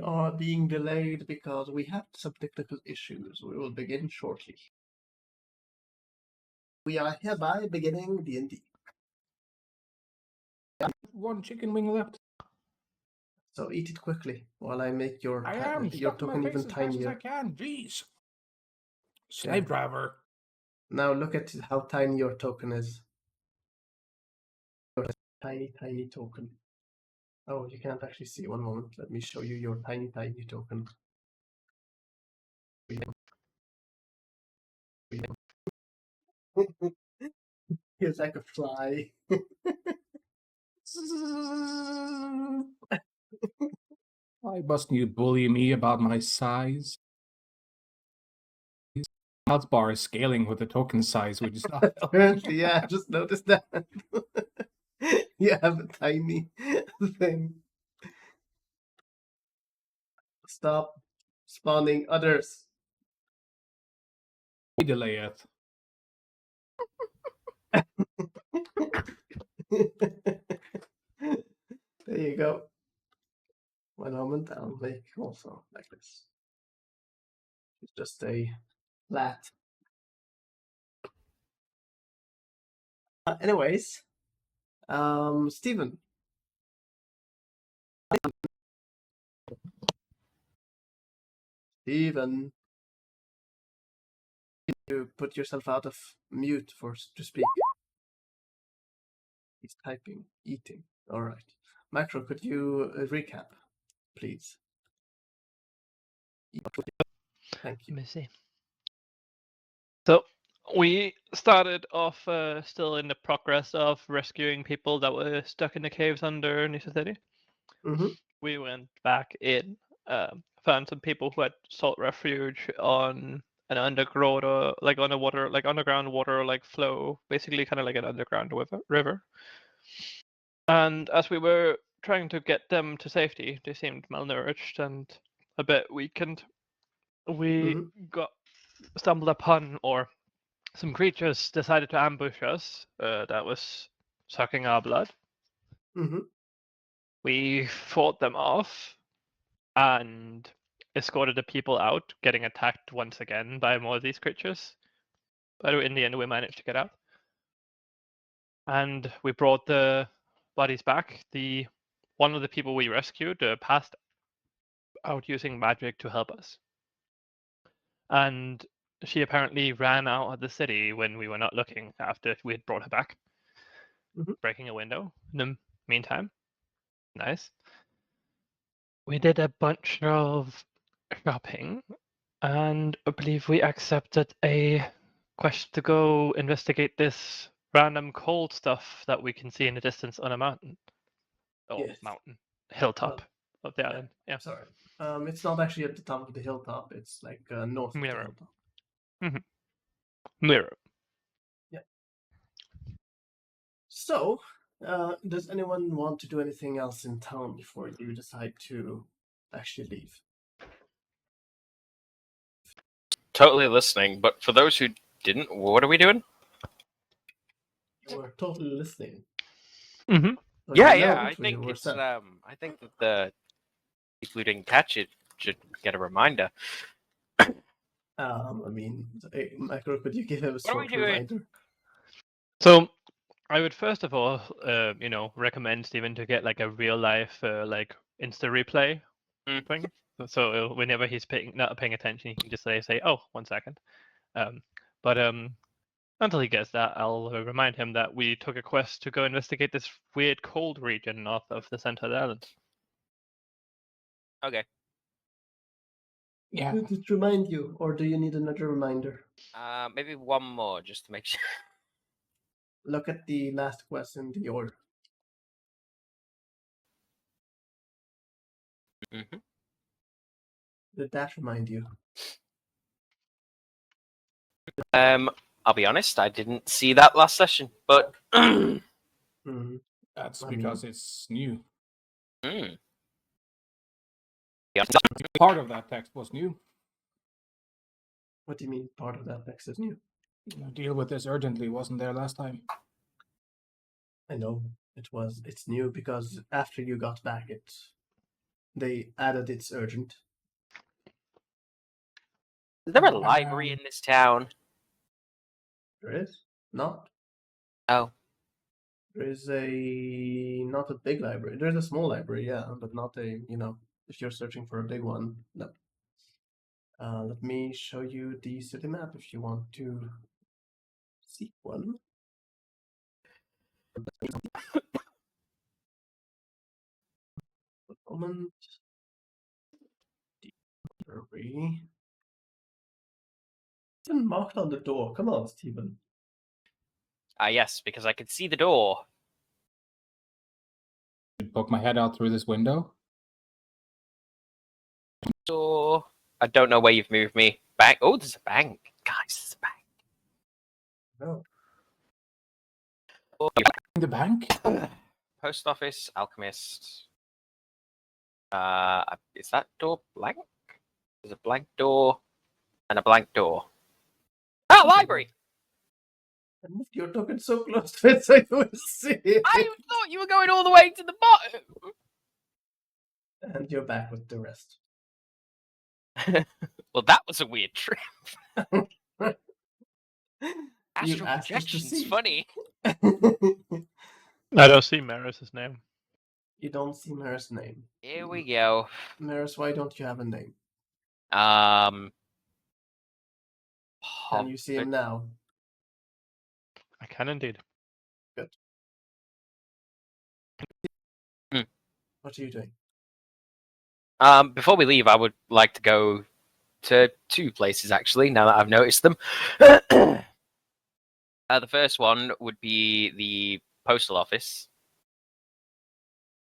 are being delayed because we had some technical issues. We will begin shortly. We are hereby beginning D&D. One chicken wing left. So eat it quickly while I make your I am your stuffing my token face even as fast as I tinier. can. Jeez. Slave Yeah. driver. Now look at how tiny your token is. Your tiny token. Oh, you can't actually see. One moment. Let me show you your tiny token. He's like a fly. Why must you bully me about my size? Health bar is scaling with the token size, which is not. Apparently, yeah, I just noticed that. You have a tiny thing. Stop spawning others. Delayeth. There you go. One moment, I'll make also like this. It's just a flat. Anyways, Stephen. Stephen, you put yourself out of mute to speak. He's typing, eating. All right. Macro, could you recap, please? Thank you. Let me see. So we started off still in the progress of rescuing people that were stuck in the caves underneath the city. Mm-hmm. We went back in, found some people who had sought refuge on an underground, underground water, like flow, basically kind of like an underground river. And as we were trying to get them to safety, they seemed malnourished and a bit weakened. We stumbled upon, or some creatures decided to ambush us that was sucking our blood. Mm-hmm. We fought them off and escorted the people out, getting attacked once again by more of these creatures. But in the end, we managed to get out. And we brought the bodies back. One of the people we rescued passed out using magic to help us. And she apparently ran out of the city when we were not looking after we had brought her back, breaking a window in the meantime. Nice. We did a bunch of shopping, and I believe we accepted a quest to go investigate this random cold stuff that we can see in the distance on a mountain. Oh, Yes. mountain. Hilltop of the island. Yeah. Sorry. It's not actually at the top of the hilltop. It's like north of the Mirror. hilltop. Mirror. Yeah. So, does anyone want to do anything else in town before you decide to actually leave? Totally listening, but for those who didn't, what are we doing? You were totally listening. Mm-hmm. So Yeah. I think it's. I think that the people who didn't catch it should get a reminder. I mean, Macro, could you give him a short reminder? So, I would first of all, recommend Steven to get like a real life, like Insta replay thing. So whenever he's not paying attention, he can just say, "Oh, 1 second." But until he gets that, I'll remind him that we took a quest to go investigate this weird cold region north of the center of the island. Okay. Yeah. Did it remind you, or do you need another reminder? Maybe one more, just to make sure. Look at the last quest in the order. Mm-hmm. Did that remind you? I'll be honest, I didn't see that last session, but That's because it's new. Yeah. Part of that text was new. What do you mean part of that text is new? Deal with this urgently wasn't there last time. I know it's new because after you got back, They added it's urgent. Is there a library in this town? There is not. Oh, There is not a big library. There's a small library, yeah, but not a, if you're searching for a big one, no. Let me show you the city map if you want to see one. A moment. Library. It's been marked on the door. Come on, Stephen. yes, because I could see the door. Poke my head out through this window. Door. I don't know where you've moved me. Bank. Oh, there's a bank. Guys, there's a bank. No. In the bank? Post office, alchemist. Is that door blank? There's a blank door and a blank door. Ah, library! I moved your token so close to it so you would see it. I thought you were going all the way to the bottom. And you're back with the rest. Well, that was a weird trip. You Astral asked us to projection's see. funny. I don't see Maris's name. You don't see Maris' name. Here we go. Maris, why don't you have a name? Can you see him now? I can indeed. Good. Hmm. What are you doing? Before we leave, I would like to go to two places, actually, now that I've noticed them. The first one would be the postal office,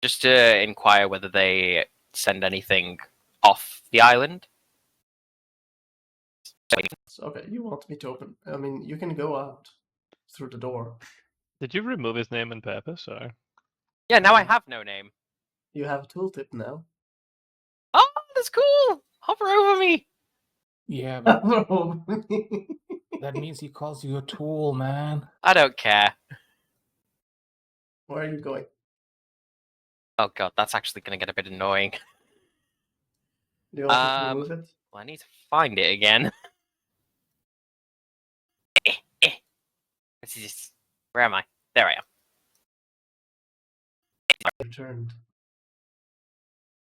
just to inquire whether they send anything off the island. Okay, you want me to open? I mean, you can go out through the door. Did you remove his name on purpose, or? Yeah, now I have no name. You have a tooltip now. Oh, that's cool! Hover over me! Yeah, but that means he calls you a tool, man. I don't care. Where are you going? Oh god, that's actually going to get a bit annoying. Do you want me to remove it? Well, I need to find it again. What's this? Where am I? There I am. Returned.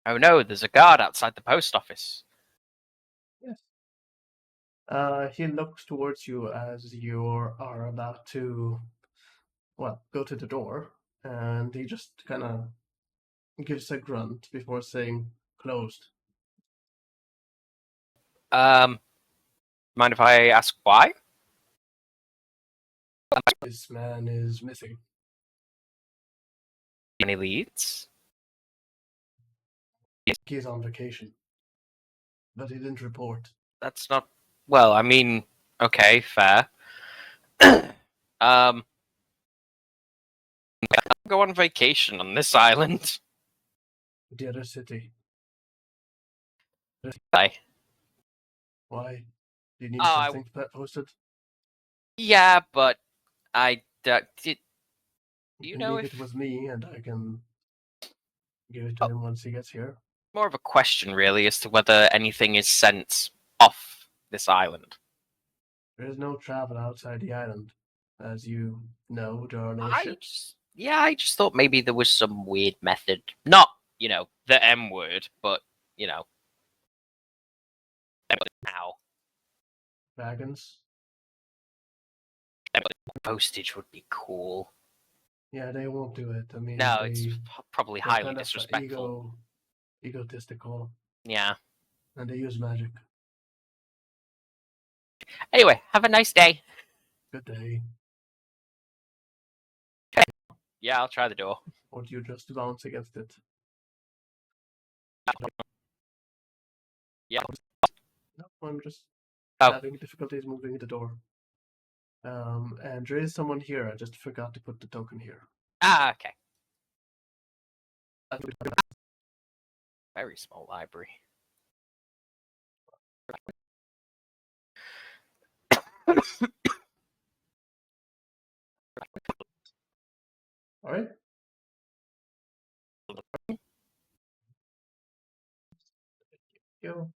Oh no, there's a guard outside the post office. Yes. He looks towards you as you are about to, go to the door, and he just kind of gives a grunt before saying, "Closed." Mind if I ask why? This man is missing. Any leads? He's on vacation, but he didn't report. That's not... Well, I mean, okay, fair. Go on vacation on this island. The other city. Bye. Why? Do you need Oh, something posted? Yeah, but I... did You you can know leave if... it with me, and I can give it to him once he gets here. More of a question, really, as to whether anything is sent off this island. There is no travel outside the island. As you know, there are no I ships. just thought maybe there was some weird method. Not, the M word, but, now. Wagons. Postage would be cool. Yeah, they won't do it. I mean, No, they, it's probably they're highly kind of disrespectful. egotistical, Yeah. and they use magic. Anyway, have a nice day. Good day. Yeah, I'll try the door. Or do you just bounce against it? Yeah. No, I'm just Oh. having difficulties moving the door. And there is someone here. I just forgot to put the token here. Ah, okay. Very small library. All right. Go.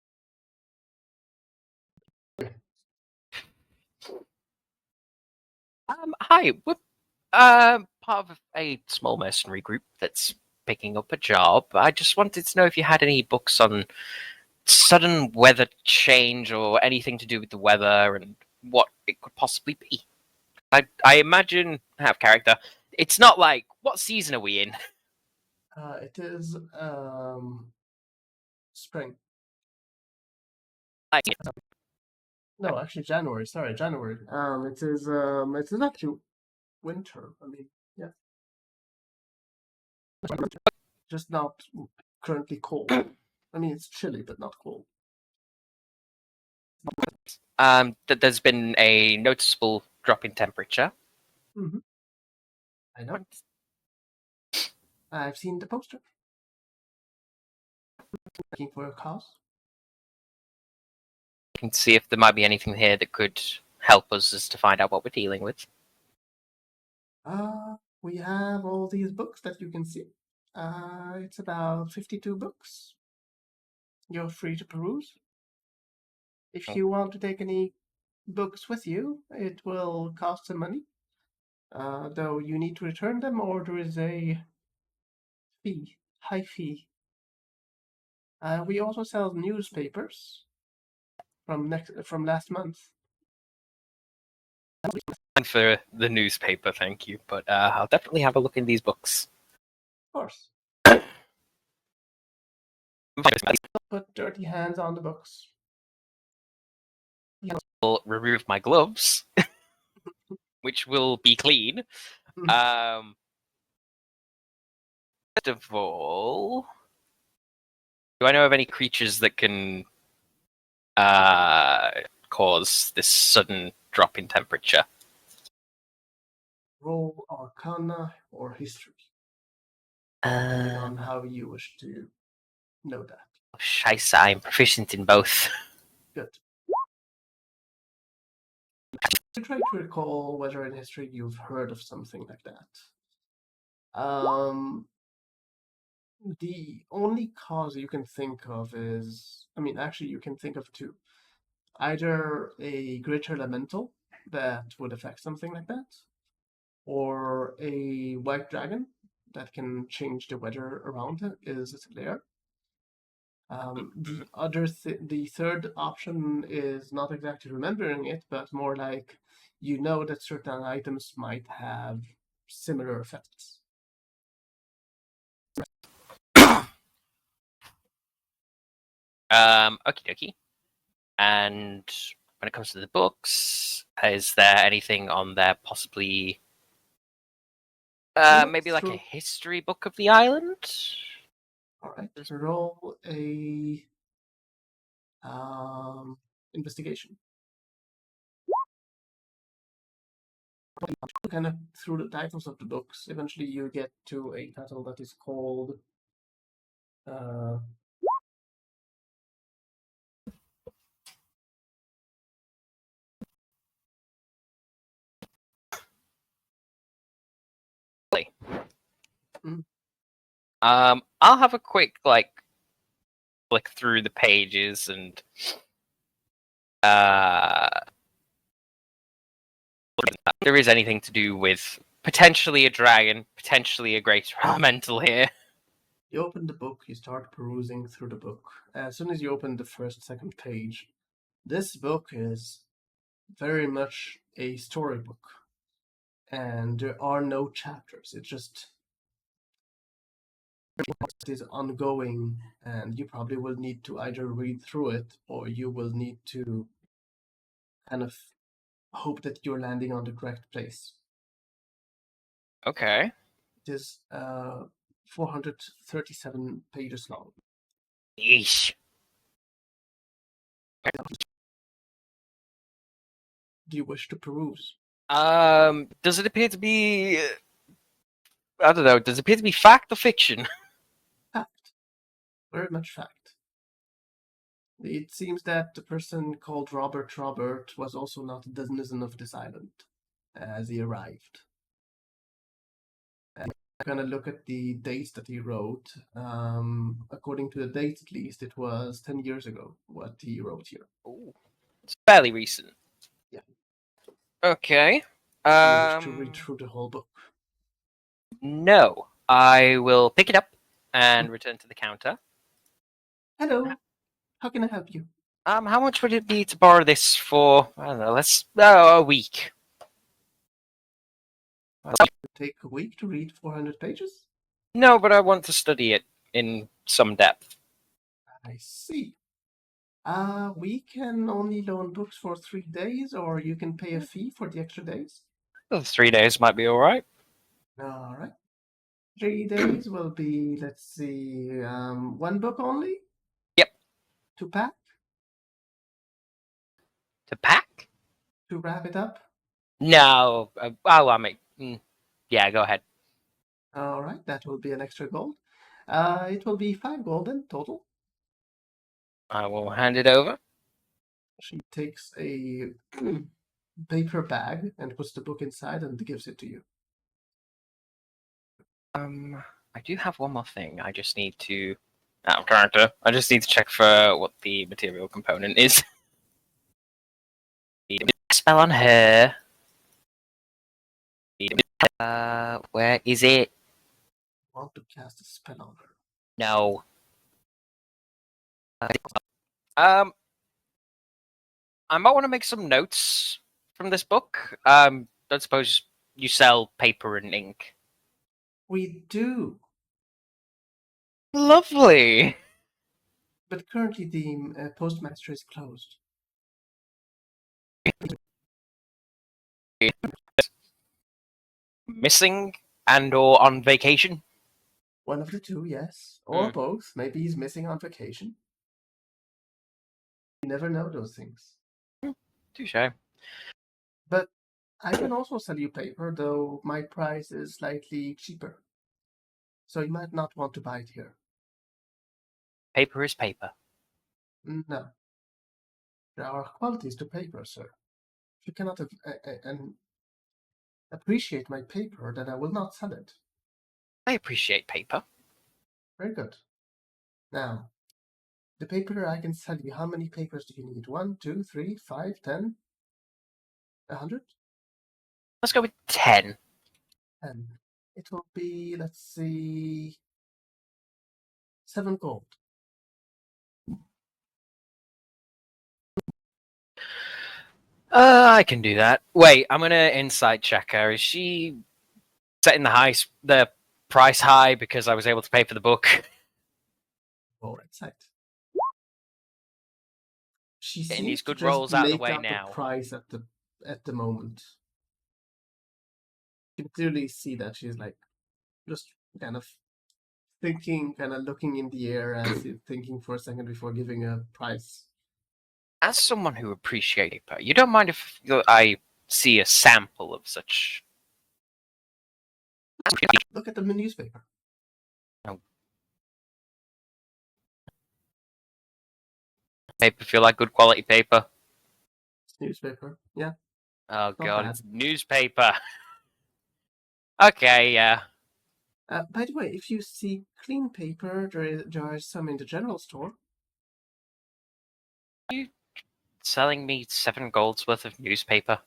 Hi, we're part of a small mercenary group that's picking up a job. I just wanted to know if you had any books on sudden weather change or anything to do with the weather and what it could possibly be. I imagine, have character. It's not like, what season are we in? It is spring. Like, No, actually January. Sorry, January. It is actually winter. I mean, yeah, just not currently cold. I mean, it's chilly, but not cold. that there's been a noticeable drop in temperature. Mm-hmm. I know. I've seen the poster. Looking for a cause. Can see if there might be anything here that could help us as to find out what we're dealing with. We have all these books that you can see. It's about 52 books. You're free to peruse. If you want to take any books with you, it will cost some money. Though you need to return them, or there is a fee, high fee. We also sell newspapers from last month. And for the newspaper, thank you. But I'll definitely have a look in these books. Of course. Put dirty hands on the books. I'll remove my gloves, which will be clean. First of all, do I know of any creatures that can cause this sudden drop in temperature? Roll Arcana or History, depending on how you wish to know that. Scheisse, I'm proficient in both. Good. You try to recall whether in history you've heard of something like that. The only cause you can think of is, I mean, actually, you can think of two. Either a greater elemental that would affect something like that, or a white dragon that can change the weather around it is a Thelarr. The third option is not exactly remembering it, but more like you know that certain items might have similar effects. Okie dokie. And when it comes to the books, is there anything on there possibly maybe like a history book of the island? Alright, roll a investigation. Kind of through the titles of the books, eventually you get to a title that is called I'll have a quick flick through the pages and if there is anything to do with potentially a dragon, potentially a great elemental here. You open the book, you start perusing through the book. As soon as you open the second page, this book is very much a storybook. And there are no chapters. It just is ongoing, and you probably will need to either read through it or you will need to kind of hope that you're landing on the correct place. Okay. It is 437 pages long. Yeesh. Do you wish to peruse? Does it appear to be I don't know, does it appear to be fact or fiction? Fact. Very much fact. It seems that the person called Robert was also not a denizen of this island as he arrived. I'm gonna look at the dates that he wrote. According to the dates, at least, it was 10 years ago what he wrote here. Ooh, it's fairly recent. Yeah. Okay. Do you wish to read through the whole book? No, I will pick it up and return to the counter. Hello, how can I help you? How much would it be to borrow this for? I don't know. A week. Take a week to read 400 pages? No, but I want to study it in some depth. I see. We can only loan books for 3 days, or you can pay a fee for the extra days. 3 days might be all right. All right. 3 days will be, let's see, 1 book only? Yep. To pack? To pack? To wrap it up? No. I mean, yeah. Go ahead. All right, that will be an extra gold. It will be 5 gold in total. I will hand it over. She takes a paper bag and puts the book inside and gives it to you. I do have one more thing. I just need to. Character. I just need to check for what the material component is. Spell on her. Where is it? Want to cast a spell on her. No. I might want to make some notes from this book. I suppose you sell paper and ink. We do, Lovely. but currently the postmaster is closed. Missing and/or on vacation. One of the two, yes. Or both. Maybe he's missing on vacation. You never know those things. Touche. But I can also sell you paper, though my price is slightly cheaper. So you might not want to buy it here. Paper is paper. No. There are qualities to paper, sir. If you cannot appreciate my paper, then I will not sell it. I appreciate paper. Very good. Now, the paper I can sell you, how many papers do you need? 1, 2, 3, 5, 10? 100? Let's go with 10. 10. It will be, let's see, 7 gold. I can do that. Wait, I'm gonna insight check her. Is she setting the price high because I was able to pay for the book? All right, sight. She Getting seems these to good just rolls out of the make way up now. the price at the moment. You can clearly see that she's like just kind of thinking, kind of looking in the air as if thinking for a second before giving a price. As someone who appreciates paper, you don't mind if I see a sample of such. Look at the newspaper. Paper feel like good quality paper. It's newspaper, yeah. Oh god, bad. it's newspaper. Okay, yeah. By the way, if you see clean paper, there is some in the general store. Selling me 7 gold's worth of newspaper?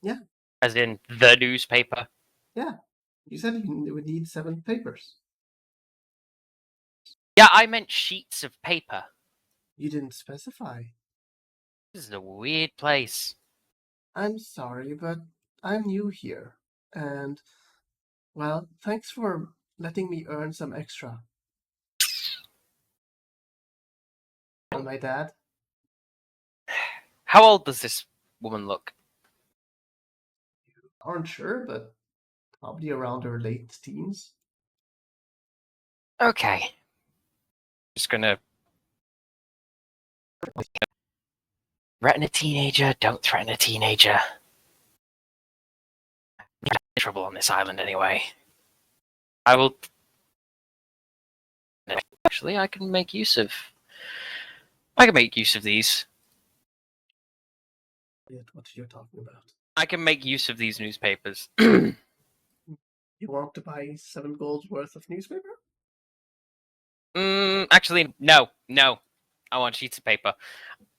Yeah. As in the newspaper? Yeah. You said you would need 7 papers. Yeah, I meant sheets of paper. You didn't specify. This is a weird place. I'm sorry, but I'm new here. And, well, thanks for letting me earn some extra. And my dad? How old does this woman look? Aren't sure, but probably around her late teens. Okay. Just gonna. Threaten a teenager, don't threaten a teenager. You're in trouble on this island anyway. I will. Actually, I can make use of. I can make use of these. Yet what you're talking about. I can make use of these newspapers. You want to buy 7 gold's worth of newspaper? Actually, no. I want sheets of paper.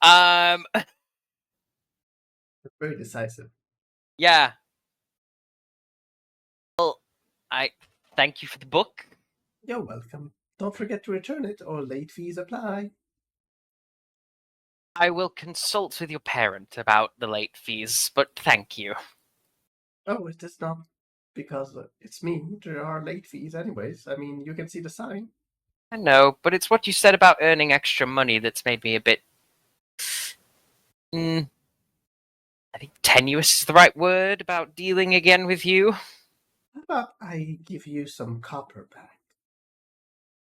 That's very decisive. Yeah. Well, I thank you for the book. You're welcome. Don't forget to return it, or late fees apply. I will consult with your parent about the late fees, but thank you. Oh, it is not because it's me. There are late fees anyways. I mean, you can see the sign. I know, but it's what you said about earning extra money that's made me a bit. I think tenuous is the right word about dealing again with you. How about I give you some copper back?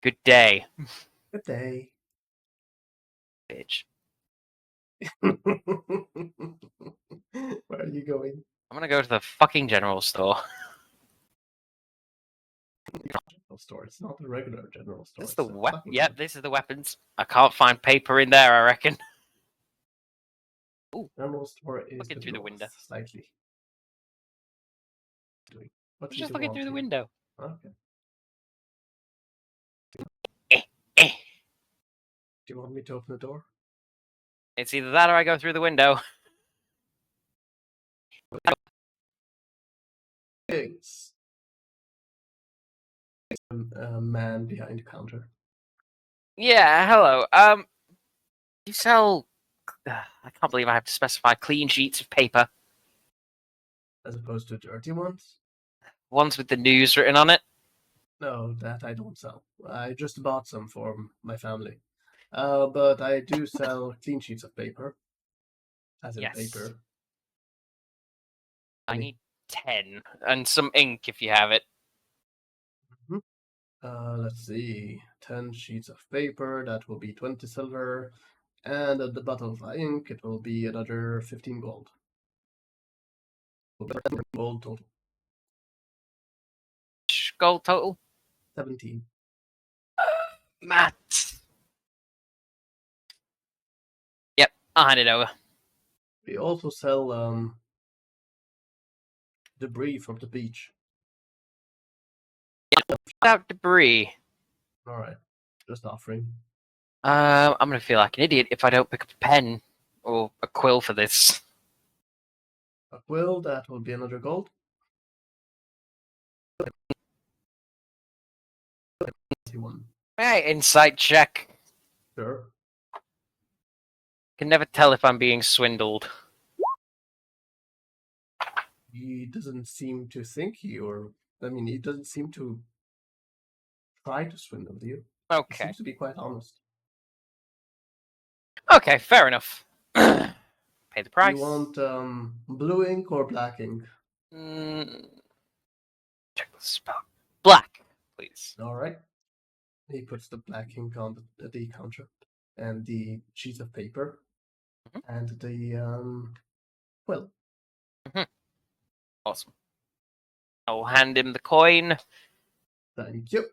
Good day, Good day. bitch. Where are you going? I'm gonna go to the fucking general store. General store. It's not a regular general store. This is the it's a weapon. fucking Yep, store. this is the weapons. I can't find paper in there, I reckon. Ooh, General store is looking the through the north, window. slightly. What I'm do you just do looking want through the here? window. Okay. Eh. Do you want me to open the door? It's either that or I go through the window. Pigs. A man behind the counter. Yeah, hello. You sell. I can't believe I have to specify clean sheets of paper. As opposed to dirty ones? Ones with the news written on it. No, that I don't sell. I just bought some for my family. But I do sell clean sheets of paper. As in Yes. paper. I need 10 and some ink if you have it. Let's see. 10 sheets of paper, that will be 20 silver. And at the bottle of ink, it will be another 15 gold. Gold total. Gold total. 17. Matt. Yep, I'll hand it over. We also sell debris from the beach. Without debris. Alright. Just offering. I'm gonna feel like an idiot if I don't pick up a pen or a quill for this. A quill, that will be another gold. 21. Hey, insight check. Sure. Can never tell if I'm being swindled. He doesn't seem to think he doesn't seem to try to swindle you. He Okay. seems to be quite honest. Okay, fair enough. Pay the price. You want blue ink or black ink? Check the spell. Black, please. Alright. He puts the black ink on the counter and the sheet of paper and the quill. Awesome. I'll hand him the coin. Thank you.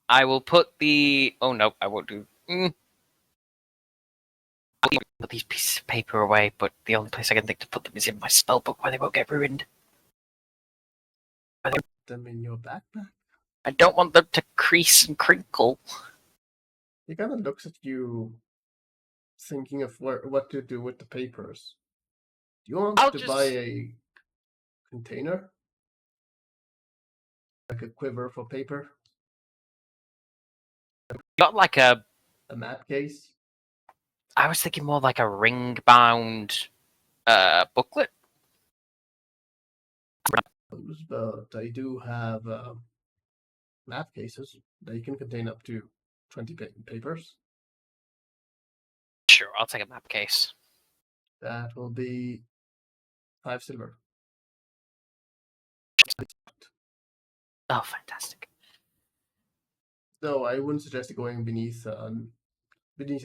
I will put the. Oh no, I won't do. I'll put these pieces of paper away, but the only place I can think to put them is in my spellbook where they won't get ruined. Put them in your backpack. I don't want them to crease and crinkle. He kind of looks at you, thinking of what to do with the papers. Do you want I'll to just- buy a container? Like a quiver for paper? Got like a. A map case? I was thinking more like a ring bound booklet. But I do have map cases. They can contain up to 20 papers. Sure, I'll take a map case. That will be 5 silver. Oh, fantastic. No, I wouldn't suggest going beneath a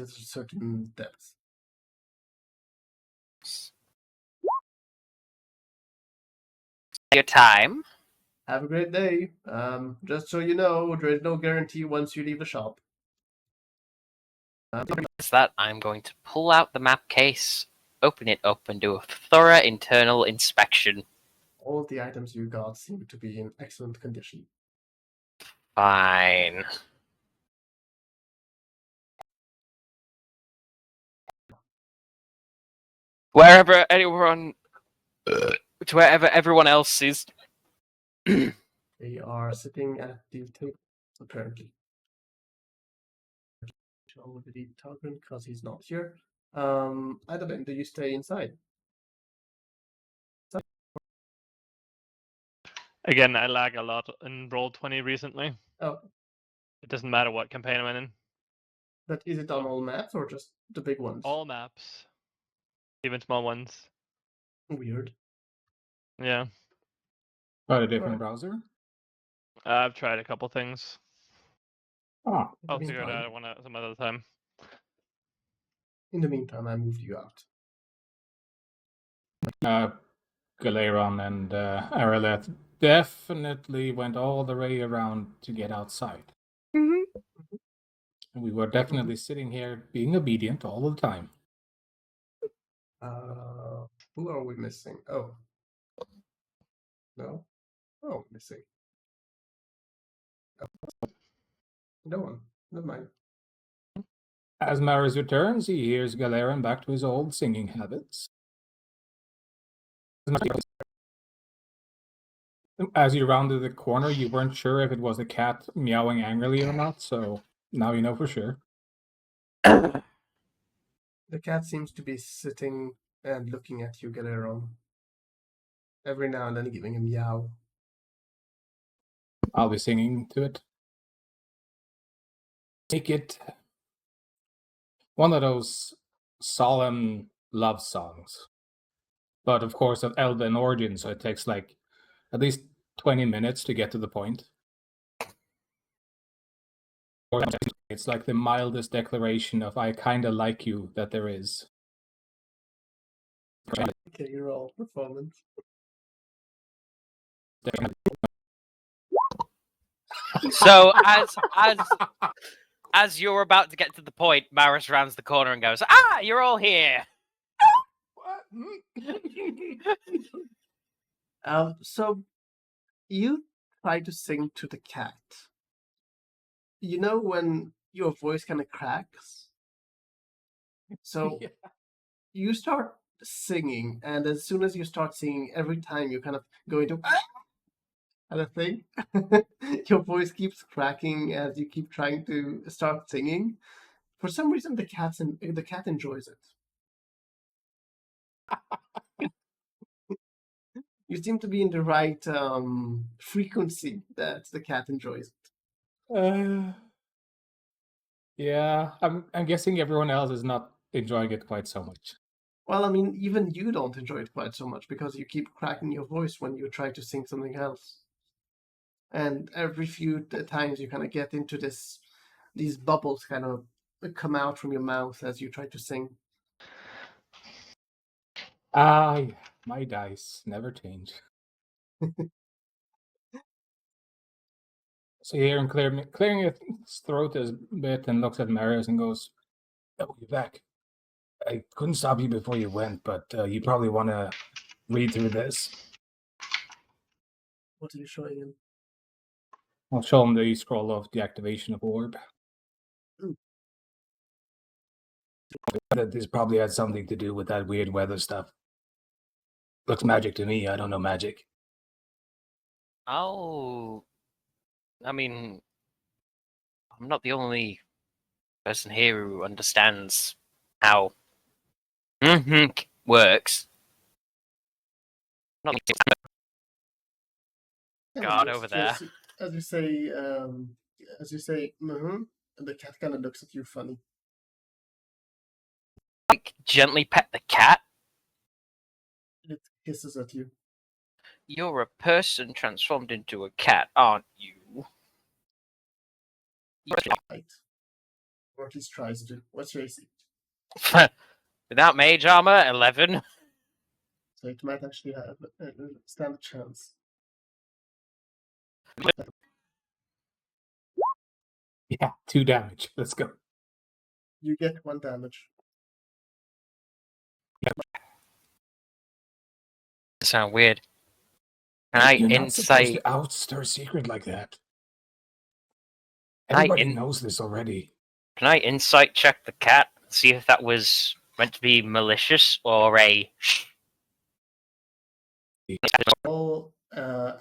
certain depth. Your time. Have a great day. Just so you know, there is no guarantee once you leave the shop. Is that I'm going to pull out the map case, open it up, and do a thorough internal inspection. All the items you got seem to be in excellent condition. Fine. Wherever anyone, to wherever everyone else is. They are sitting at the table, apparently. Over the Togren because he's not here. Adalyn, do you stay inside? Again, I lag a lot in Roll20 recently. Oh, It doesn't matter what campaign I'm in. but is it on all maps or just the big ones? All maps, even small ones. Weird. Yeah, Got a different Right. browser? I've tried a couple things. Ah, I'll In the figure it meantime- out some other time. In the meantime, I moved you out. Galeron and Aralet definitely went all the way around to get outside. Mm-hmm. And we were definitely sitting here being obedient all the time. Who are we missing? Oh. No? Oh, missing. Oh. No one. Never mind. As Maris returns, he hears Galeron back to his old singing habits. As you rounded the corner, you weren't sure if it was the cat meowing angrily or not, so now you know for sure. The cat seems to be sitting and looking at you, Galeron. Every now and then giving a meow. I'll be singing to it. Make it one of those solemn love songs. But of course, of Elven origin, so it takes like at least 20 minutes to get to the point. It's like the mildest declaration of I kinda like you that there is. Okay, you're all performance. So as you're about to get to the point, Maris rounds the corner and goes, "Ah, you're all here." So you try to sing to the cat. You know when your voice kind of cracks? So Yeah. you start singing, and as soon as you start singing, every time you kind of go into kind of thing, your voice keeps cracking as you keep trying to start singing. For some reason, the cat enjoys it. You seem to be in the right frequency that the cat enjoys it. Yeah, I'm guessing everyone else is not enjoying it quite so much. Well, I mean, even you don't enjoy it quite so much because you keep cracking your voice when you try to sing something else. And every few times you kind of get into these bubbles kind of come out from your mouth as you try to sing. Ah, my dice never change. So you hear him clearing his throat a bit and looks at Marius and goes, "Oh, you're back. I couldn't stop you before you went, but you probably want to read through this." What are you showing him? I'll show him the scroll of the activation of orb. That this probably had something to do with that weird weather stuff. Looks magic to me. I don't know magic. Oh, I mean, I'm not the only person here who understands how works. Not God over there. As you say, the cat kind of looks at you funny. Like, gently pet the cat. It hisses at you. You're a person transformed into a cat, aren't you? Right. Or at least tries to. What's your AC? Without mage armor, 11. So it might actually have stand a chance. Yeah, 2 damage. Let's go. You get 1 damage. Sound weird. Can I You're not supposed insight? to outstir secret like that. Can I Everybody knows this already. Can I insight check the cat? See if that was meant to be malicious or a. All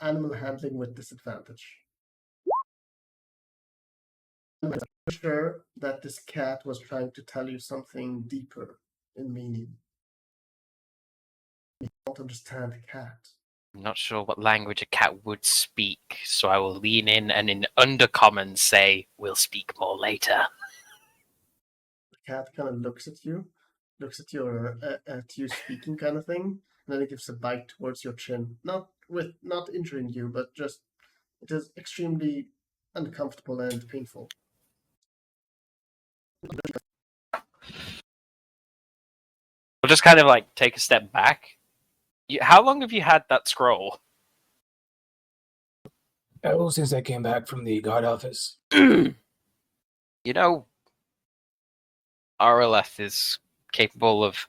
animal handling with disadvantage. I'm sure that this cat was trying to tell you something deeper in meaning. You don't understand the cat. I'm not sure what language a cat would speak, so I will lean in and in undercommon say, "We'll speak more later." The cat kind of looks at you speaking, kind of thing, and then it gives a bite towards your chin, not injuring you, but just it is extremely uncomfortable and painful. We'll just kind of like take a step back. How long have you had that scroll? Oh, since I came back from the guard office. You know, Araleth is capable of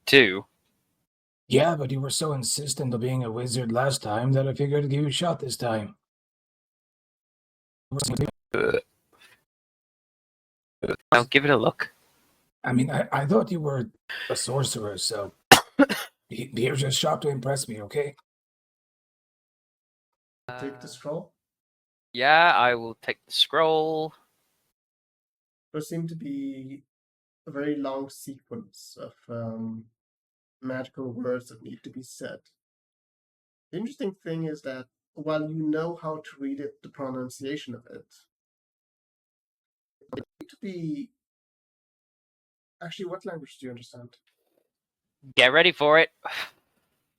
too. Yeah, but you were so insistent of being a wizard last time that I figured I'd give you a shot this time. I'll give it a look. I mean, I thought you were a sorcerer, so here's your shot to impress me, okay? Take the scroll. Yeah, I will take the scroll. There seemed to be a very long sequence of magical words that need to be said. The interesting thing is that while you know how to read it, the pronunciation of it need to be. Actually, what language do you understand? Get ready for it.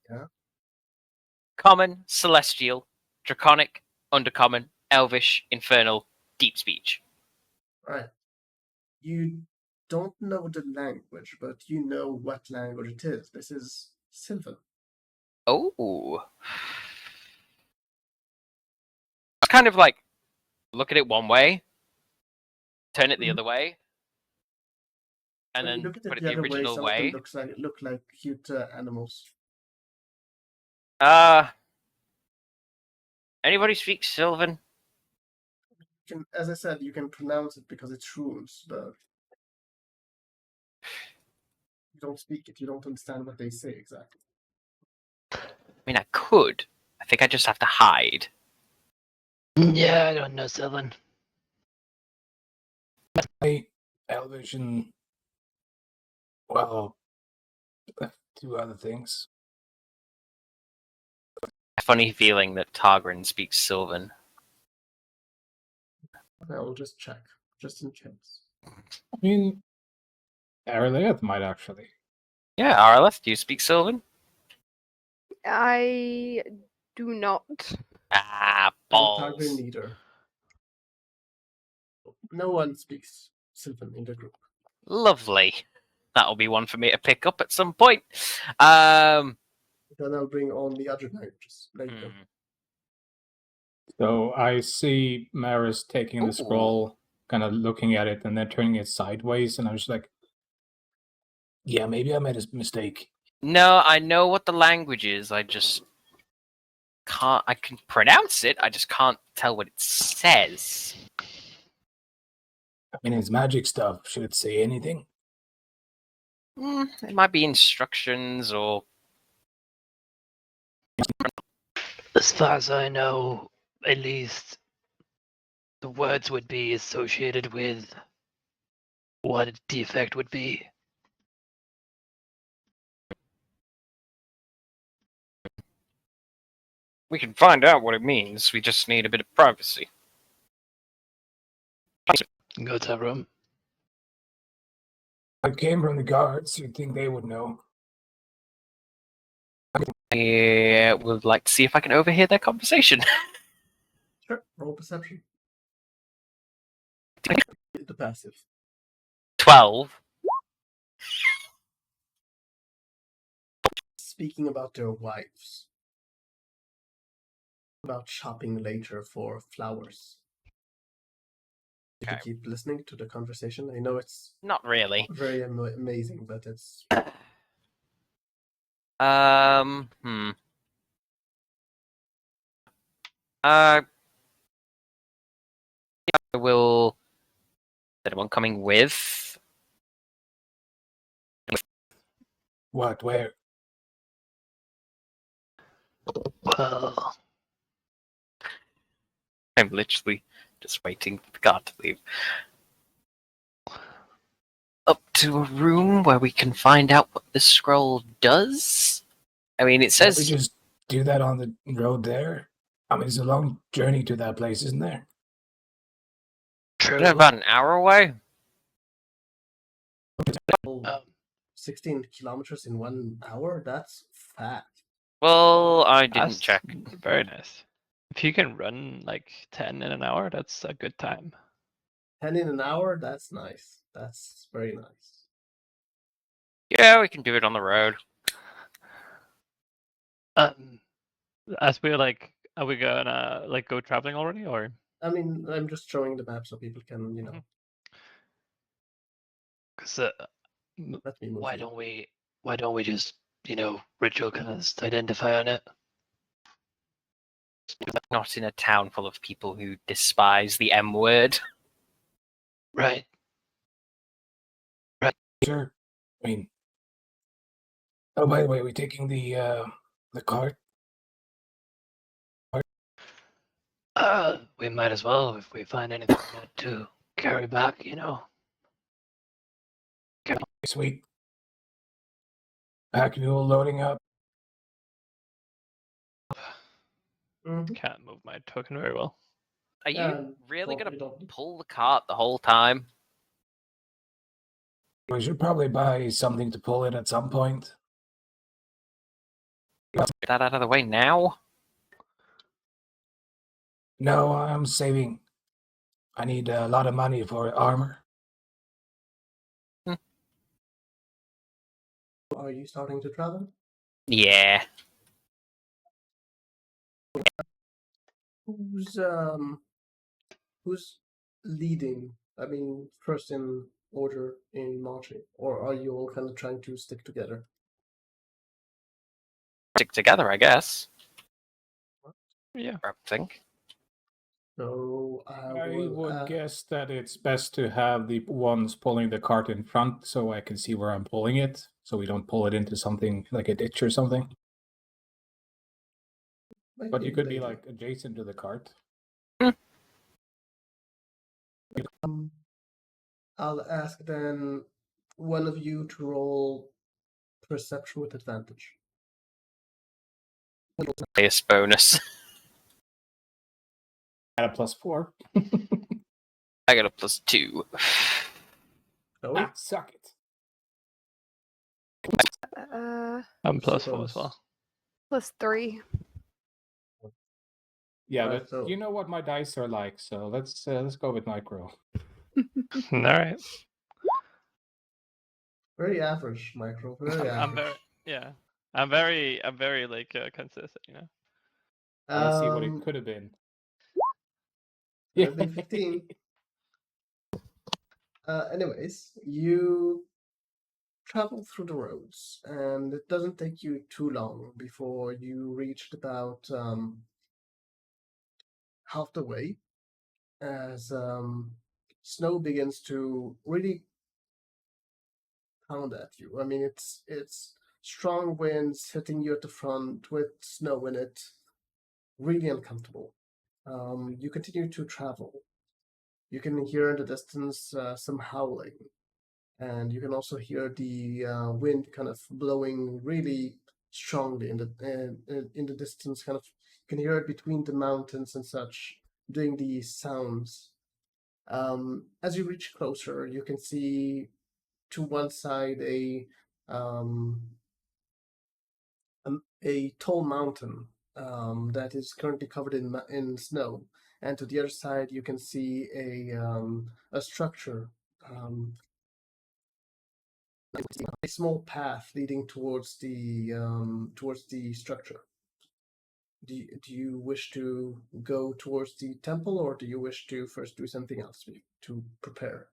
Yeah. Common, Celestial, Draconic, Undercommon, Elvish, Infernal, Deep Speech. Right. You don't know the language, but you know what language it is. This is Sylvan. Oh. Kind of like look at it one way, turn it the other way, and When you then look at it put it the the other way, original some of them way. look like cute animals. Anybody speak Sylvan? As I said, you can pronounce it because it's runes, but you don't speak it. You don't understand what they say exactly. I mean, I could. I think I just have to hide. Yeah, I don't know, Sylvan. Hey, Elvish and, well, two other things. A funny feeling that Targrin speaks Sylvan. Okay, I'll just check, just in case. I mean, Araleth might actually. Yeah, Araleth, do you speak Sylvan? I do not. Ah, Targrin balls. neither. No one speaks Sylvan in the group. Lovely. That'll be one for me to pick up at some point. Then I'll bring on the other languages later. So I see Maris taking the scroll, kind of looking at it, and then turning it sideways, and I was like, yeah, maybe I made a mistake. No, I know what the language is. I just can't. I can pronounce it. I just can't tell what it says. I mean, it's magic stuff. Should it say anything? It might be instructions or. As far as I know, at least the words would be associated with what the effect would be. We can find out what it means. We just need a bit of privacy. Go to our room. I came from the guards. You'd think they would know. I would like to see if I can overhear their conversation. Sure, roll perception. The passive. 12. Speaking about their wives. About shopping later for flowers. Did you keep listening to the conversation? I know it's Not really. very amazing, but it's I will. Is anyone coming with? What? Where? Well, I'm literally just waiting for the guard to leave. Up to a room where we can find out what this scroll does? I mean, it Can't we says... just do that on the road there? I mean, it's a long journey to that place, isn't there? true. about an hour away? Um, 16 kilometers in 1 hour? That's fast. Well, I didn't that's check. very nice. If you can run like 10 in an hour, that's a good time. 10 in an hour? That's nice. That's very nice. Yeah, we can do it on the road. As we're like, are we gonna like go traveling already, or? I mean, I'm just showing the map so people can, you know, Because let me move Why you. don't we just, ritual cast identify on it? Not in a town full of people who despise the M word. Right. Sure. I mean, oh, by the way, we're taking the cart. We might as well if we find anything to carry back, Sweet. Pack mule loading up. Mhm. Can't move my token very well. Are you really well, gonna you don't- pull the cart the whole time? We should probably buy something to pull it at some point. Get that out of the way now? No, I'm saving. I need a lot of money for armor. Are you starting to travel? Yeah. Who's leading? I mean, first in order in marching, or are you all kind of trying to stick together? Stick together, I guess. Yeah. I think. So I would guess that it's best to have the ones pulling the cart in front so I can see where I'm pulling it, so we don't pull it into something like a ditch or something. But you could be like adjacent to the cart. I'll ask then one of you to roll perception with advantage. Highest bonus. At a +4. I got a +2. Chloe? Suck it. I'm +4 as Suppose. well. +3. Yeah, Right, but so- you know what my dice are like, so let's go with micro. All right. Very average, Micro. Very I'm average. very like consistent. Let's see what it could have been. Could have been 15. Anyways, you travel through the roads, and it doesn't take you too long before you reached about half the way as snow begins to really pound at you. I mean, it's strong winds hitting you at the front with snow in it, really uncomfortable. You continue to travel. You can hear in the distance some howling, and you can also hear the wind kind of blowing really strongly in the distance. Kind of, you can hear it between the mountains and such, doing these sounds. As you reach closer, you can see to one side a tall mountain that is currently covered in snow, and to the other side you can see a structure, a small path leading towards the structure. Do you wish to go towards the temple, or do you wish to first do something else to prepare?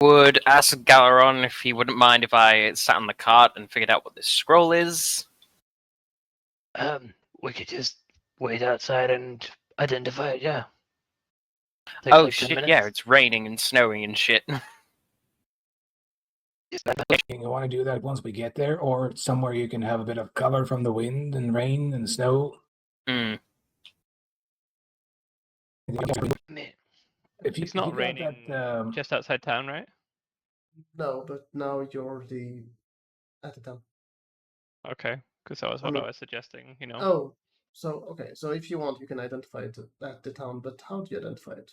Would ask Galaron if he wouldn't mind if I sat on the cart and figured out what this scroll is. We could just wait outside and identify it. Yeah. Take Oh like 10 shit! minutes. Yeah, it's raining and snowing and shit. You want to do that once we get there, or somewhere you can have a bit of cover from the wind and rain and snow? Hmm. Man, If you, It's not if you got raining that, just outside town, right? No, but now you're already at the town. Okay, because that was what I was suggesting. Oh, so okay. So if you want, you can identify it at the town. But how do you identify it?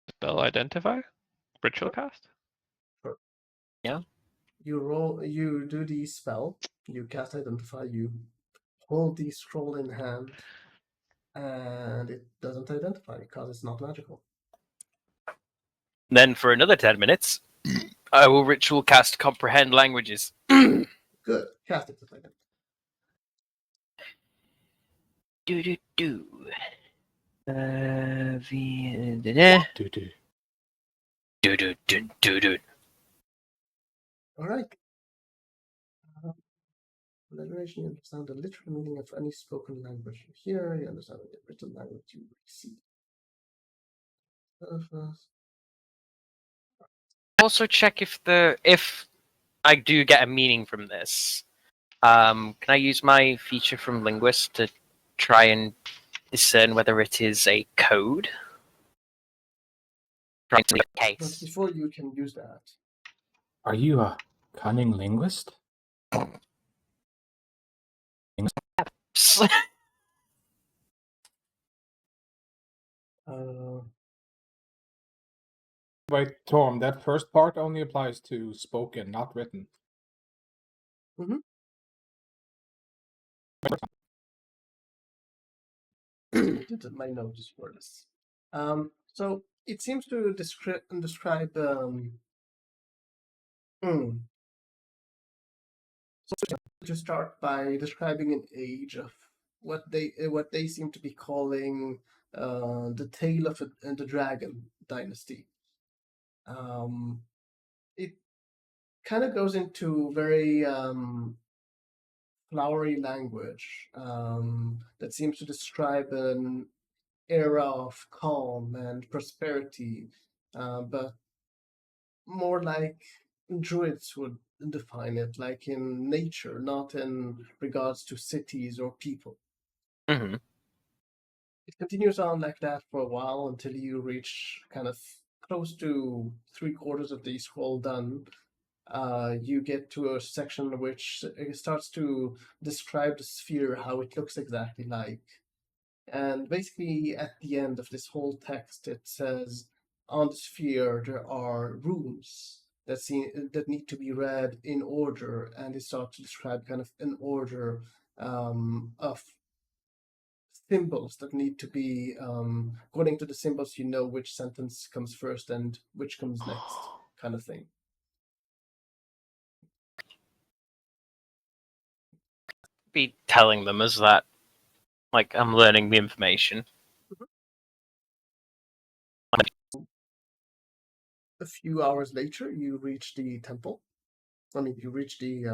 Spell identify, ritual cast. You roll. You do the spell. You cast identify. You hold the scroll in hand, and it doesn't identify because it's not magical. Then for another 10 minutes, I will ritual cast comprehend languages. Good. Cast it. Identify. Do do do. Do do do do do. All right. Liberation, you understand the literal meaning of any spoken language you hear. You understand the written language you receive. Also check if I do get a meaning from this. Can I use my feature from Linguist to try and discern whether it is a code? Trying to make a But case. before you can use that, are you a cunning linguist? Wait, Torm, that first part only applies to spoken, not written. I did my notes for this. So it seems to describe. So to start by describing an age of what they seem to be calling the tale of the dragon dynasty. It kind of goes into very flowery language that seems to describe an era of calm and prosperity, but more like druids would define it, like in nature, not in regards to cities or people. Mm-hmm. It continues on like that for a while until you reach kind of close to 3/4 of the scroll done. You get to a section which starts to describe the sphere, how it looks exactly like. And basically, at the end of this whole text, it says, on the sphere, there are runes that need to be read in order, and it starts to describe kind of an order of symbols that need to be, according to the symbols, you know which sentence comes first and which comes next, kind of thing. Be telling them as that, like, I'm learning the information. A few hours later, you reach the temple. I mean, you reach the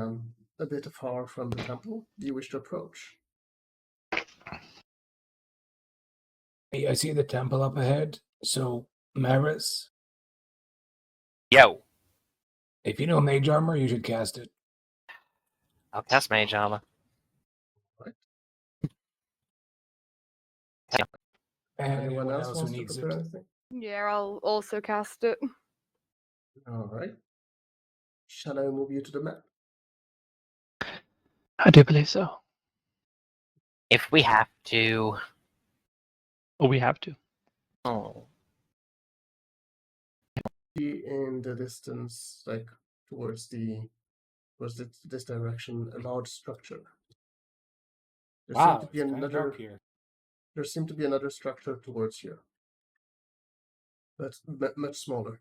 a bit far from the temple. Do you wish to approach? Hey, I see the temple up ahead. So, Maris, Yo, if you know mage armor, you should cast it. I'll cast Mage Armor. Right. Anyone else who wants to needs prepare it? anything? Yeah, I'll also cast it. All right. Shall I move you to the map? I do believe so. If we have to. Oh, we have to. Oh. In the distance, like towards this direction, a large structure. There seemed Wow, to be it's kind of another. dark here. There seemed to be another structure towards here, but much smaller.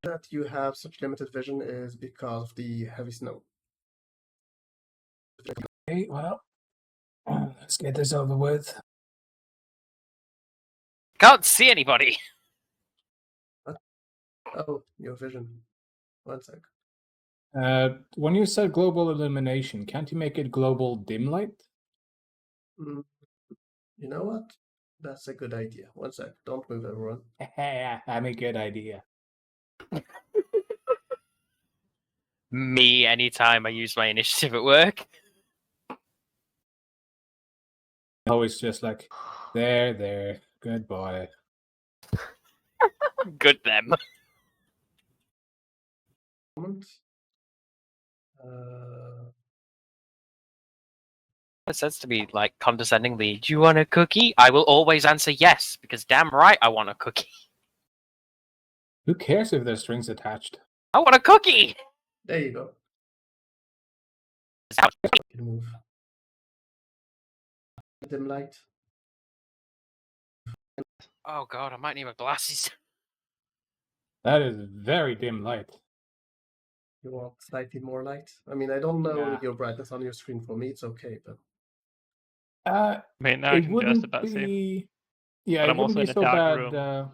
That you have such limited vision is because of the heavy snow. Okay, well, let's get this over with. Can't see anybody. Oh, your vision. One sec. When you said global illumination, can't you make it global dim light? You know what? That's a good idea. One sec. Don't move, everyone. I'm a good idea. Me, anytime I use my initiative at work. Always just like, there, good boy. Good them. Moment. It says to me, like, condescendingly, do you want a cookie? I will always answer yes, because damn right I want a cookie. Who cares if there's strings attached? I want a cookie! There you go. You can move. Dim light. Oh god, I might need my glasses. That is very dim light. You want slightly more light? I mean, I don't know Nah. your brightness on your screen. For me, it's okay, but I mean, now I It can just wouldn't about see. be. Yeah, But it I'm wouldn't also be in a so dark bad. room.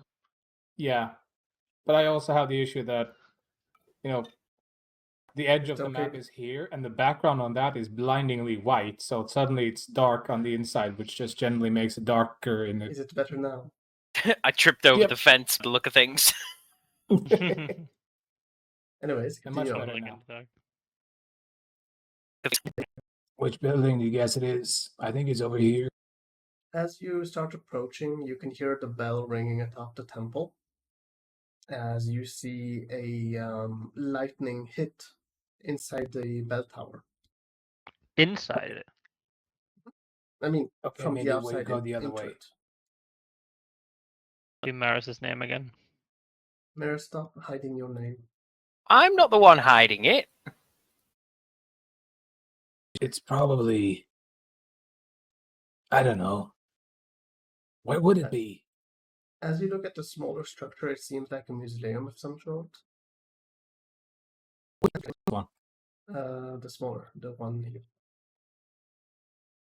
Yeah, but I also have the issue that, the edge of it's the okay. map is here, and the background on that is blindingly white. So suddenly it's dark on the inside, which just generally makes it darker in the. Is it better now? I tripped over Yep. the fence by the look of things. Anyways, And much continue on. better Like now. in the dark. Which building do you guess it is? I think it's over here. As you start approaching, you can hear the bell ringing atop the temple. As you see a lightning hit inside the bell tower. Inside it. I mean, Okay, from maybe the we outside go the other into way. it. Do Maris's name again. Mary, stop hiding your name. I'm not the one hiding it. It's probably. I don't know. Where would it be? As you look at the smaller structure, it seems like a museum of some sort. One. The smaller, the one here.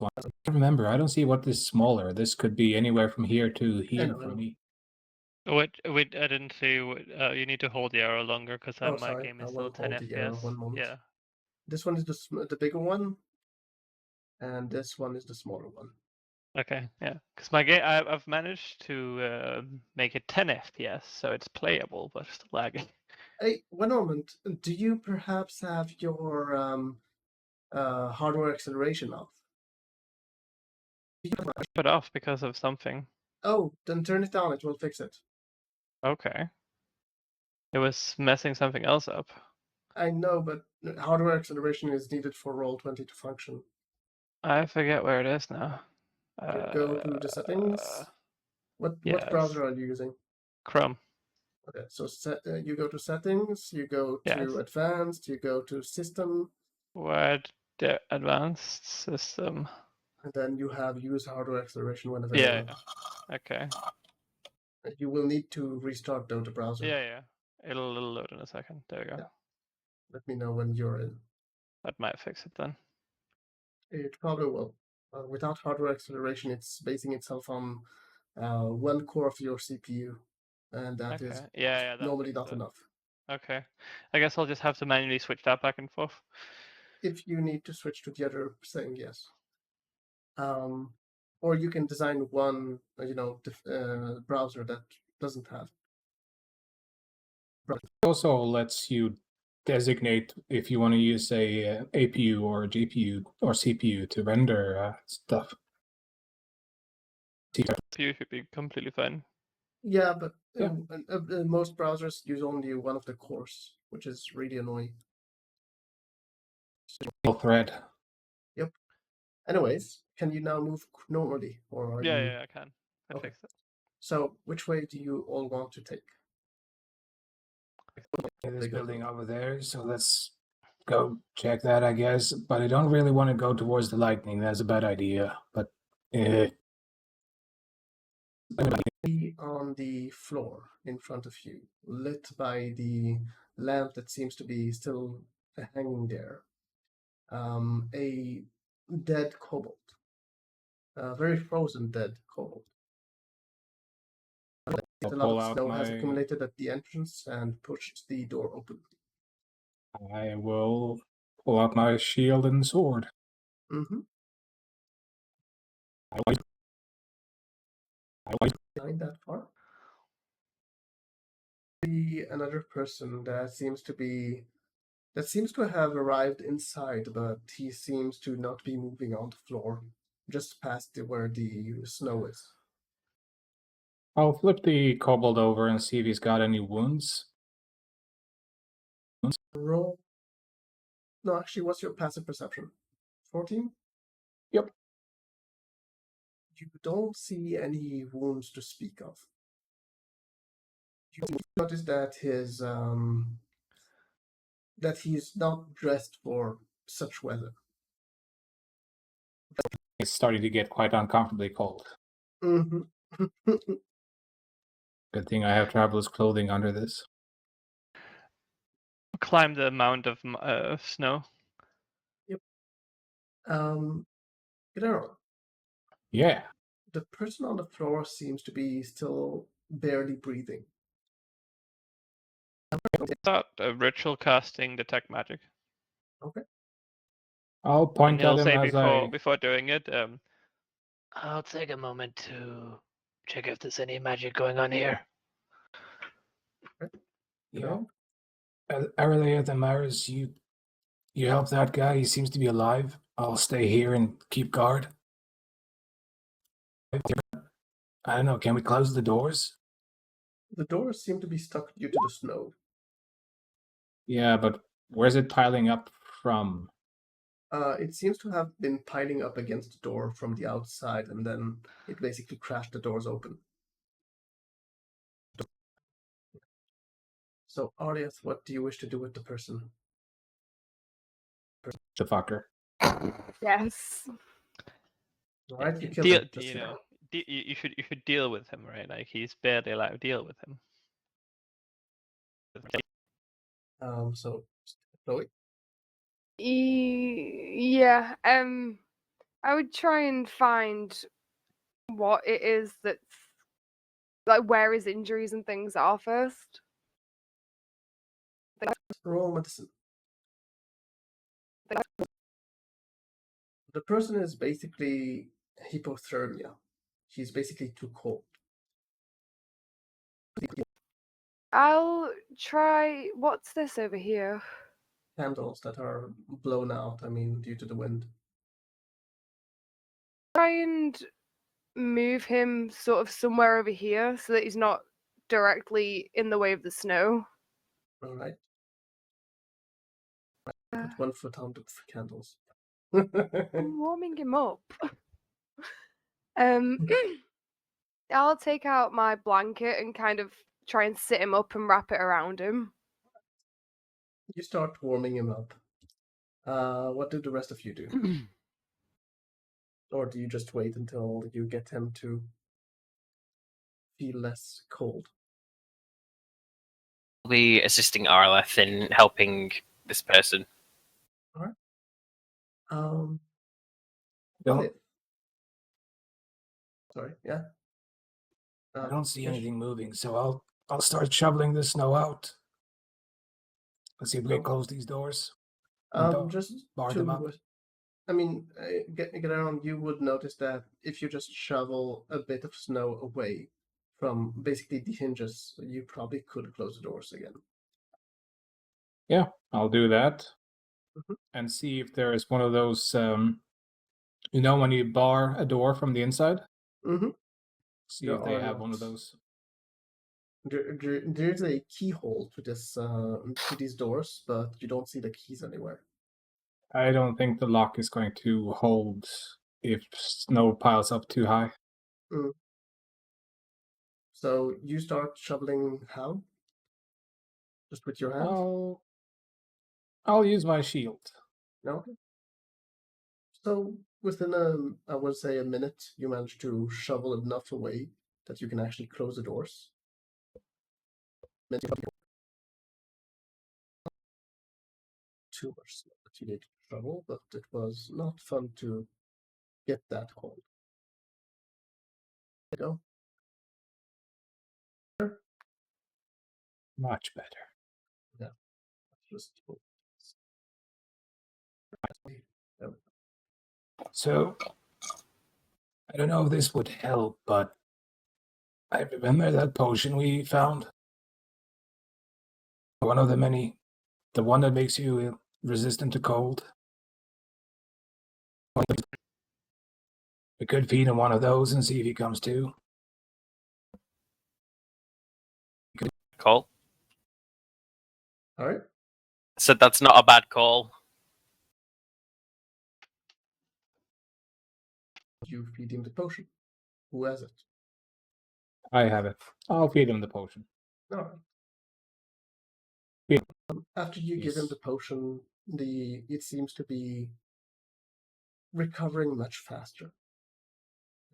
I remember. I don't see what is smaller. This could be anywhere from here to here know, I for know. me. Wait, I didn't see. You need to hold the arrow longer because Oh, my sorry. game I is still will 10 hold the arrow FPS. one moment. Yeah. This one is the bigger one, and this one is the smaller one. Okay. Yeah. Because my game, I've managed to make it 10 FPS, so it's playable, but still lagging. Hey, one moment. Do you perhaps have your hardware acceleration off? Put off because of something. Oh, then turn it down. It will fix it. Okay. It was messing something else up. I know, but hardware acceleration is needed for Roll20 to function. I forget where it is now. Okay, go to the settings. What yes. browser are you using? Chrome. Okay, so you go to settings, you go to advanced, you go to system, Word advanced system. and then you have use hardware acceleration when available. Yeah. Okay. You will need to restart the browser. Yeah. It'll load in a second. There we go. Yeah. Let me know when you're in. That might fix it then. It probably will. Without hardware acceleration, it's basing itself on one core of your CPU, and that is that normally fixed not it. enough. Okay. I guess I'll just have to manually switch that back and forth. If you need to switch to the other thing, yes. Or you can design one, browser that doesn't have. It also lets you designate if you want to use a APU or a GPU or CPU to render stuff. CPU should be completely fine. Yeah, but Yeah. Most browsers use only one of the cores, which is really annoying. Thread. Yep. Anyways, can you now move normally, or are you? Yeah, I can. I Okay. fixed it. So, which way do you all want to take? This building over there, so let's go check that, I guess. But I don't really want to go towards the lightning. That's a bad idea. But Be on the floor in front of you, lit by the lamp that seems to be still hanging there. A dead kobold, a very frozen dead kobold. A lot of snow has accumulated at the entrance and pushed the door open. I will pull out my shield and sword. Mm-hmm. Behind that far. Be another person that seems to have arrived inside, but he seems to not be moving on the floor, just past where the snow is. I'll flip the kobold over and see if he's got any wounds. Roll. No, actually, what's your passive perception? 14? Yep. You don't see any wounds to speak of. You notice that that he's not dressed for such weather. It's starting to get quite uncomfortably cold. Mm-hmm. Good thing I have traveler's clothing under this. Climb the mound of snow. Guerrero, Yeah. the person on the floor seems to be still barely breathing. Start ritual casting detect magic. Okay. I'll And point at he'll him say as before doing it, I'll take a moment to check if there's any magic going on here. Yeah. Aralea Damaris, you help that guy. He seems to be alive. I'll stay here and keep guard. I don't know. Can we close the doors? The doors seem to be stuck due to the snow. Yeah, but where's it piling up from? It seems to have been piling up against the door from the outside, and then it basically crashed the doors open. So, Arias, what do you wish to do with the person? The fucker. Yes. All right, you kill deal, him. Just you so know, you should deal with him, right? Like he's barely alive. Deal with him. So, Chloe. Yeah. I would try and find what it is that's like where his injuries and things are first. Roll medicine. The person is basically hypothermia. He's basically too cold. I'll try. What's this over here? Candles that are blown out, due to the wind. Try and move him sort of somewhere over here so that he's not directly in the way of the snow. All right. Put 1 foot on the candles. I'm warming him up. I'll take out my blanket and kind of try and sit him up and wrap it around him. You start warming him up. What do the rest of you do? Or do you just wait until you get him to feel less cold? I'll be assisting Arleth in helping this person. All right. Oh, Don't, yeah. Sorry, yeah. I don't see Ish. anything moving, so I'll start shoveling the snow out. Let's see if we can close these doors. Just bar them up. Get around. You would notice that if you just shovel a bit of snow away from basically the hinges, you probably could close the doors again. Yeah, I'll do that. Mhm. And see if there is one of those, when you bar a door from the inside? Mm-hmm. See There if they are have one locks. of those. There's a keyhole to these doors, but you don't see the keys anywhere. I don't think the lock is going to hold if snow piles up too high. So you start shoveling how? Just with your hands? I'll use my shield. No. So within I would say a minute, you manage to shovel enough away that you can actually close the doors. Too much snow that you need to shovel, but it was not fun to get that cold. There you go. Much better. Yeah. Just So, I don't know if this would help, but I remember that potion we found. One of the many. The one that makes you resistant to cold. We could feed him one of those and see if he comes to. Call. All right. Said that's not a bad call. You feed him the potion. Who has it? I have it. I'll feed him the potion. All right. Yeah. After you give him Yes. the potion, it seems to be recovering much faster.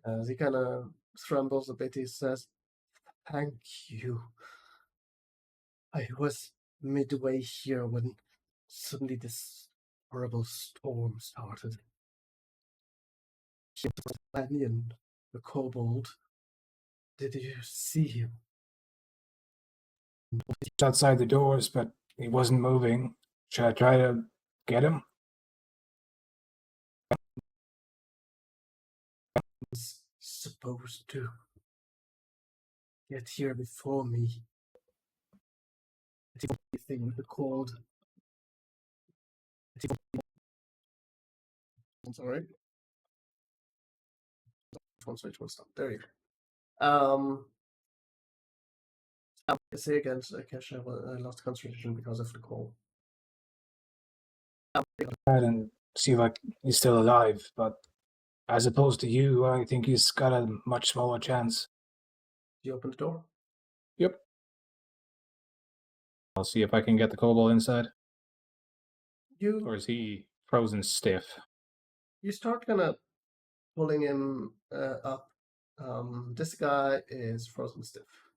As he kind of trembles a bit, he says, "Thank you. I was midway here when suddenly this horrible storm started. The companion, the kobold, did you see him?" He's outside the doors, but he wasn't moving. Should I try to get him? Was supposed to get here before me. The only thing with the cold. I'm sorry. Phone switch will stop. There you go. I say again, Kesha, I lost concentration because of the call. And see like he's still alive, but as opposed to you, I think he's got a much smaller chance. You open the door. Yep. I'll see if I can get the kobold inside. Or is he frozen stiff? You start kind of pulling him up. This guy is frozen stiff.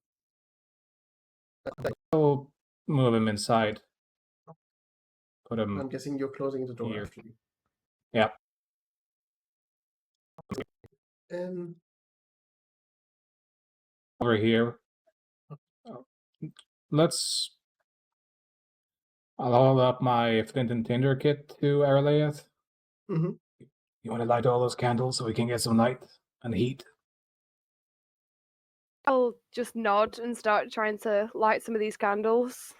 I'll move him inside. Put him I'm guessing you're closing the door here. after you. Yeah. Over here. I'll hold up my flint and tinder kit to Araleith. Mm-hmm. You want to light all those candles so we can get some light and heat? I'll just nod and start trying to light some of these candles.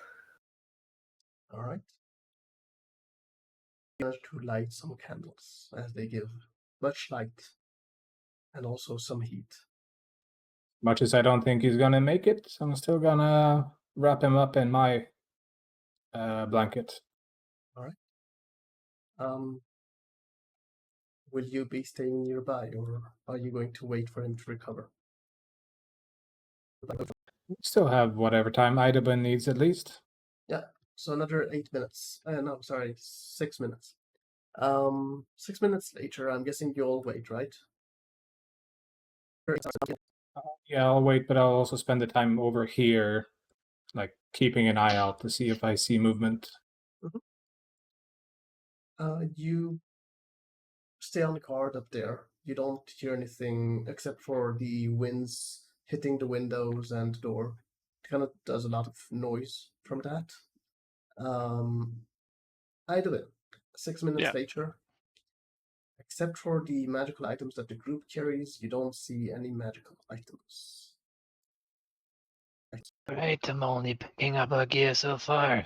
All right. You manage to light some candles as they give much light and also some heat. Much as I don't think he's gonna make it, I'm still gonna wrap him up in my blanket. All right. Will you be staying nearby, or are you going to wait for him to recover? Still have whatever time Idabun needs at least. Yeah. So another 8 minutes. No, sorry, 6 minutes. 6 minutes later, I'm guessing you all wait, right? Yeah, I'll wait, but I'll also spend the time over here, like keeping an eye out to see if I see movement. You stay on the guard up there. You don't hear anything except for the winds hitting the windows and the door. It kind of does a lot of noise from that. I do it. 6 minutes later, except for the magical items that the group carries, you don't see any magical items. Right, I'm only picking up a gear so far.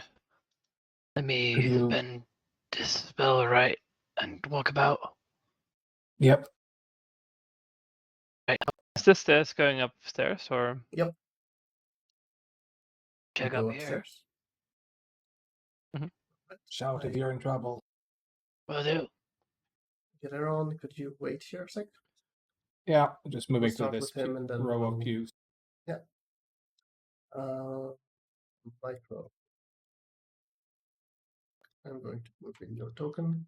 Let me spend this spell right and walk about. Yep. Right. Is the stairs going upstairs or? Yep. Check go up here. upstairs. Shout if you're in trouble. Will do. Get around. Could you wait here a sec? Yeah, just moving We'll through start this with him and then row of we'll- pews. Yeah. Micro. I'm going to move in your token.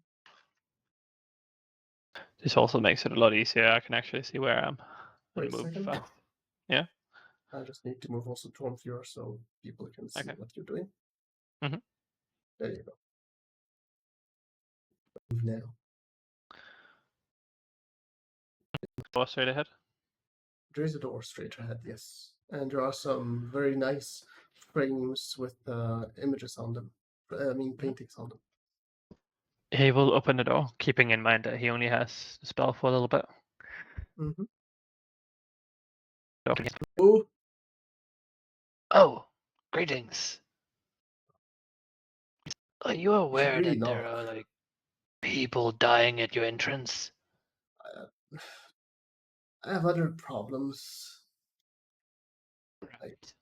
This also makes it a lot easier. I can actually see where I am Wait and a move second. fast. Yeah. I just need to move also Torn Fury so people can see Okay. what you're doing. Mhm. There you go. Move now. Door straight ahead. There is a door straight ahead, yes. And there are some very nice frames with images on them. I mean, paintings on them. He will open the door, keeping in mind that he only has the spell for a little bit. Mm-hmm. So, Oh, Oh, greetings. Are you you should aware really that there knock. are like people dying at your entrance? I have other problems. Right.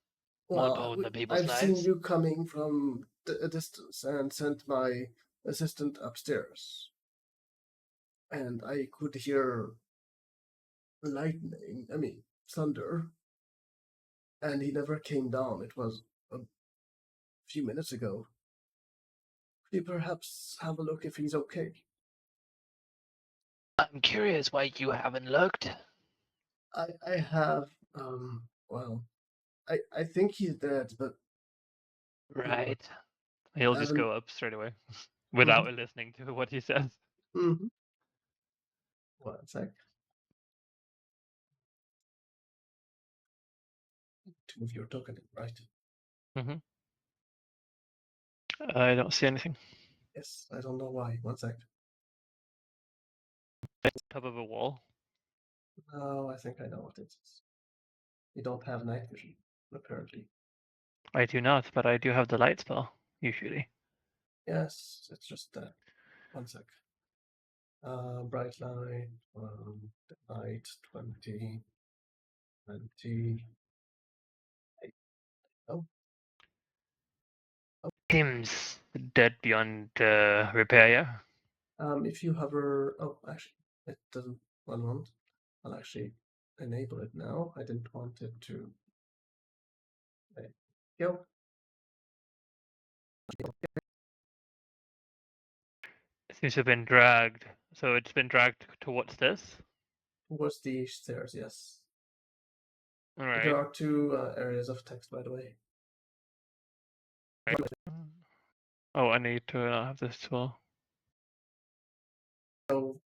More Well, important than people's I've seen lives? you coming from a distance and sent my assistant upstairs. And I could hear thunder, and he never came down. It was a few minutes ago. Could you perhaps have a look if he's okay? I'm curious why you haven't looked. I have, well, I think he's dead, but Right. he'll I just haven't. go up straight away without listening to what he says. Mm-hmm. One sec. To move your token in, right? Mm-hmm. I don't see anything. Yes, I don't know why. One sec. Top of a wall. No, I think I know what it is. You don't have night vision, apparently. I do not, but I do have the light spell, usually. Yes, it's just that. One sec. Bright light, light, 20, 20. Oh, Seems dead beyond repair, yeah? if you hover. Oh, actually, it doesn't. 1 moment. I'll actually enable it now. I didn't want it to. There you go. It seems to have been dragged. So it's been dragged towards this. Towards the stairs, yes. Alright. There are two areas of text, by the way. Oh, I need to have this as well. So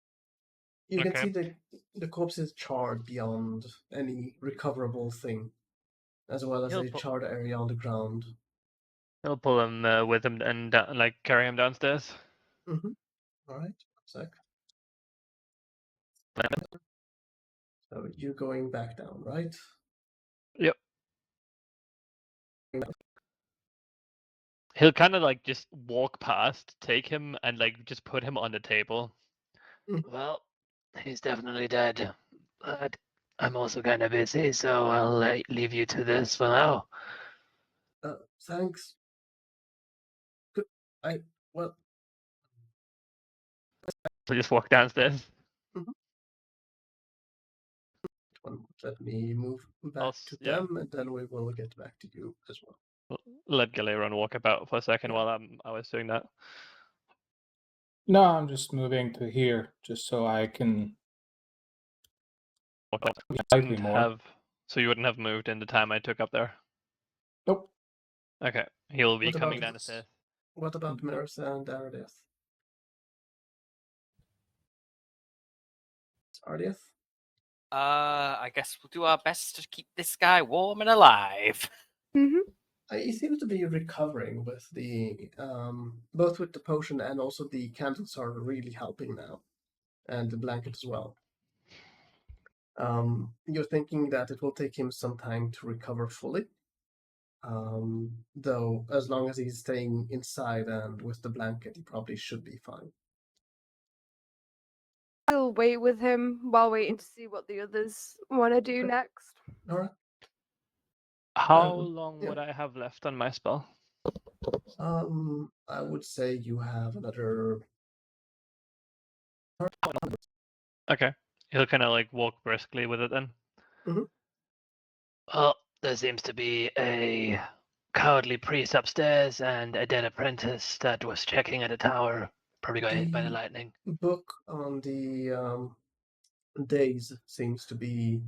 you can Okay. see the corpse is charred beyond any recoverable thing, as well as He'll a pu- charred area on the ground. He'll pull him with him and like carry him downstairs. Mm-hmm. All right, sec. So you're going back down, right? Yep. He'll kind of like just walk past, take him, and like just put him on the table. Well, he's definitely dead. But I'm also kind of busy, so I'll leave you to this for now. Thanks. Good. Well. So just walk downstairs. Let me move back to Yeah. them, and then we will get back to you as well. Let Galeron walk about for a second Yeah. while I was doing that. No, I'm just moving to here just so I can slightly more. So you wouldn't have moved in the time I took up there. Nope. Okay, he'll be What coming about down the stairs. What about Marissa and Ardith? Ardith? I guess we'll do our best to keep this guy warm and alive. Mm-hmm. He seems to be recovering with the both with the potion and also the candles are really helping now, and the blanket as well. You're thinking that it will take him some time to recover fully, though as long as he's staying inside and with the blanket, he probably should be fine. I'll wait with him while waiting to see what the others want to do Okay. next. All right. How long yeah. would I have left on my spell? I would say you have another. Okay, he'll kind of like walk briskly with it then. Well, there seems to be a cowardly priest upstairs and a dead apprentice that was checking at a tower. Probably got hit by the lightning. Book on the days seems to be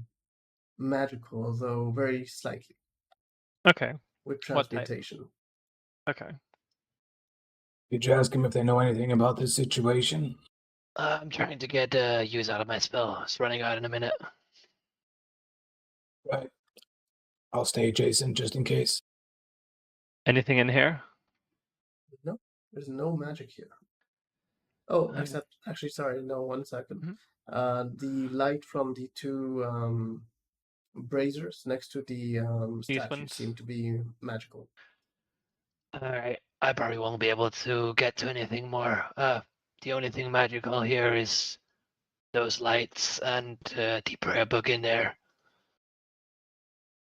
magical, though very slightly. Okay. With What type? transmutation. Okay. Did you ask him if they know anything about this situation? I'm trying to get use out of my spell. It's running out in a minute. Right. I'll stay adjacent just in case. Anything in here? No, there's no magic here. Oh, Um, except actually, sorry, no, 1 second. Mhm. The light from the two braziers next to the These statue ones? seem to be magical. Alright, I probably won't be able to get to anything more. The only thing magical here is those lights and the prayer book in there.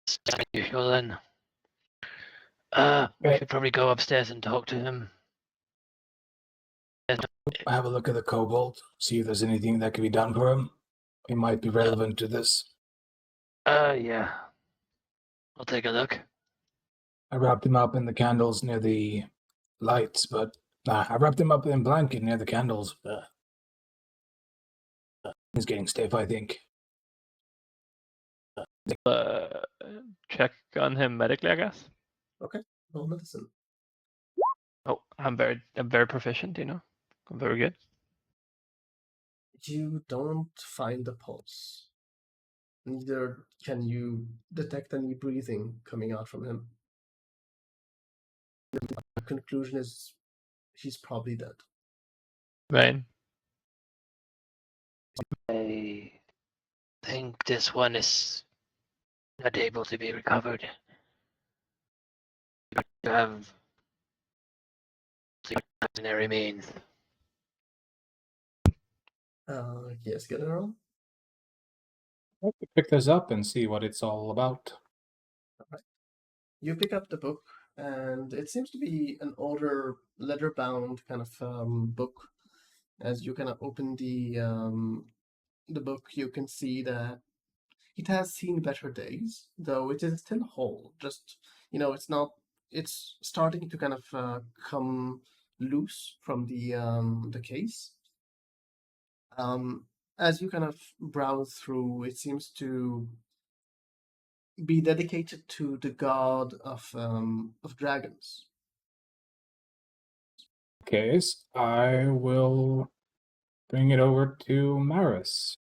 It's unusual then. We Okay. should probably go upstairs and talk to him. Have a look at the kobold, see if there's anything that can be done for him. It might be relevant to this. Yeah. I'll take a look. I wrapped him up in the candles near the lights, but I wrapped him up in a blanket near the candles. He's getting stiff, I think. Check on him medically, I guess. Okay, roll medicine. Oh, I'm very proficient, you know. I'm very good. You don't find the pulse. Neither can you detect any breathing coming out from him. The conclusion is he's probably dead. Right. I think this one is not able to be recovered. You have extraordinary means. Yes, General. Pick this up and see what it's all about. You pick up the book, and it seems to be an older leather-bound kind of book. As you kind of open the book, you can see that it has seen better days, though it is still whole. Just it's not. It's starting to kind of come loose from the case. As you kind of browse through, it seems to be dedicated to the god of dragons. Case, I will bring it over to Maris.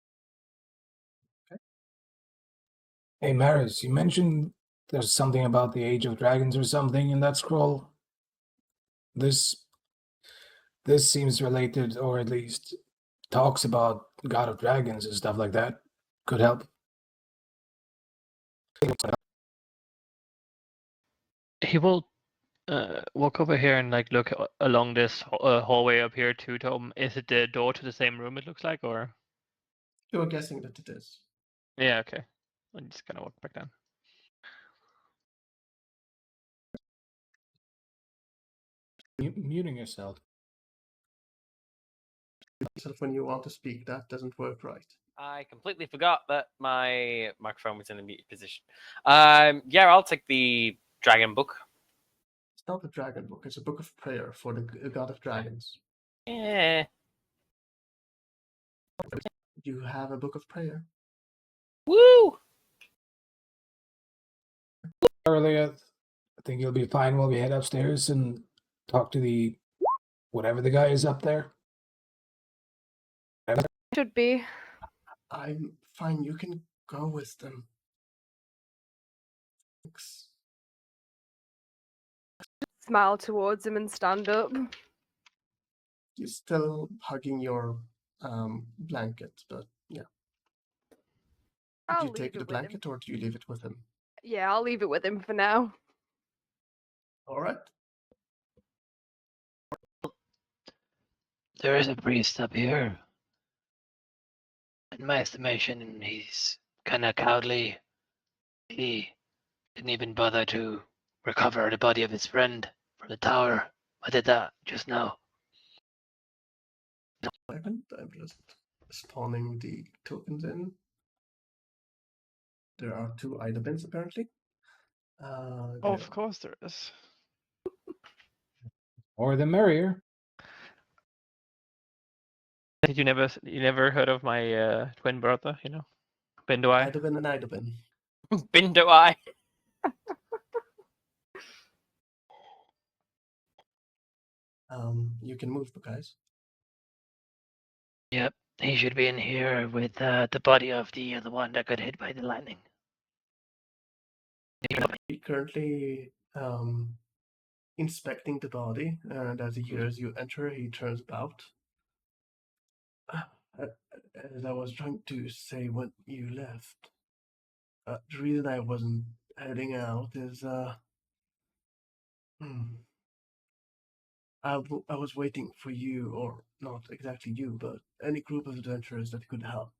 Hey, Maris, you mentioned there's something about the Age of Dragons or something in that scroll. This seems related, or at least talks about God of Dragons and stuff like that. Could help. He will walk over here and like look along this hallway up here to Tom. Is it the door to the same room it looks like, or? You are guessing that it is. Yeah, okay. I'm just gonna walk back down. Muting yourself. When you want to speak, that doesn't work right. I completely forgot that my microphone was in a muted position. Yeah, I'll take the dragon book. It's not a dragon book. It's a book of prayer for the god of dragons. Yeah. You have a book of prayer. Woo! Earlier, I think you'll be fine while we head upstairs and talk to the whatever the guy is up there. Should be. I'm fine. You can go with them. Thanks. Smile towards him and stand up. You're still hugging your blanket, but yeah. Do I'll you take leave the it with him. blanket or do you leave it with him? Yeah, I'll leave it with him for now. All right. There is a priest up here. In my estimation, he's kind of cowardly. He didn't even bother to recover the body of his friend from the tower. I did that just now. I'm just spawning the tokens in. There are 2 item bins apparently. Of course there is. Or the merrier. You never heard of my twin brother, you know? Ben do I? Item bin and item bin. Bindo eye. You can move, guys. Yep, he should be in here with the body of the one that got hit by the lightning. He currently inspecting the body, and as he hears you enter, he turns about. As I was trying to say when you left, the reason I wasn't heading out is, I was waiting for you, or not exactly you, but any group of adventurers that could help.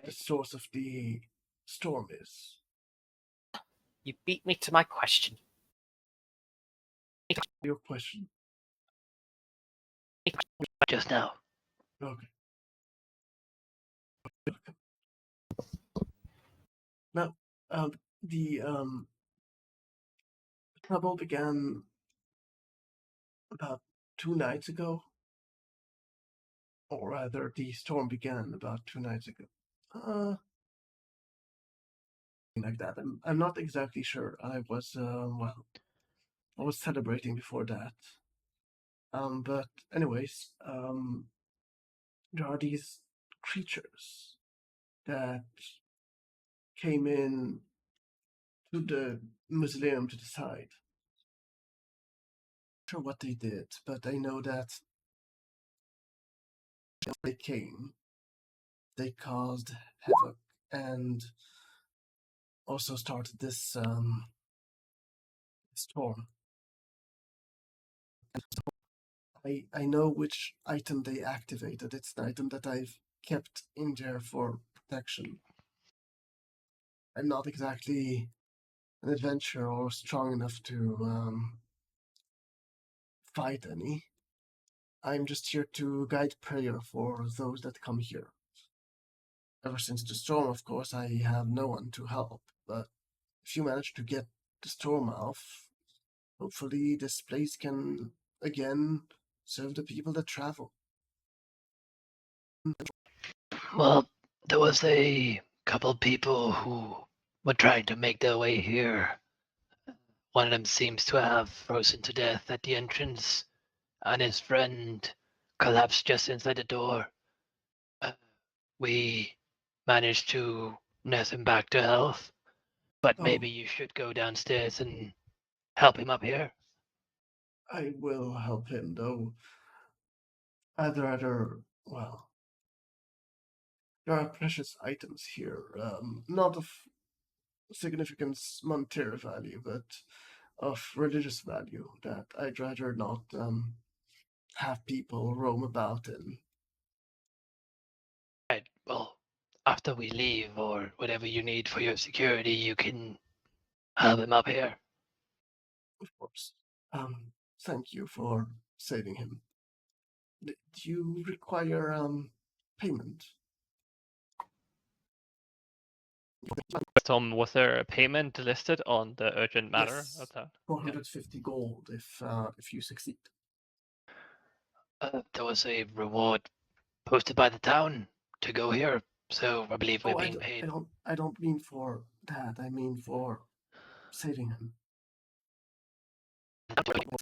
The source of the storm is. You beat me to my question. Your question. Just now. Okay. Now, the trouble began about 2 nights ago, or rather, the storm began about 2 nights ago. Like that. I'm not exactly sure. I was I was celebrating before that. But anyways, there are these creatures that came in to the mausoleum to the side. Not sure what they did, but I know that they came, they caused havoc, and also started this storm. I know which item they activated. It's an item that I've kept in there for protection. I'm not exactly an adventurer or strong enough to fight any. I'm just here to guide prayer for those that come here. Ever since the storm, of course, I have no one to help, but if you manage to get the storm off, hopefully this place can again serve the people that travel. Well, there was a couple people who were trying to make their way here. One of them seems to have frozen to death at the entrance, and his friend collapsed just inside the door. We managed to nurse him back to health, but maybe you should go downstairs and help him up here. I will help him, though. I'd rather, well, there are precious items here, not of significance monetary value, but of religious value that I'd rather not have people roam about in. Right, well, after we leave or whatever you need for your security, you can have him up here. Of course. Thank you for saving him. Do you require payment? Tom, was there a payment listed on the urgent matter Yes. of that? 450 gold if you succeed. There was a reward posted by the town to go here, so I believe we're being paid. I don't mean for that. I mean for saving him.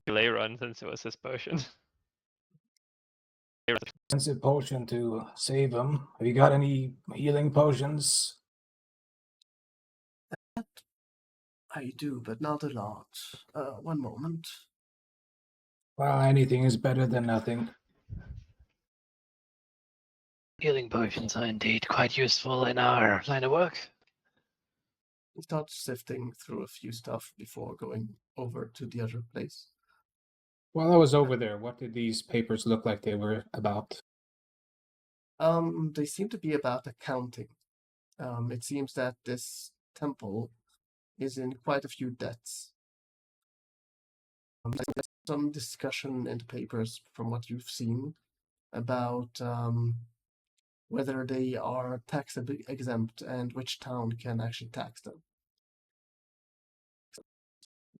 Delay run since it was his potion. Expensive potion to save him. Have you got any healing potions? I do, but not a lot. One moment. Well, anything is better than nothing. Healing potions are indeed quite useful in our line of work. He starts sifting through a few stuff before going over to the other place. While I was over there, what did these papers look like they were about? They seem to be about accounting. It seems that this temple is in quite a few debts. There's some discussion in the papers from what you've seen about whether they are tax exempt and which town can actually tax them.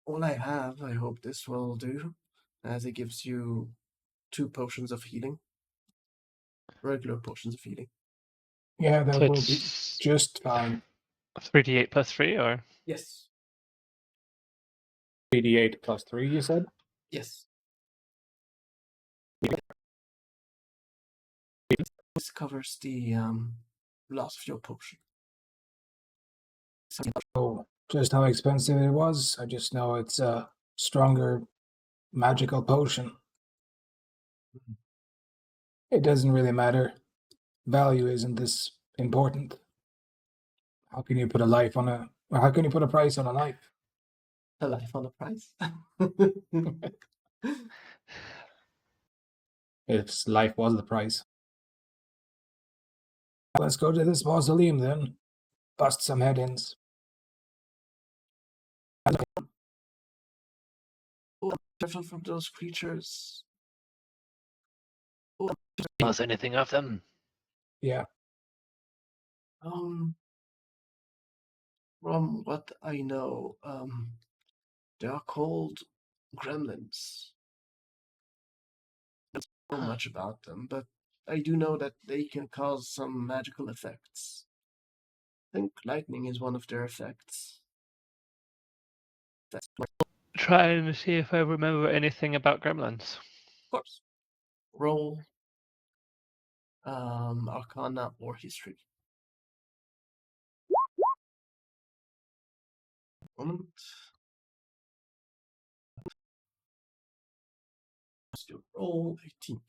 All I have, I hope this will do, as it gives you 2 potions of healing. Regular potions of healing. Yeah, that So will be it's just fine. 3d8 plus 3, or? Yes. 3d8 plus 3, you said? Yes. This covers the loss of your potion. Oh, just how expensive it was? I just know it's a stronger magical potion. It doesn't really matter. Value isn't this important. How can you put a life on a? Or how can you put a price on a life? A life on a price. If life was the price. Let's go to this mausoleum then. Bust some head-ins. Careful from those creatures. Was anything of them? Yeah. From what I know, they are called gremlins. I don't know much about them, but I do know that they can cause some magical effects. I think lightning is one of their effects. That's of Try and see if I remember anything about gremlins. course. Roll Arcana or History. Moment. Still roll 18.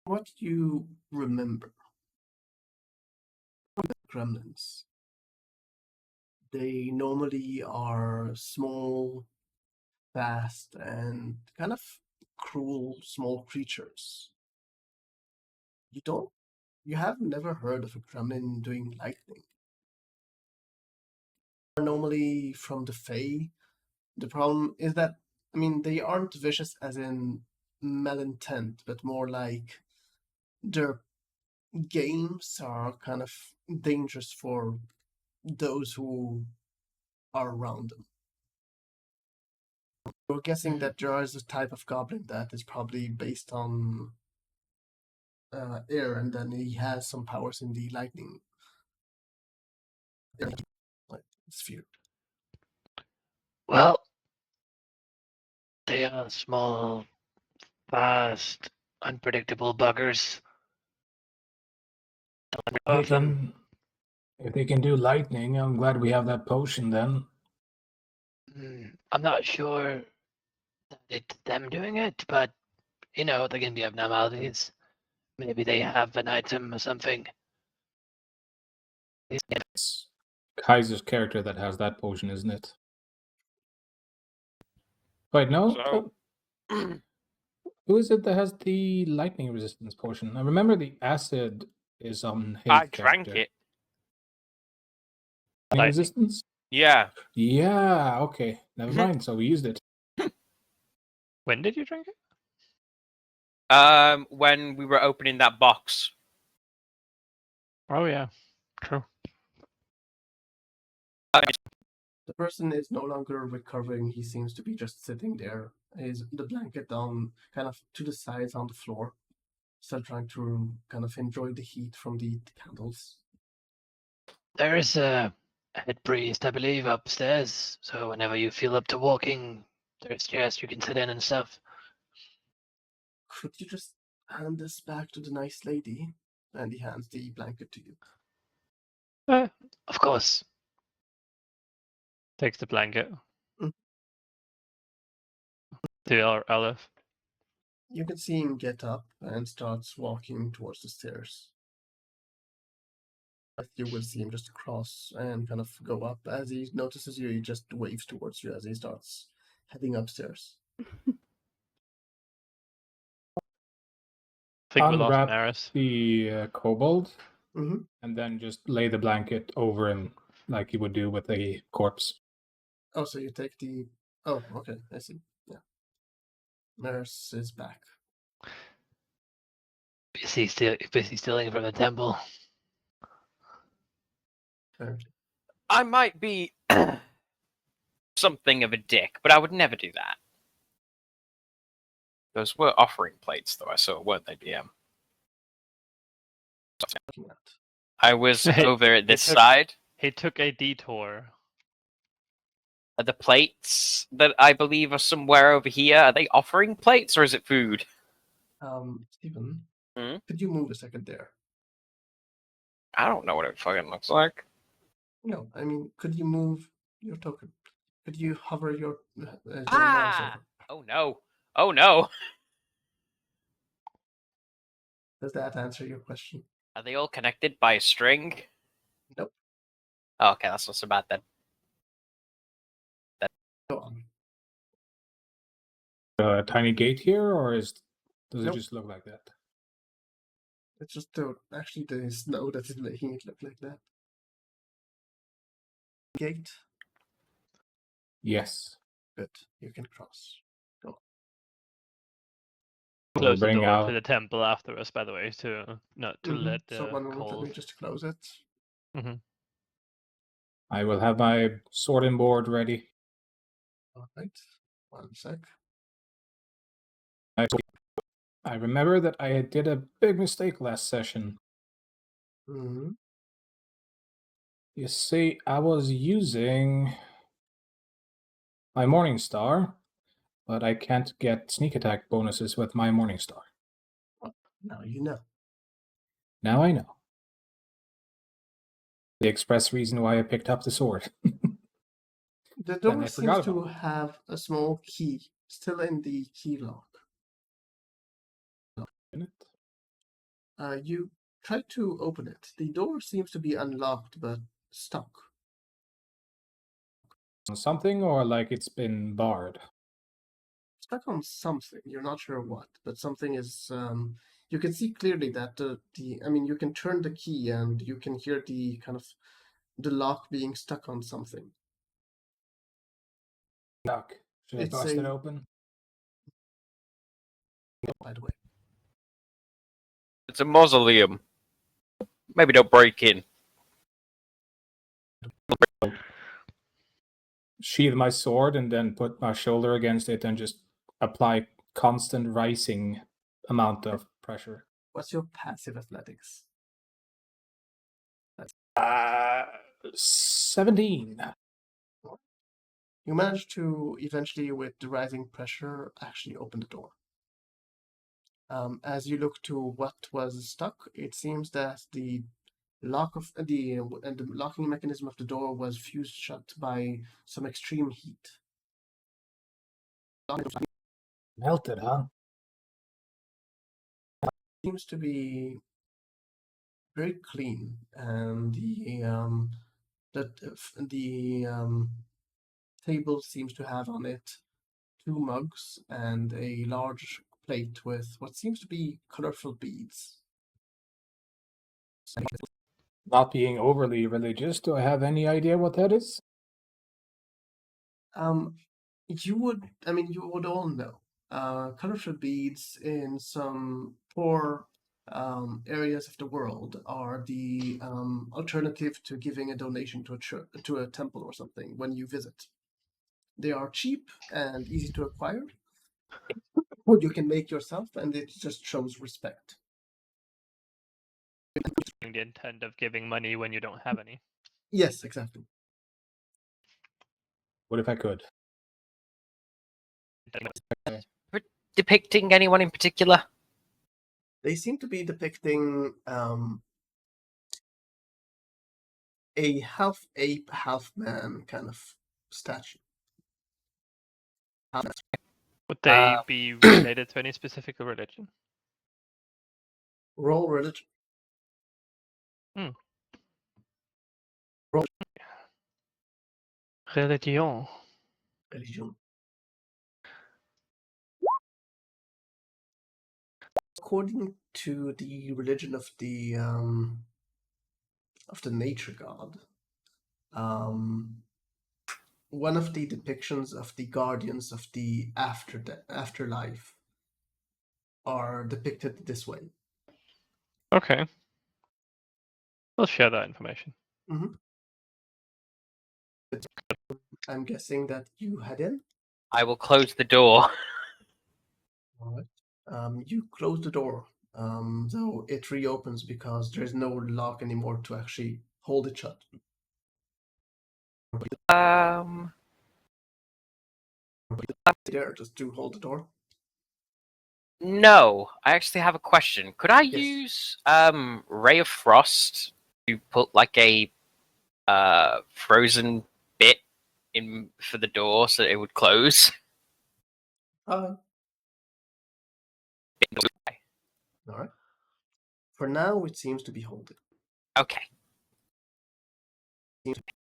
What do you remember? Gremlins. They normally are small, fast, and kind of cruel small creatures. You have never heard of a gremlin doing lightning. They're normally from the Fae. The problem is that, I mean, they aren't vicious as in malintent, but more like their games are kind of dangerous for those who are around them. We're guessing that there is a type of goblin that is probably based on air, and then he has some powers in the lightning sphere. Well, they are small, fast, unpredictable buggers. Of them. If they can do lightning, I'm glad we have that potion then. I'm not sure that it's them doing it, but you know, there can be abnormalities. Maybe they have an item or something. It's Kaiser's character that has that potion, isn't it? Wait, no? So- Who is it that has the lightning resistance potion? I remember the acid is on his I character. drank it. Lightning resistance? Yeah. Yeah, okay. Never mind. So we used it. When did you drink it? When we were opening that box. Oh yeah, true. The person is no longer recovering. He seems to be just sitting there. The blanket down, kind of to the sides on the floor, still trying to kind of enjoy the heat from the candles. There is a head priest, I believe, upstairs. So whenever you feel up to walking, there's chairs you can sit in and stuff. Could you just hand this back to the nice lady? And he hands the blanket to you. Of course. Takes the blanket. Mm. To our Aleph. You can see him get up and starts walking towards the stairs. You will see him just cross and kind of go up. As he notices you, he just waves towards you as he starts heading upstairs. I think we lost Unwrap Maris. the kobold Mm-hmm. and then just lay the blanket over him like you would do with a corpse. Oh, so you take the... Oh, okay, I see. Yeah. Maris is back. Busy stealing from the temple. Apparently. I might be something of a dick, but I would never do that. Those were offering plates, though, I saw, weren't they, DM? I was over at this side. He took a detour. Are the plates that I believe are somewhere over here, are they offering plates or is it food? Stephen, Hmm? could you move a second there? I don't know what it fucking looks like. No, I mean, could you move your token? Could you hover your mouse Ah! over? Oh no. Oh no. Does that answer your question? Are they all connected by a string? Nope. Oh, okay, that's not so bad then. Go on. A tiny gate here, or does Nope. it just look like that? It's just actually the snow that is making it look like that. Gate. Yes. Good. You can cross. Go on. We'll Close the bring door out. to the temple after us, by the way, to not to let the Someone wanted cold. me just to close it. I will have my sword and board ready. Alright. 1 sec. I remember that I did a big mistake last session. Mm-hmm. You see, I was using my Morning Star, but I can't get sneak attack bonuses with my Morning Star. Now you know. Now I know. The express reason why I picked up the sword. The Then door I seems forgot to about it. have a small key still in the key lock. You try to open it. The door seems to be unlocked but stuck. Something, or like it's been barred? Stuck on something. You're not sure what, but something is. You can see clearly that you can turn the key and you can hear the kind of the lock being stuck on something. Stuck. Should I It's bust it a- open? By the way, It's a mausoleum. Maybe don't break in. Sheathe my sword and then put my shoulder against it and just apply constant rising amount of pressure. what's your passive athletics? 17. You manage to eventually, with the rising pressure, actually open the door. As you look to what was stuck, it seems that the locking mechanism of the door was fused shut by some extreme heat. Melted, huh? Seems to be very clean, and the table seems to have on it 2 mugs and a large plate with what seems to be colorful beads. Not being overly religious, do I have any idea what that is? You would all know. Colorful beads in some poor areas of the world are the alternative to giving a donation to a church, to a temple or something when you visit. They are cheap and easy to acquire, or you can make yourself, and it just shows respect. The intent of giving money when you don't have any. Yes, exactly. What if I could? Depicting anyone in particular? They seem to be depicting a half ape, half man kind of statue. Would they be related to any specific religion? Roll religion. Religion. Religion. According to the religion of the nature god, one of the depictions of the guardians of the afterlife are depicted this way. Okay. We'll share that information. I'm guessing that you head in. I will close the door. All right. You close the door, though it reopens because there's no lock anymore to actually hold it shut. There, just to hold the door. No, I actually have a question. Could I Yes. use Ray of Frost to put like a frozen bit in for the door so it would close? All right. For now, it seems to be holding. Okay.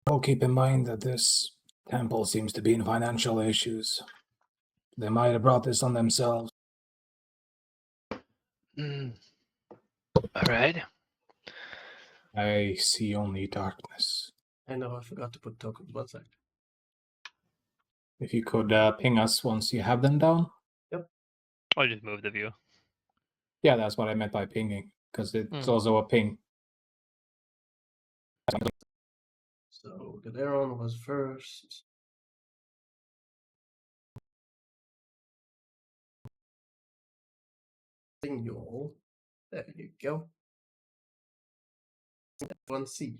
I'll keep in mind that this temple seems to be in financial issues. They might have brought this on themselves. All right. I see only darkness. I know I forgot to put tokens. 1 sec. If you could ping us once you have them down. Or just move the view. Yeah, that's what I meant by pinging, because it's also a ping. So Galeron was first. Signal. There you go. 1C.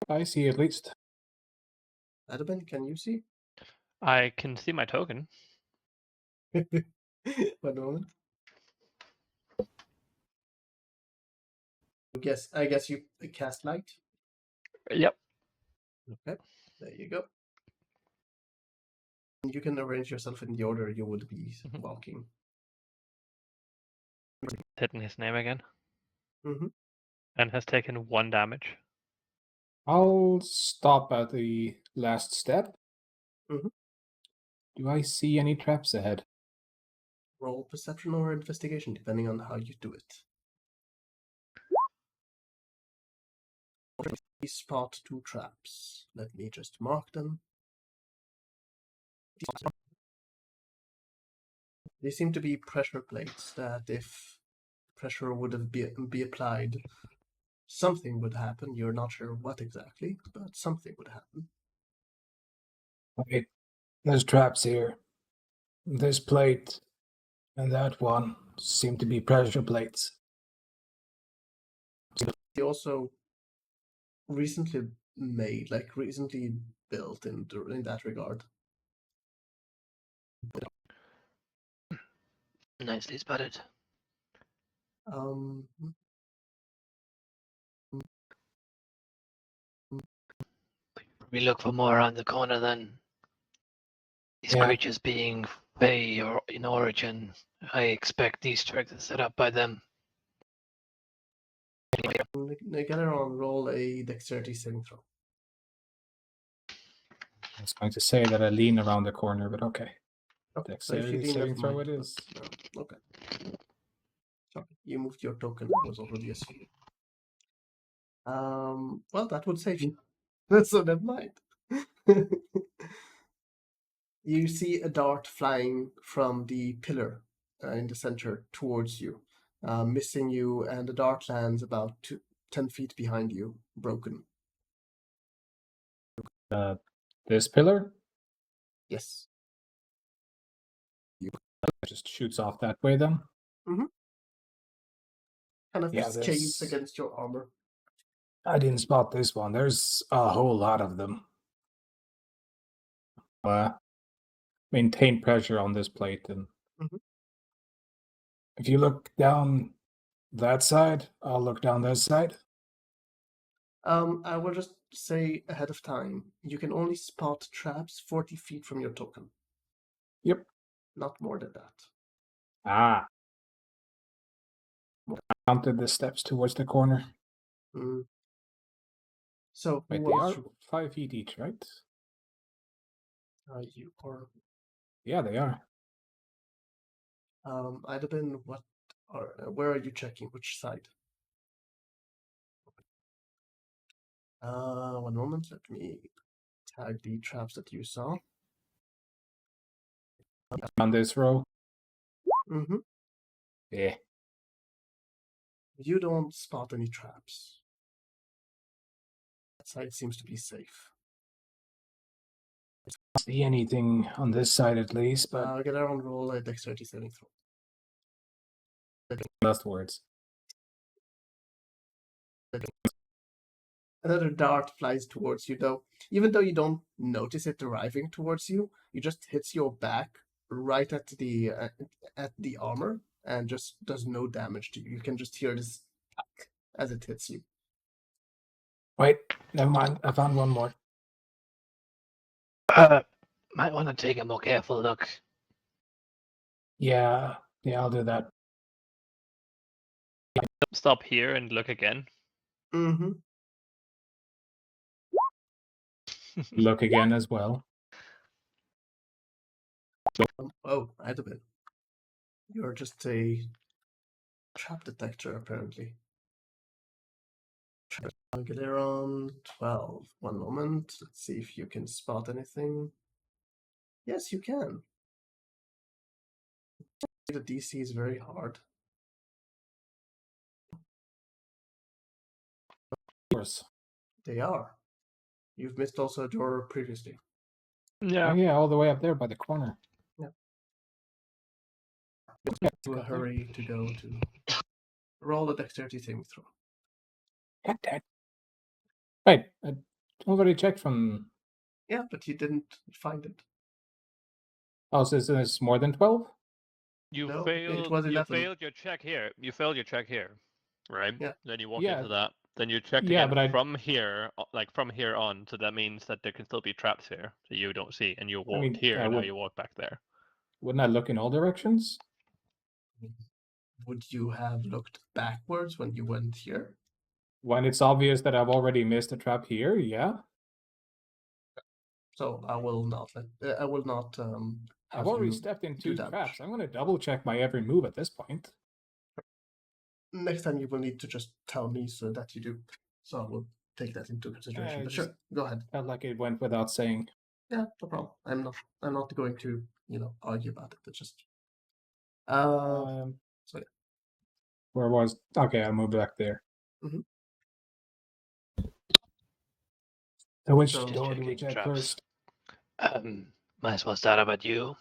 I see at least. Adabin, can you see? I can see my token. 1 moment. I guess you cast light. Yep. Okay, there you go. You can arrange yourself in the order you would be walking. Hitting his name again. Mhm. And has taken 1 damage. I'll stop at the last step. Mhm. Do I see any traps ahead? Roll perception or investigation, depending on how you do it. We spot 2 traps. Let me just mark them. They seem to be pressure plates that if pressure would have be applied, something would happen. You're not sure what exactly, but something would happen. Wait, there's traps here. This plate and that one seem to be pressure plates. They also recently made, like recently built in that regard. Nicely spotted. We look for more around the corner then. These Yeah. creatures being Fey or in origin, I expect these tracks are set up by them. Galeron, roll a dexterity saving throw. I was going to say that I lean around the corner, but okay. Okay, so if you Dexterity lean, saving never throw mind, it but is. no, okay. Sorry, you moved your token. That was already a sphere. Well, that would save you. So never mind. You see a dart flying from the pillar in the center towards you, missing you, and the dart lands about 10 feet behind you, broken. This pillar Yes. just shoots off that way then. Kind of Yeah, caves against your armor. I didn't spot this one. There's a whole lot of them. Maintain pressure on this plate, and if you look down that side, I'll look down this side. I will just say ahead of time, you can only spot traps 40 feet from your token. Yep. Not more than that. Ah. Counted the steps towards the corner. So Wait, they are 5 feet each, right? You or Yeah, they are. I'd have been where are you checking? Which side? 1 moment, let me tag the traps that you saw. On this row. Yeah. You don't spot any traps. That side seems to be safe. See anything on this side at least, but Get around roll a dexterity saving throw. last words. Another dart flies towards you, though. Even though you don't notice it arriving towards you, it just hits your back right at the armor and just does no damage to you. You can just hear this as it hits you. Wait, never mind. I found one more. Might want to take a more careful look. Yeah, I'll do that. Stop here and look again. Mm-hmm. Look again as well. Oh, I had a bit. You're just a trap detector, apparently. Get on 12. One moment. Let's see if you can spot anything. Yes, you can. The DC is very hard. Of course. They are. You've missed also a door previously. Yeah. Oh yeah, all the way up there by the corner. Yeah. Yeah, To a got there. hurry to go to roll a dexterity saving throw. Get that. Wait, I already checked from. Yeah, but you didn't find it. Oh, so it's more than 12? You No, it failed. was You 11. failed your check here. You failed your check here, right? Yeah. Then you walk Yeah. into that. Then you checked Yeah, again but I- from here, like from here on. So that means that there can still be traps here that you don't see, and you walked mean, here, I and now would- you walk back there. Wouldn't I look in all directions? Would you have looked backwards when you went here? When it's obvious that I've already missed a trap here, yeah. So I will not let. I will not. I've Have already you stepped in do 2 damage. traps. I'm gonna double check my every move at this point. Next time you will need to just tell me so that you do. So I will take that into consideration. But sure, go ahead. Felt like it went without saying. Yeah, no problem. I'm not going to argue about it. It's just. So yeah. Where was? Okay, I'll move back there. Mhm. So which So- door do we Checking check traps. first? Might as well start about you.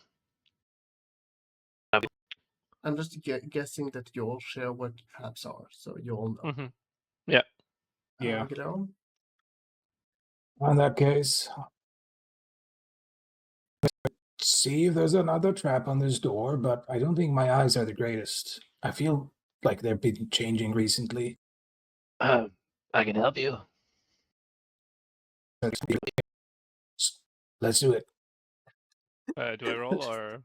I'm just guessing that you all share what traps are, so you all know. Mm-hmm. Yeah. Get on. In that case, see if there's another trap on this door, but I don't think my eyes are the greatest. I feel like they've been changing recently. I can help you. Let's do it. Do I roll or?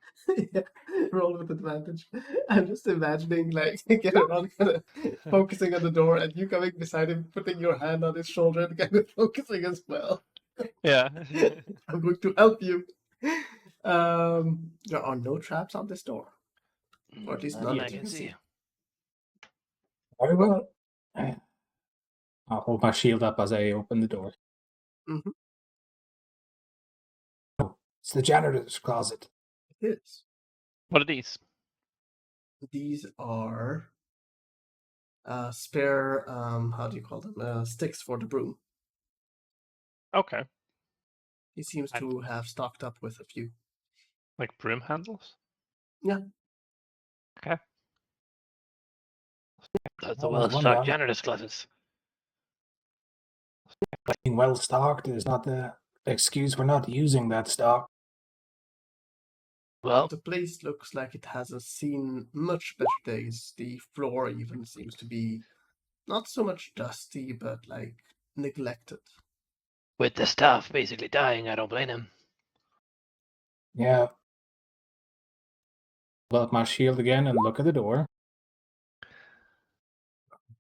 Yeah, roll with advantage. I'm just imagining like get around kind of focusing on the door and you coming beside him, putting your hand on his shoulder and kind of focusing as well. Yeah. I'm going to help you. There are no traps on this door. Or at least Not none that I that you can can see. see. Very well. I'll hold my shield up as I open the door. Mhm. Oh, it's the janitor's closet. It is. What are these? These are spare how do you call them? Sticks for the broom. Okay. He seems And- to have stocked up with a few. Like broom handles? Yeah. Okay. That's the Well, there's one well-stocked down. janitor's closet. Being well stocked is not the excuse for not using that stock. Well, The place looks like it has seen much better days. The floor even seems to be not so much dusty, but like neglected. with the staff basically dying, I don't blame him. Yeah. Pull up my shield again and look at the door.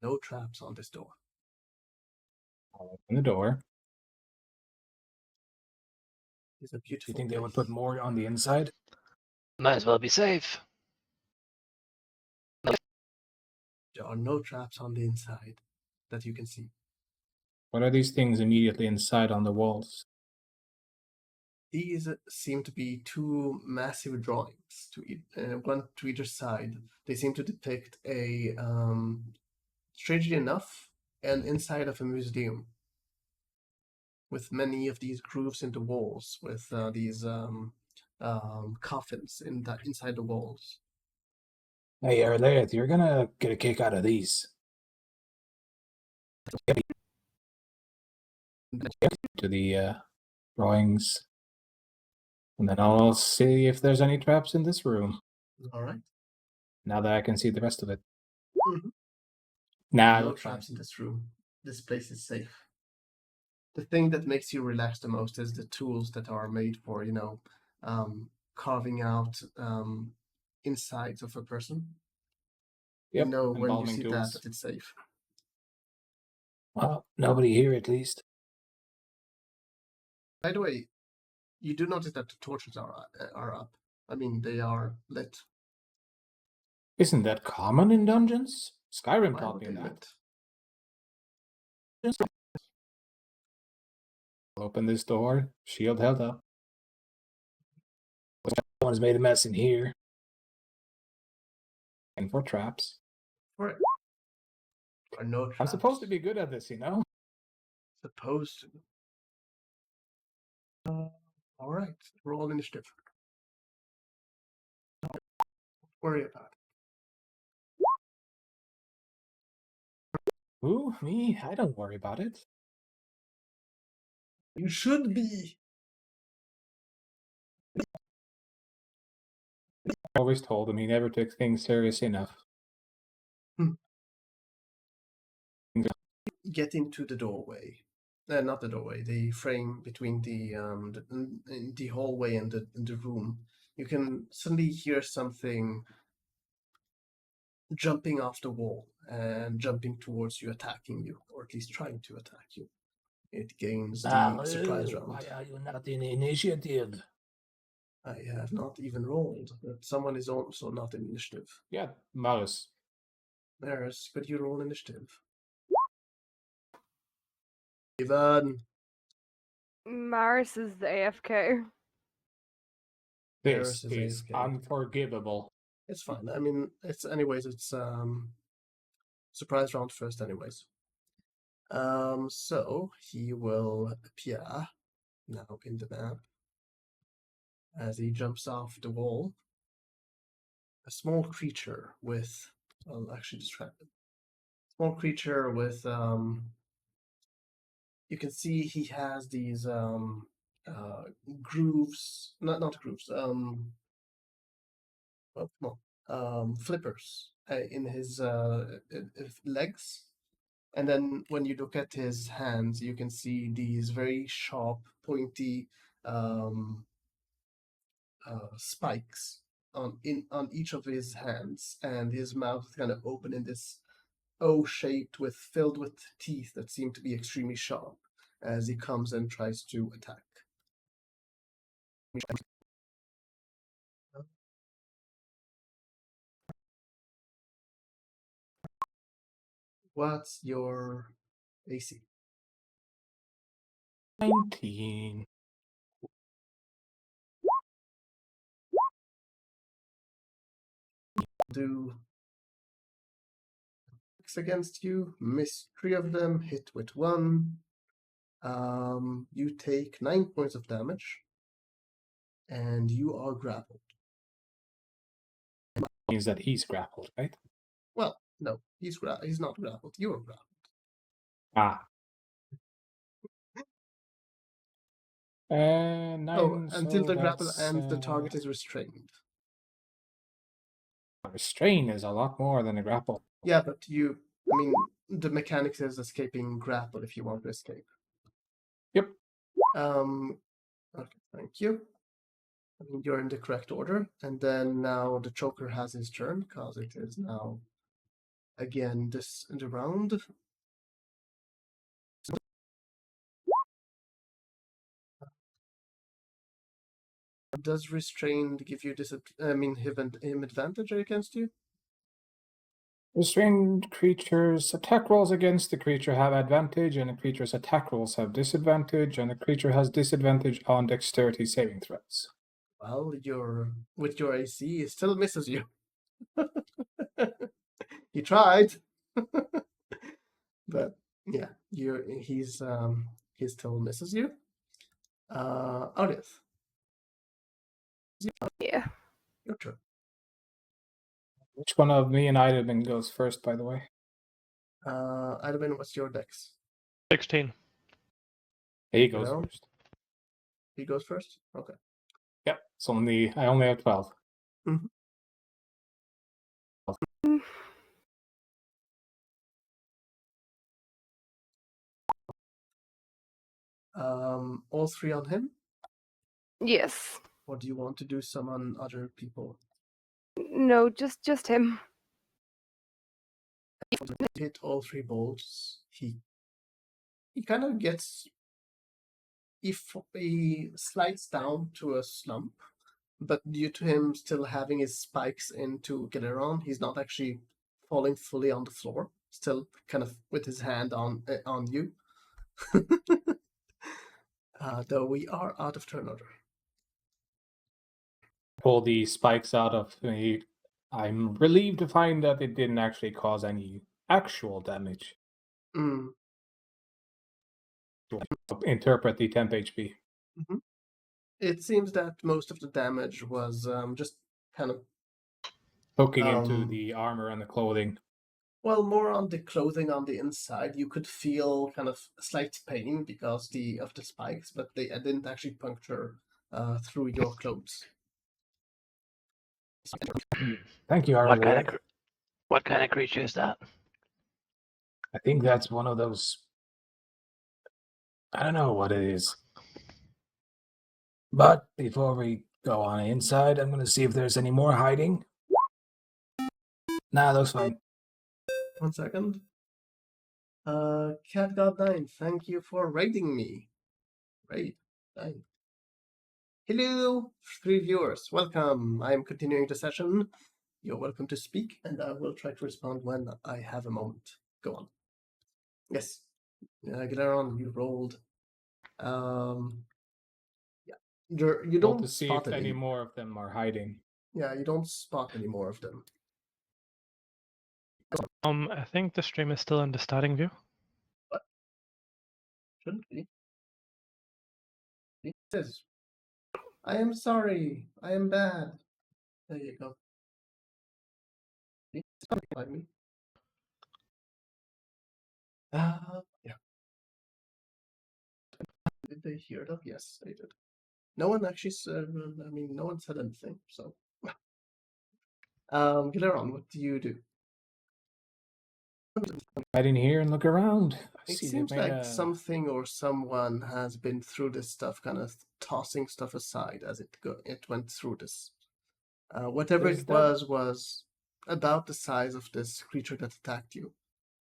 No traps on this door. I'll open the door. It's a Do beautiful you think they would place. put more on the inside? Might as well be safe. There are no traps on the inside that you can see. What are these things immediately inside on the walls? These seem to be two massive drawings, one to either side. They seem to depict a, strangely enough, an inside of a museum with many of these grooves in the walls, with these coffins inside the walls. Hey, Erlaeth, you're gonna get a kick out of these. To the drawings. And then I'll see if there's any traps in this room. All right. Now that I can see the rest of it. Mhm. Nah, I No look fine. traps in this room. This place is safe. The thing that makes you relax the most is the tools that are made for, carving out insides of a person. Yep, you know when you embalming see tools. that it's safe. Well, nobody here at least. By the way, you do notice that the torches are up. I mean, they are lit. Isn't that common in dungeons? Skyrim Why taught would me they that. lit? I'll open this door. Shield held up. Someone's made a mess in here. And for traps. For it. Or no traps. I'm supposed to be good at this, you know? Supposed to. All right. Roll initiative. Don't worry about it. Who? Me? I don't worry about it. You should be. I always told him he never took things serious enough. Get into the doorway. Not the doorway. The frame between the hallway and the room. You can suddenly hear something jumping off the wall and jumping towards you, attacking you, or at least trying to attack you. It gains the surprise round. Why are you not in initiative? I have not even rolled, but someone is also not in initiative. Yeah, Malus. There's, but you roll initiative. Ivan. Maris is the AFK. This Varys is is AFK. unforgivable. It's fine. I mean, it's surprise round first, anyways. So he will appear now in the map as he jumps off the wall. A small creature with, I'll actually distract him. Small creature with, you can see he has these grooves, not grooves, flippers in his legs. And then when you look at his hands, you can see these very sharp, pointy spikes on each of his hands, and his mouth is kind of open in this O-shaped filled with teeth that seem to be extremely sharp as he comes and tries to attack. What's your AC? 19. Do against you, miss 3 of them, hit with 1. You take 9 points of damage, and you are grappled. Means that he's grappled, right? Well, no, he's not grappled. You are grappled. Ah. And 9, Oh, until so the grapple that's, ends, the target is restrained. Restrain is a lot more than a grapple. Yeah, but I mean, the mechanics is escaping grapple if you want to escape. Yep. Okay, thank you. I mean, you're in the correct order. And then now the choker has his turn, because it is now, again, this in the round. Does restrained give you him advantage against you? Restrained creatures' attack rolls against the creature have advantage, and the creature's attack rolls have disadvantage, and the creature has disadvantage on dexterity saving throws. Well, with your AC, it still misses you. He tried, but yeah, he still misses you. Audius. Yeah. Your turn. Which one of me and Idabin goes first, by the way? Idabin, what's your dex? 16. He goes No. first. He goes first? Okay. Yep, I only have 12. All 3 on him? Yes. Or do you want to do some on other people? No, just him. hit all 3 bolts. He kind of gets he slides down to a slump, but due to him still having his spikes in to get around, he's not actually falling fully on the floor. Still kind of with his hand on you. Though we are out of turn order. Pull the spikes out of me. I'm relieved to find that it didn't actually cause any actual damage. Mm. Interpret the temp HP. Mm-hmm. It seems that most of the damage was just kind of Hooking into the armor and the clothing. well, more on the clothing on the inside. You could feel kind of slight pain because of the spikes, but they didn't actually puncture through your clothes. Thank you, What Arlier. kind of creature is that? I think that's one of those. I don't know what it is. But before we go on inside, I'm going to see if there's any more hiding. Nah, looks fine. 1 second. Cat God 9, thank you for raiding me. Raid 9. Hello, 3 viewers. Welcome. I am continuing the session. You're welcome to speak, and I will try to respond when I have a moment. Go on. Yes. Galeron, you rolled. Yeah. You Roll don't to see spot if any more of them are hiding. Yeah, you don't spot any more of them. I think the stream is still in the starting view. What? Shouldn't be. It says, I am sorry. I am bad. There you go. Find me. Yeah. Did they hear that? Yes, they did. No one actually said, no one said anything, so. Galeron, what do you do? Right in here and look around. It See, seems like something or someone has been through this stuff, kind of tossing stuff aside as it went through this. Whatever There's it that- was about the size of this creature that attacked you.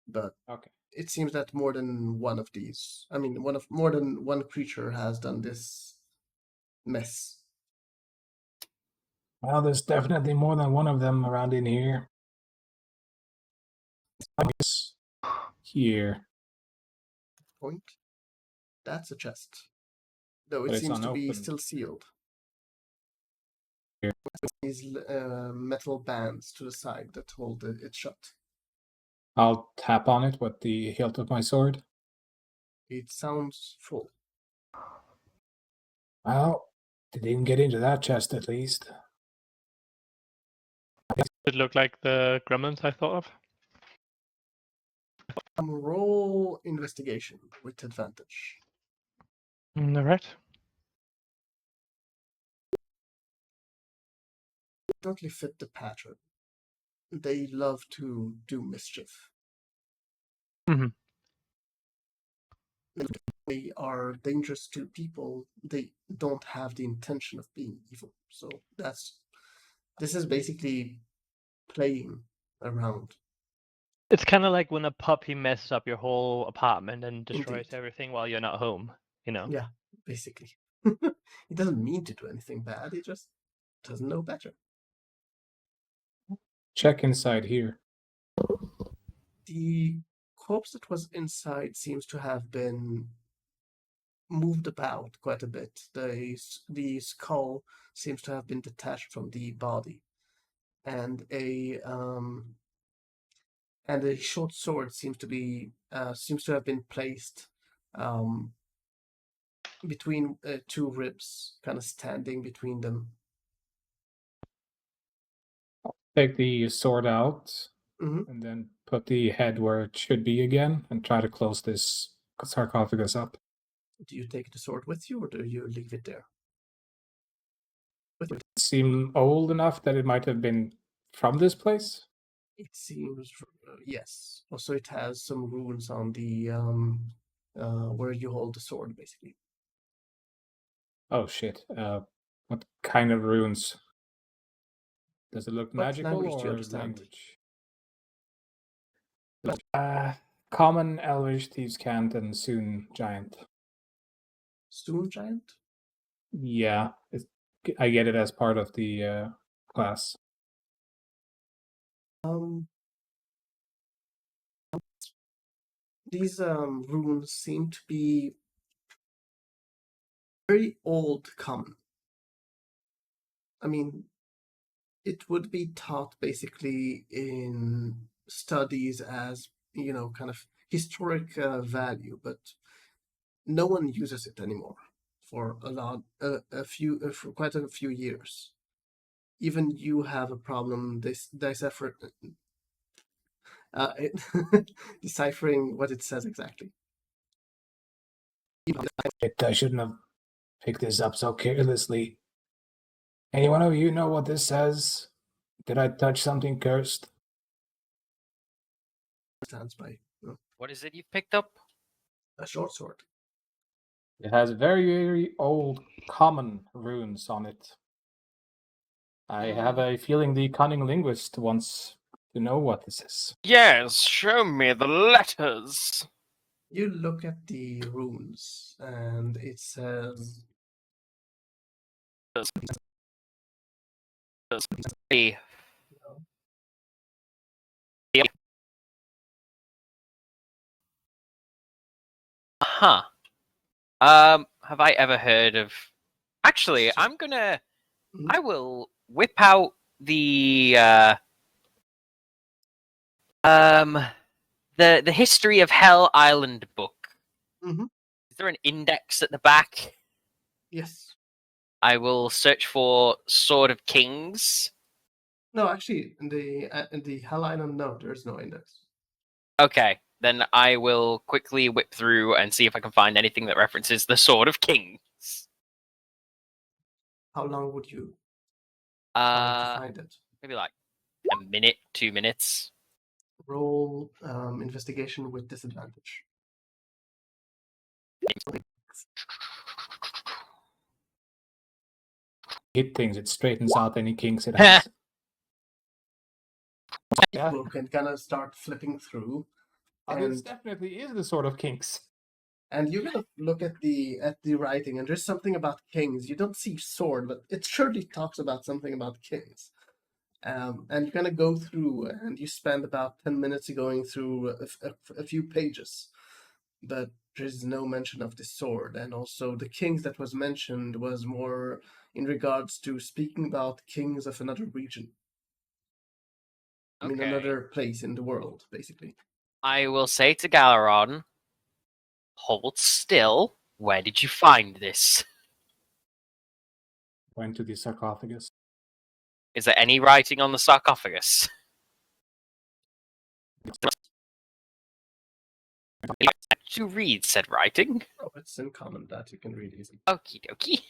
But Okay. it seems that more than one of these, more than one creature has done this mess. Well, there's definitely more than one of them around in here. Here. Point. That's a chest. Though it But it's seems to be unopened. still sealed. Here. These metal bands to the side that hold it shut. I'll tap on it with the hilt of my sword. It sounds full. Well, they didn't get into that chest at least. It looked like the gremlins I thought of. Roll investigation with advantage. All right. Totally fit the pattern. They love to do mischief. Mhm. They are dangerous to people. They don't have the intention of being evil. So this is basically playing around. It's kind of like when a puppy messes up your whole apartment and destroys Indeed. everything while you're not home, you know? Yeah, basically. He doesn't mean to do anything bad. He just doesn't know better. Check inside here. The corpse that was inside seems to have been moved about quite a bit. The skull seems to have been detached from the body, and a short sword seems to have been placed between 2 ribs, kind of standing between them. Take the sword out Mhm. and then put the head where it should be again and try to close this sarcophagus up. Do you take the sword with you, or do you leave it there? It seemed old enough that it might have been from this place. It seems, yes. Also, it has some runes on the where you hold the sword, basically. Oh shit. What kind of runes? Does it look What magical language do you or understand? language? Common, Elvish, Thieves' Cant, and Soon Giant. Soon Giant? Yeah, I get it as part of the class. These runes seem to be very old common. I mean, it would be taught basically in studies as, kind of historic value, but no one uses it anymore for for quite a few years. Even you have a problem deciphering what it says exactly. I shouldn't have picked this up so carelessly. Any one of you know what this says? Did I touch something cursed? Stands by What is it you've picked up? a short sword. It has very, very old common runes on it. I have a feeling the cunning linguist wants to know what this is. Yes, show me the letters. You look at the runes, and it says The- Huh. Have I ever heard of? Actually, I'm gonna. Mhm. I will whip out the the History of Hell Island book. Mhm. Is there an index at the back? Yes. I will search for Sword of Kings. No, actually, in the Hell Island, no, there's no index. Okay, then I will quickly whip through and see if I can find anything that references the Sword of Kings. How long would you try to find it? Maybe like a minute, 2 minutes. Roll investigation with disadvantage. It thinks it straightens out any kinks it has. Yeah. Book and kind of start flipping through, Oh, this and definitely is the sort of kinks. you're gonna look at the writing, and there's something about kings. You don't see sword, but it surely talks about something about kings. And you're gonna go through, and you spend about 10 minutes going through a few pages, but there's no mention of the sword. And also, the kings that was mentioned was more in regards to speaking about kings of another region. I mean, Okay. another place in the world, basically. I will say to Galaron, hold still. Where did you find this? Went to the sarcophagus. Is there any writing on the sarcophagus? To read said writing. Oh, it's in common that you can read easily. Okie dokie.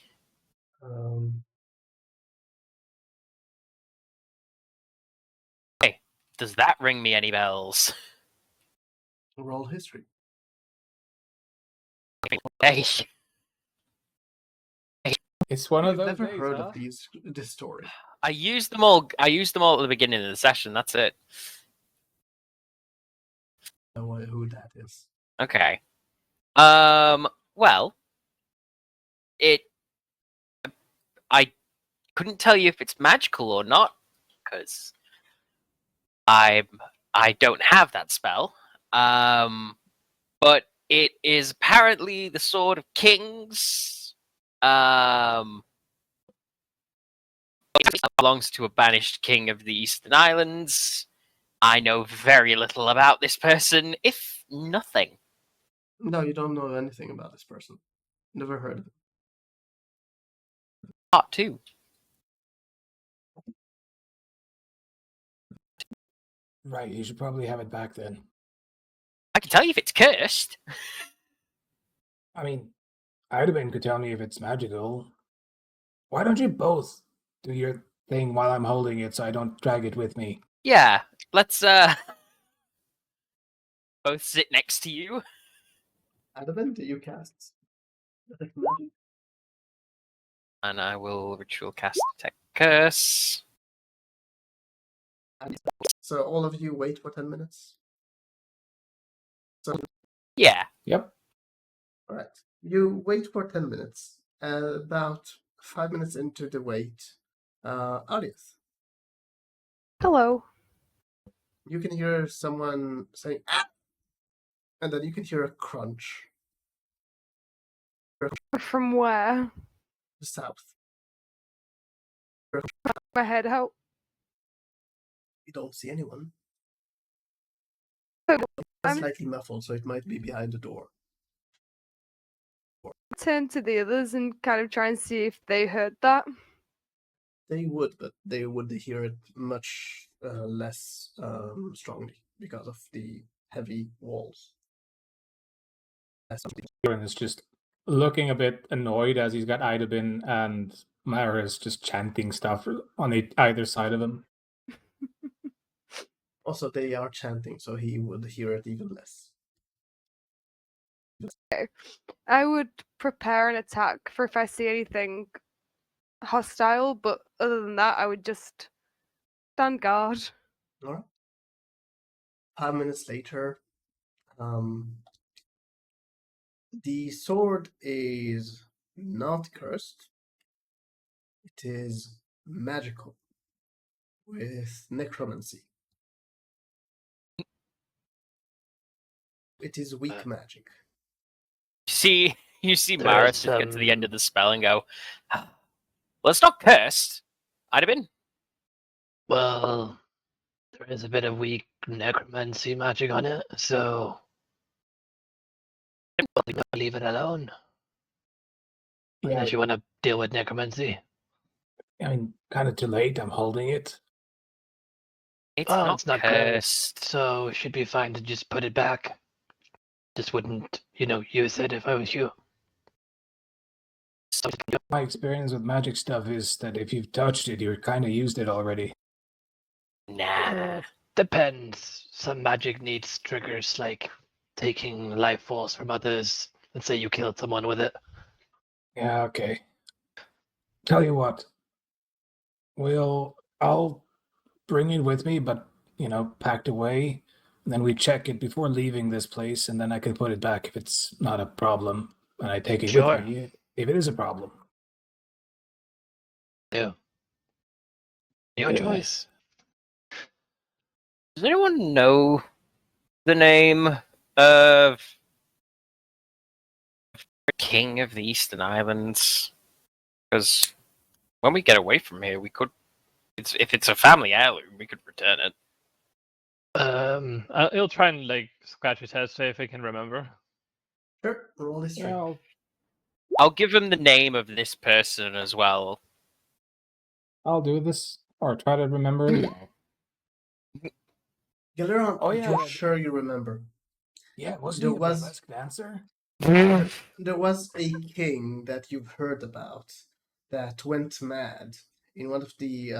Hey, does that ring me any bells? Roll history. Hey, It's one of You've those never days, heard huh? of this story. I used them all. I used them all at the beginning of the session. That's it. Know who that is. Okay. Well, it. I couldn't tell you if it's magical or not because I don't have that spell. But it is apparently the Sword of Kings. It belongs to a banished king of the Eastern Islands. I know very little about this person, if nothing. No, you don't know anything about this person. Never heard of him. Part 2. Right, you should probably have it back then. I can tell you if it's cursed. I mean, Idabin could tell me if it's magical. Why don't you both do your thing while I'm holding it so I don't drag it with me? Yeah, let's both sit next to you. Adamant, do you cast detect magic? And I will ritual cast Detect Curse. So all of you wait for 10 minutes. Yeah. Yep. All right. You wait for 10 minutes. About 5 minutes into the wait, audience, Hello. you can hear someone saying, "Ah!" And then you can hear a crunch. From where? The south. My head out. You don't see anyone. Oh, It's I'm- slightly muffled, so it might be behind the door. Turn to the others and kind of try and see if they heard that. They would, but they would hear it much less strongly because of the heavy walls. Kieran is just looking a bit annoyed as he's got Idabin and Maris just chanting stuff on either side of him. Also, they are chanting, so he would hear it even less. I would prepare an attack for if I see anything hostile, but other than that, I would just stand guard. All right. 5 minutes later, the sword is not cursed. It is magical with necromancy. It is weak magic. You see There Maris is just get to the end some- of the spell and go, well, it's not cursed. I'd have been. Well, there is a bit of weak necromancy magic on it, so we'll leave it alone. Even if you want to deal with necromancy. I mean, kind of too late. I'm holding it. It's Oh, not it's not cursed. So it should be fine to just put it back. Just wouldn't, use it if I was you. My experience with magic stuff is that if you've touched it, you're kind of used it already. Nah. Depends. Some magic needs triggers like taking life force from others. Let's say you killed someone with it. Yeah, okay. Tell you what. I'll bring it with me, but, packed away. And then we check it before leaving this place, and then I can put it back if it's not a problem. And I take it Sure. with me if it is a problem. Yeah. Your choice. Does anyone know the name of the King of the Eastern Islands? Because when we get away from here, we could. If it's a family heirloom, we could return it. He'll try and scratch his head, see if he can remember. Sure, roll history. Yeah, I'll give him the name of this person as well. I'll do this, or try to remember it. Galeron, Oh, yeah, you're that- sure you remember. Yeah, wasn't There he a was- burlesque dancer? There was a king that you've heard about that went mad in one of the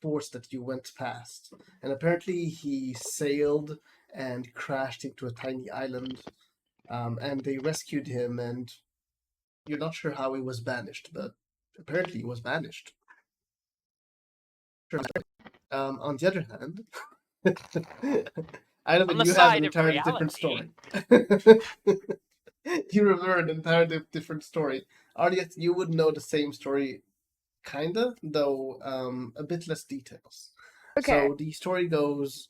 ports that you went past. And apparently he sailed and crashed into a tiny island. And they rescued him, and you're not sure how he was banished, but apparently he was banished. On the other hand, I don't On know, the you have an side of entirely different reality. story. You remember an entirely different story. Arliet, you would know the same story, kinda, though a bit less details. Okay. So the story goes,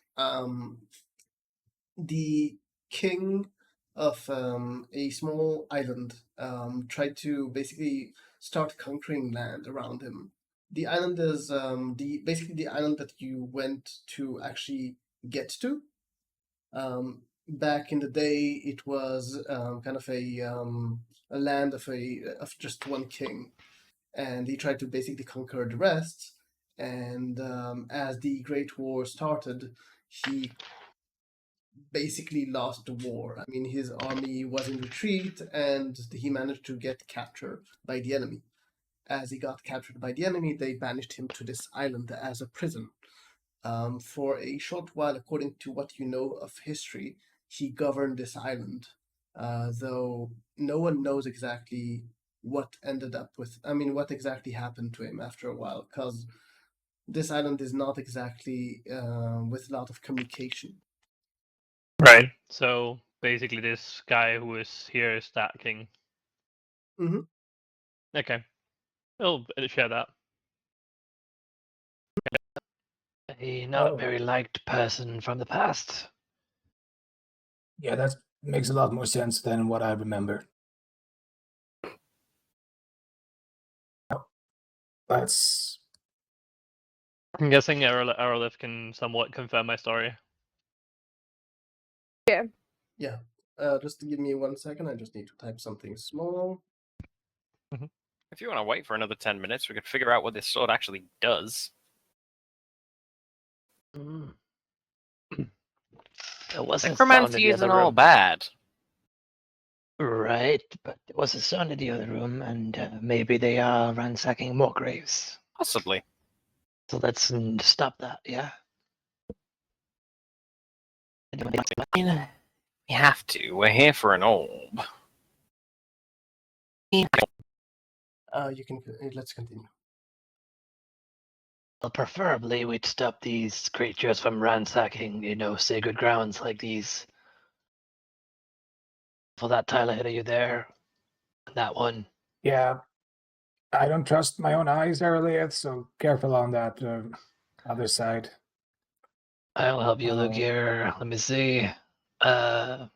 the king of a small island tried to basically start conquering land around him. The island is basically the island that you went to actually get to. Back in the day, it was kind of a land of just one king, and he tried to basically conquer the rest. And as the Great War started, he basically lost the war. I mean, his army was in retreat, and he managed to get captured by the enemy. As he got captured by the enemy, they banished him to this island as a prison. For a short while, according to what you know of history, he governed this island, though no one knows exactly what what exactly happened to him after a while, because this island is not exactly with a lot of communication. Right. So basically this guy who is here is stacking. Mhm. Okay, I'll share that. A not Oh. very liked person from the past. Yeah, that makes a lot more sense than what I remember. That's I'm guessing Aerolith can somewhat confirm my story. Yeah. Just give me 1 second. I just need to type something small. If you want to wait for another 10 minutes, we could figure out what this sword actually does. Mm. There was a sound Necromancy in the isn't other all room. bad. Right, but there was a sound in the other room, and maybe they are ransacking more graves. Possibly. So let's stop that, yeah? I mean, we have to. We're here for an orb. You can. Let's continue. Well, preferably we'd stop these creatures from ransacking, sacred grounds like these. For that tile ahead of you there, that one. yeah. I don't trust my own eyes, Aerolith, so careful on that other side. I'll help you look Oh. here. Let me see. There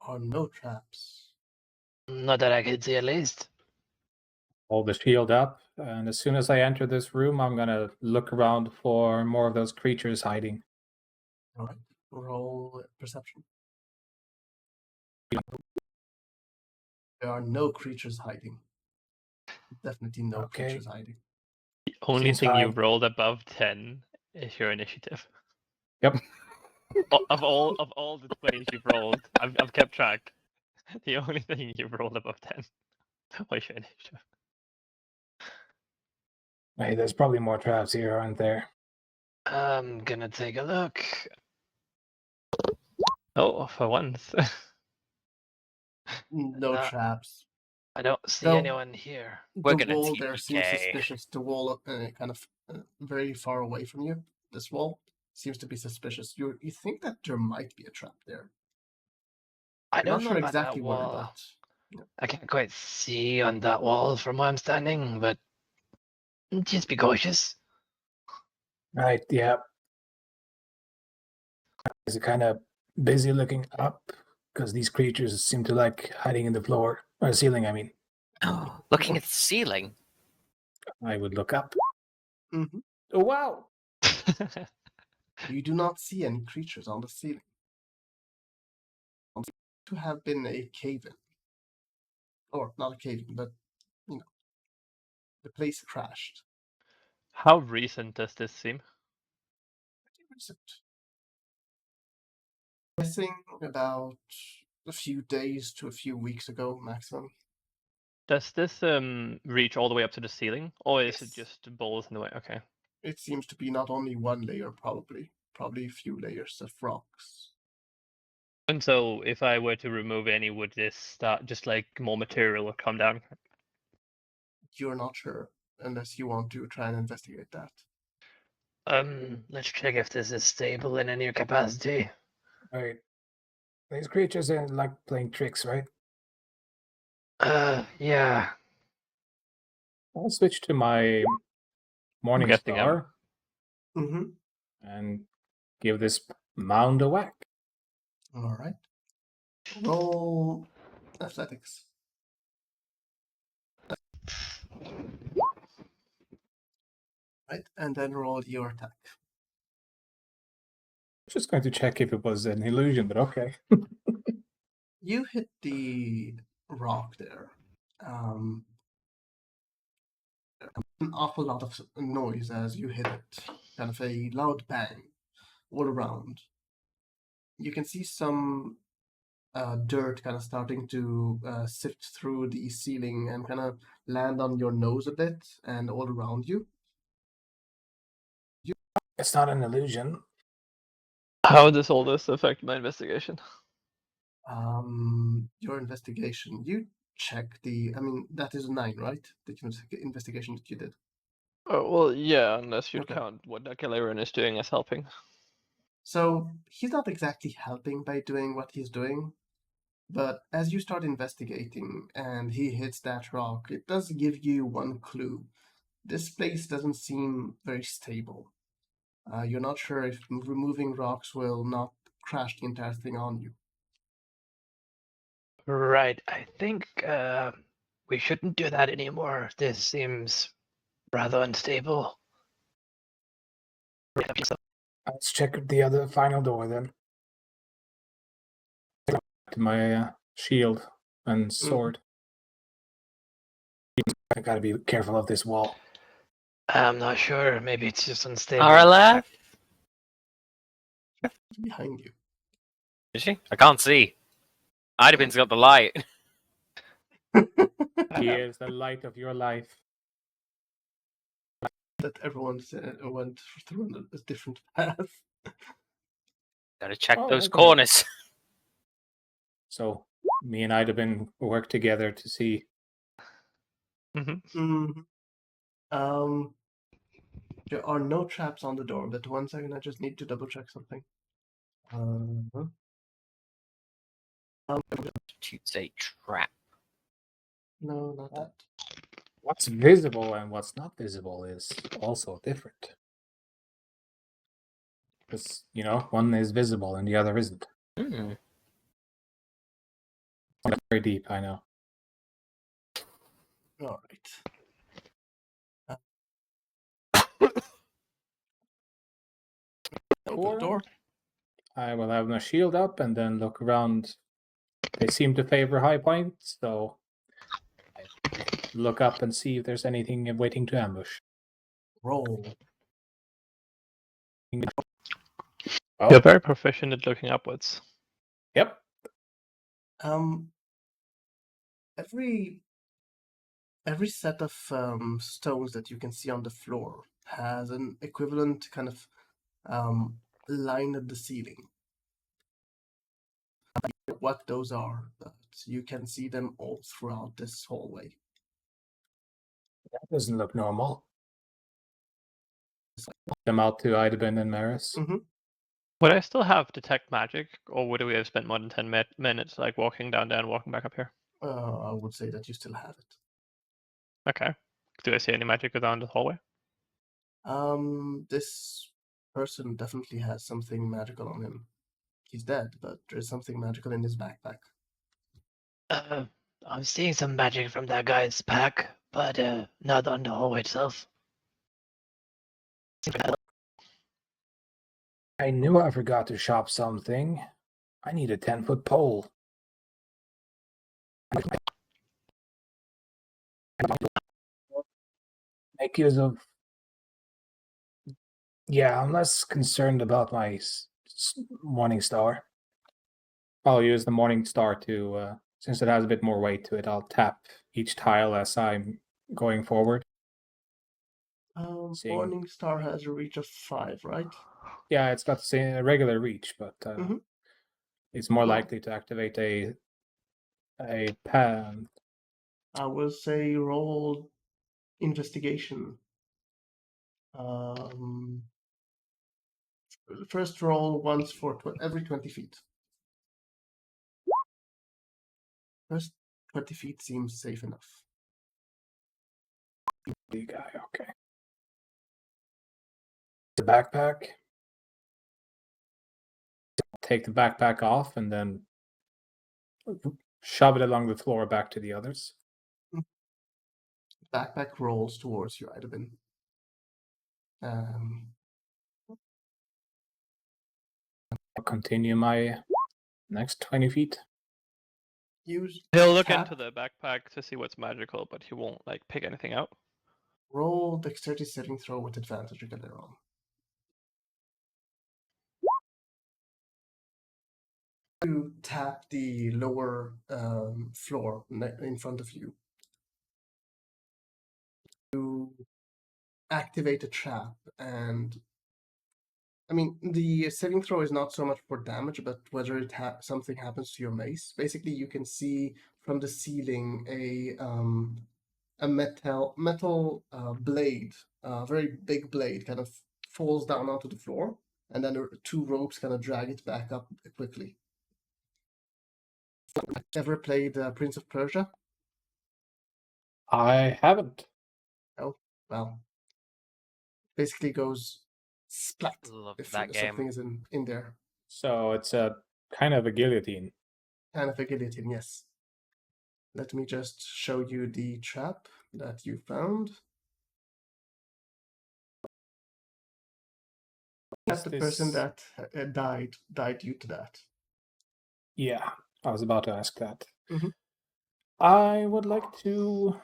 are no traps. Not that I can see at least. Hold the shield up, and as soon as I enter this room, I'm gonna look around for more of those creatures hiding. All right. Roll perception. There are no creatures hiding. Definitely no Okay. creatures hiding. The only Seems thing you fine. rolled above 10 is your initiative. Yep. Of all the 20s you've rolled, I've kept track. The only thing you've rolled above 10 was your initiative. Hey, there's probably more traps here, aren't there? I'm gonna take a look. Oh, for once. No Uh, traps. I don't see No. anyone here. We're The gonna wall there seems TPK. suspicious. The wall, kind of very far away from you. This wall seems to be suspicious. You think that there might be a trap there. I You're don't not know sure about that exactly where, wall. but I can't quite see on that wall from where I'm standing, but just be cautious. Right, yeah. Is it kind of busy looking up? Because these creatures seem to like hiding in the floor, or ceiling, I mean. Looking at the ceiling. I would look up. Mhm. Oh, wow! You do not see any creatures on the ceiling. To have been a cave-in, or not a cave-in, but the place crashed. How recent does this seem? Pretty recent. Guessing about a few days to a few weeks ago maximum. Does this reach all the way up to the ceiling, or is it Yes. just balls in the way? Okay. It seems to be not only one layer, probably a few layers of rocks. And so, if I were to remove any, would this start just like more material will come down? You're not sure unless you want to try and investigate that. Let's check if this is stable in any capacity. Right. These creatures are like playing tricks, right? Yeah. I'll switch to my Morning guessing Star Mm-hmm. and give this mound a whack. All right. Roll athletics. Right, and then roll your attack. Just going to check if it was an illusion, but okay. You hit the rock there. An awful lot of noise as you hit it. Kind of a loud bang all around. You can see some dirt kind of starting to sift through the ceiling and kind of land on your nose a bit and all around you. It's not an illusion. How does all this affect my investigation? Your investigation. You check the. I mean, that is a 9, right? The investigation that you did. Oh well, yeah, unless you'd Okay. count what Galarian is doing as helping. So he's not exactly helping by doing what he's doing, but as you start investigating and he hits that rock, it does give you one clue. This place doesn't seem very stable. You're not sure if removing rocks will not crash the entire thing on you. Right. I think we shouldn't do that anymore. This seems rather unstable. Let's check the other final door then. To my shield and sword. I gotta be careful of this wall. I'm not sure. Maybe it's just unstable. RLF? Behind you. Is she? I can't see. Idabin's got the light. He is the light of your life. That everyone went through a different path. Gotta check Oh, those okay. corners. So me and Idabin work together to see. Mm-hmm. There are no traps on the door, but 1 second, I just need to double check something. Shoots a trap. No, not that. What's visible and what's not visible is also different. Because, you know, one is visible and the other isn't. Hmm. Very deep, I know. All right. Open the door. I will have my shield up and then look around. They seem to favor high points, so I look up and see if there's anything waiting to ambush. Roll. Oh, You're very proficient at looking upwards. yep. Every set of stones that you can see on the floor has an equivalent kind of line at the ceiling. What those are, but you can see them all throughout this hallway. That doesn't look normal. Them out to Idabin and Maris. Mm-hmm. Would I still have detect magic, or would we have spent more than 10 minutes like walking down there and walking back up here? I would say that you still have it. Okay. Do I see any magic go down the hallway? This person definitely has something magical on him. He's dead, but there's something magical in his backpack. I'm seeing some magic from that guy's pack, but not on the hallway itself. I knew I forgot to shop something. I need a 10-foot pole. Make use of. Yeah, I'm less concerned about my Morning Star. I'll use the Morning Star to, since it has a bit more weight to it, I'll tap each tile as I'm going forward. Seeing- Morning Star has a reach of 5, right? Yeah, it's got the same regular reach, but it's more Well- likely to activate a pan. I will say roll investigation. First roll once for every 20 feet. First 20 feet seems safe enough. The guy, okay. The backpack. Take the backpack off and then shove it along the floor back to the others. Backpack rolls towards you, Idabin. I'll continue my next 20 feet. Use He'll look tap. into the backpack to see what's magical, but he won't like pick anything out. Roll dexterity saving throw with advantage again later on. You tap the lower floor in front of you. You activate a trap, and I mean the saving throw is not so much for damage, but whether something happens to your mace. Basically, you can see from the ceiling a metal blade, a very big blade, kind of falls down onto the floor, and then two ropes kind of drag it back up quickly. Ever played Prince of Persia? I haven't. Oh, well. Basically goes splat Love if that something game. is in there. So it's a kind of a guillotine. Kind of a guillotine, yes. Let me just show you the trap that you found. That's the person that died due to that. Yeah, I was about to ask that. Mhm. I would like to,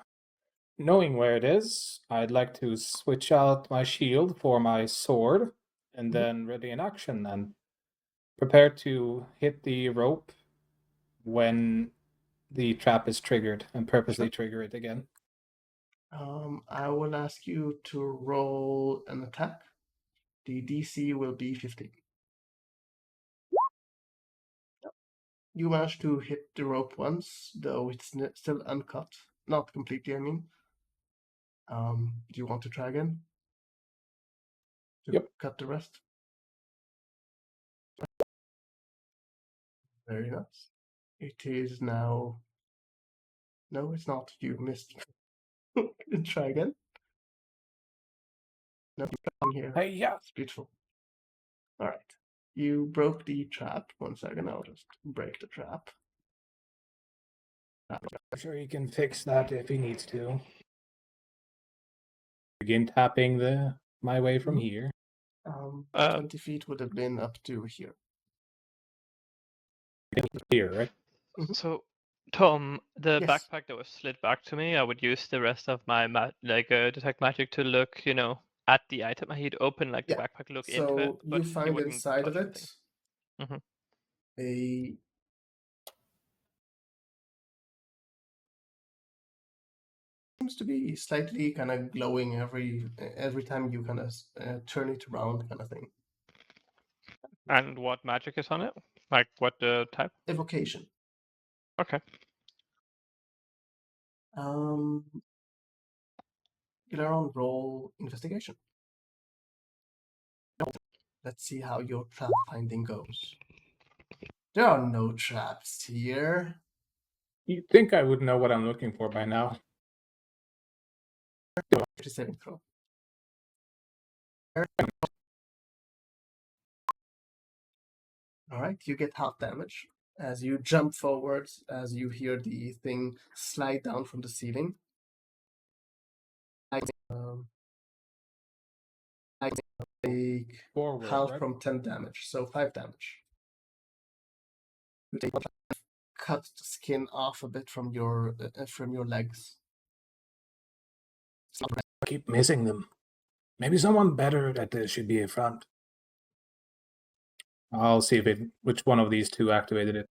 knowing where it is, I'd like to switch out my shield for my sword and then ready in action and prepare to hit the rope when the trap is triggered and purposely trigger it again. I will ask you to roll an attack. The DC will be 15. You managed to hit the rope once, though it's still uncut. Not completely, I mean. Do you want to try again? To Yep. cut the rest? Very nice. It is now... No, it's not. You missed. Try again. No, come here. Hey, yeah. It's beautiful. All right. You broke the trap. 1 second, I'll just break the trap. I'm sure he can fix that if he needs to. Begin tapping my way from here. 20 feet would have been up to here. Here, right? So, Tom, the Yes. backpack that was slid back to me, I would use the rest of my detect magic to look, at the item. He'd open the Yeah. backpack, look into it, So but you he find wouldn't inside of touch it anything. a seems to be slightly kind of glowing every time you kind of turn it around, kind of thing. And what magic is on it? Like what type? Evocation. Okay. Thelarr, roll investigation. Let's see how your trap finding goes. There are no traps here. You'd think I would know what I'm looking for by now. Saving throw. All right, you get half damage as you jump forwards, as you hear the thing slide down from the ceiling. I take Forward, half right? from 10 damage, so 5 damage. You take cut the skin off a bit from your legs. I keep missing them. Maybe someone better at this should be in front. I'll see which one of these two activated it.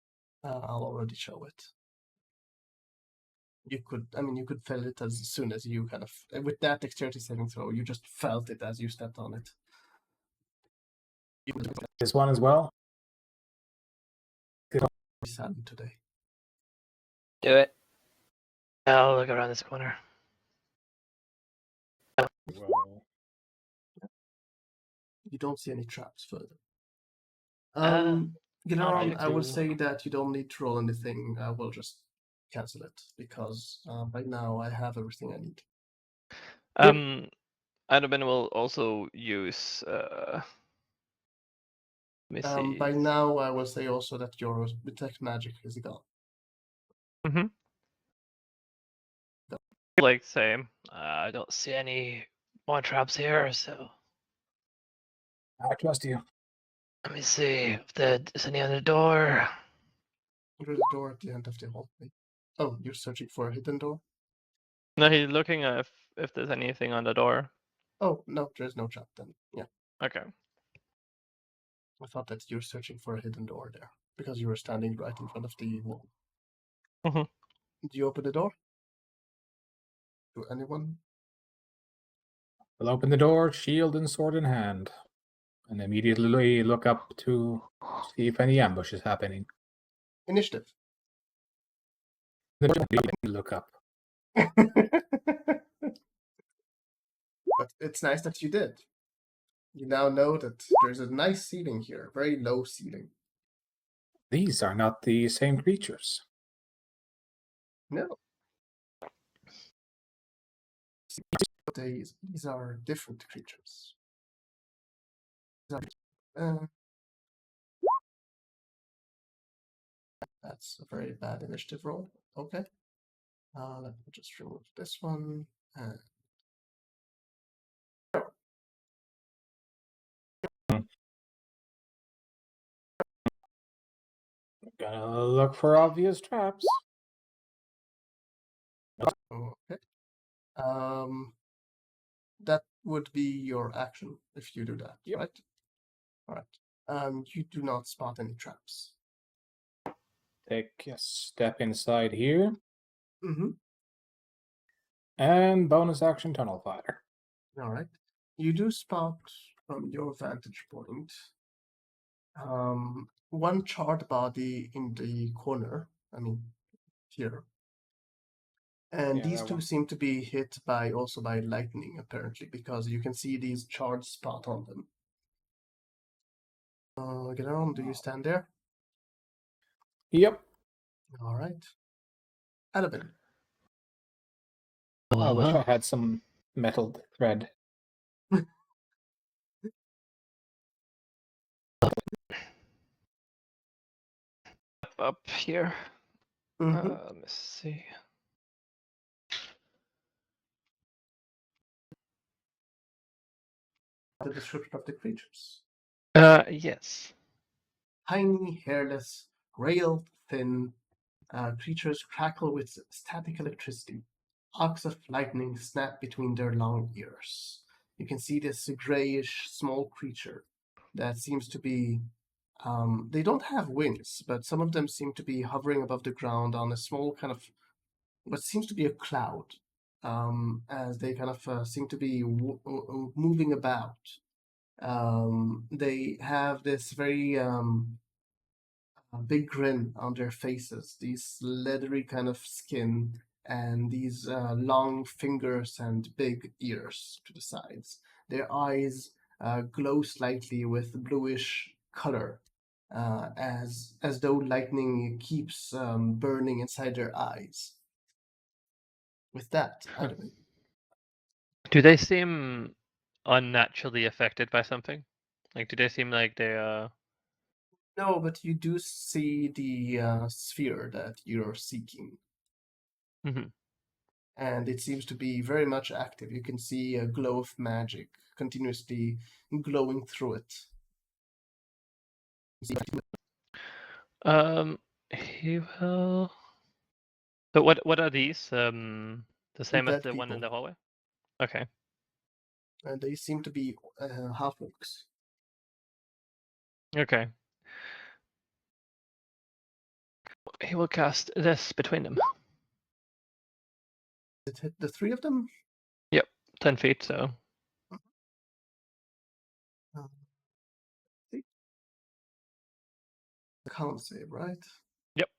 I'll already show it. You could feel it as soon as you kind of, with that dexterity saving throw, you just felt it as you stepped on it. This one as well? Saddened today. Do it. I'll look around this corner. Well, You don't see any traps further. I'd Thelarr, like I will to- say that you don't need to roll anything. I will just cancel it because by now I have everything I need. Adobin will also use. Let me see. By now I will say also that your detect magic is gone. Like same. I don't see any more traps here, so I trust you. let me see if there's any on the door. There's a door at the end of the hallway. Oh, you're searching for a hidden door? No, he's looking at if there's anything on the door. Oh, no, there's no trap then. Yeah. Okay. I thought that you're searching for a hidden door there because you were standing right in front of the wall. Mhm. Did you open the door? To anyone? We'll open the door, shield and sword in hand, and immediately look up to see if any ambush is happening. Initiative. Look up. But it's nice that you did. You now know that there's a nice ceiling here, very low ceiling. These are not the same creatures. No. These are different creatures. That's a very bad initiative roll. Okay. Let me just remove this one. Gonna look for obvious traps. Okay. That would be your action if you do that, Yep. right? All right. You do not spot any traps. Take a step inside here. Mm-hmm. And bonus action Tunnel Fighter. All right. You do spot from your vantage point one charred body in the corner. I mean, here. And Yeah, these that two one. seem to be hit by lightning, apparently, because you can see these charred spot on them. Galeron, do you stand there? Yep. All right. Alabin. I wish I had some metal thread. Up here. Mm-hmm. Let me see. The description of the creatures. Yes. Tiny, hairless, rail-thin creatures crackle with static electricity. Arcs of lightning snap between their long ears. You can see this grayish small creature that seems to be. They don't have wings, but some of them seem to be hovering above the ground on a small kind of what seems to be a cloud, as they kind of seem to be moving about. They have this very big grin on their faces, these leathery kind of skin, and these long fingers and big ears to the sides. Their eyes glow slightly with bluish color, as though lightning keeps burning inside their eyes. With that, Adwin. Do they seem unnaturally affected by something? Like, do they seem like they No, but you do see the sphere that you're seeking. Mhm. And it seems to be very much active. You can see a glow of magic continuously glowing through it. He will. So what are these? The same as Dead the one in people. the hallway? Okay. And they seem to be half-orcs. Okay. He will cast this between them. It hit the three of them? 10 feet, so. See? The con save, right? Yep.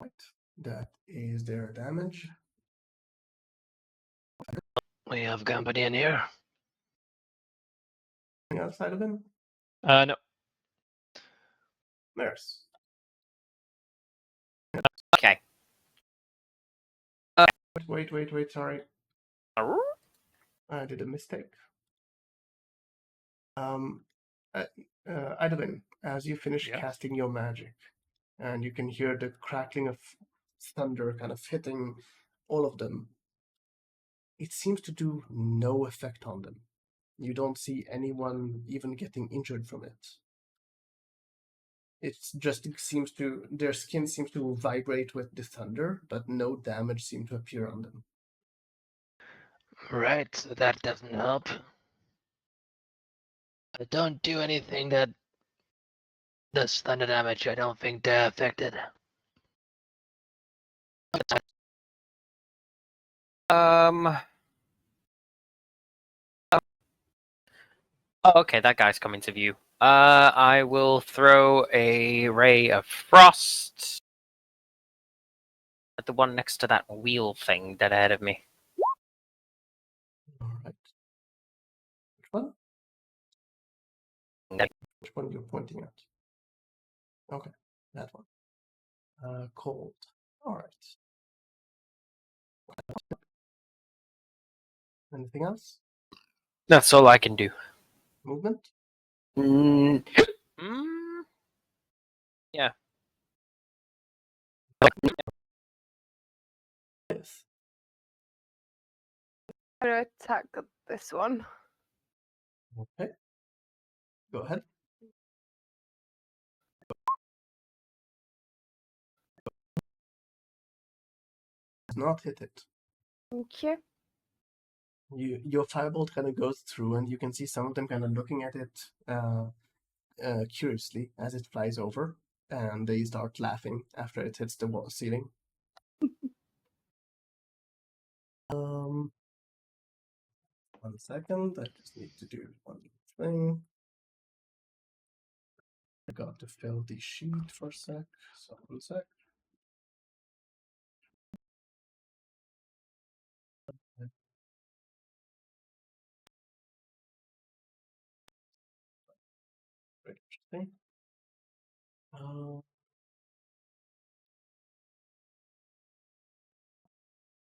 Right. That is their damage. We have company in here. Outside of him? No. Maris. Okay. Wait, sorry. I did a mistake. Idolin, as you finish Yeah. casting your magic, and you can hear the crackling of thunder kind of hitting all of them, it seems to do no effect on them. You don't see anyone even getting injured from it. Their skin seems to vibrate with the thunder, but no damage seems to appear on them. Right, so that doesn't help. But don't do anything that does thunder damage. I don't think they're affected. Oh, okay, that guy's coming to view. I will throw a ray of frost the one next to that wheel thing dead ahead of me. All right. Which one? No. Which one you're pointing at? Okay, that one. Cold. All right. Anything else? That's all I can do. Movement? Mm. Yeah. Yes. I'm gonna attack this one. Okay. Go ahead. Does not hit it. Thank you. Your firebolt kind of goes through, and you can see some of them kind of looking at it curiously as it flies over, and they start laughing after it hits the wall ceiling. One second, I just need to do one thing. I got to fill the sheet for a sec, so 1 sec. Very interesting.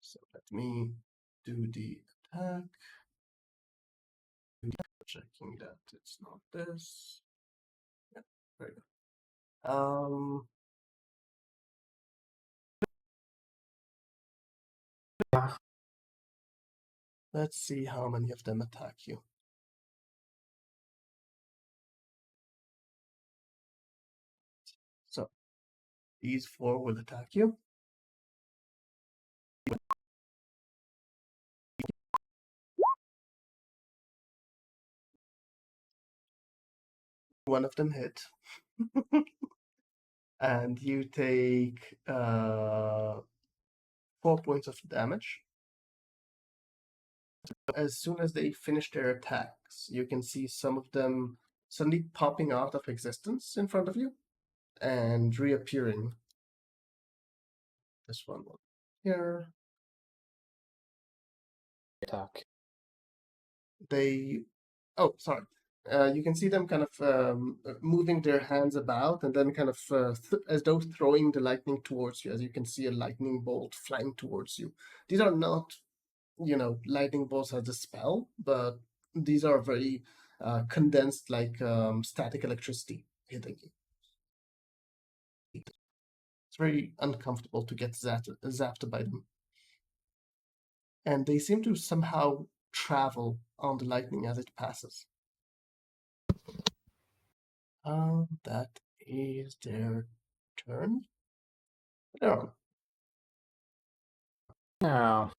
So let me do the attack. Checking that it's not this. Yeah, very good. Let's see how many of them attack you. So these 4 will attack you. One of them hit. And you take 4 points of damage. As soon as they finish their attacks, you can see some of them suddenly popping out of existence in front of you and reappearing. This one here. Attack. They, oh, sorry. You can see them kind of moving their hands about and then kind of as though throwing the lightning towards you. As you can see a lightning bolt flying towards you. These are not, lightning bolts as a spell, but these are very condensed, like static electricity hitting you. It's very uncomfortable to get zapped by them. And they seem to somehow travel on the lightning as it passes. That is their turn. They're on. Now,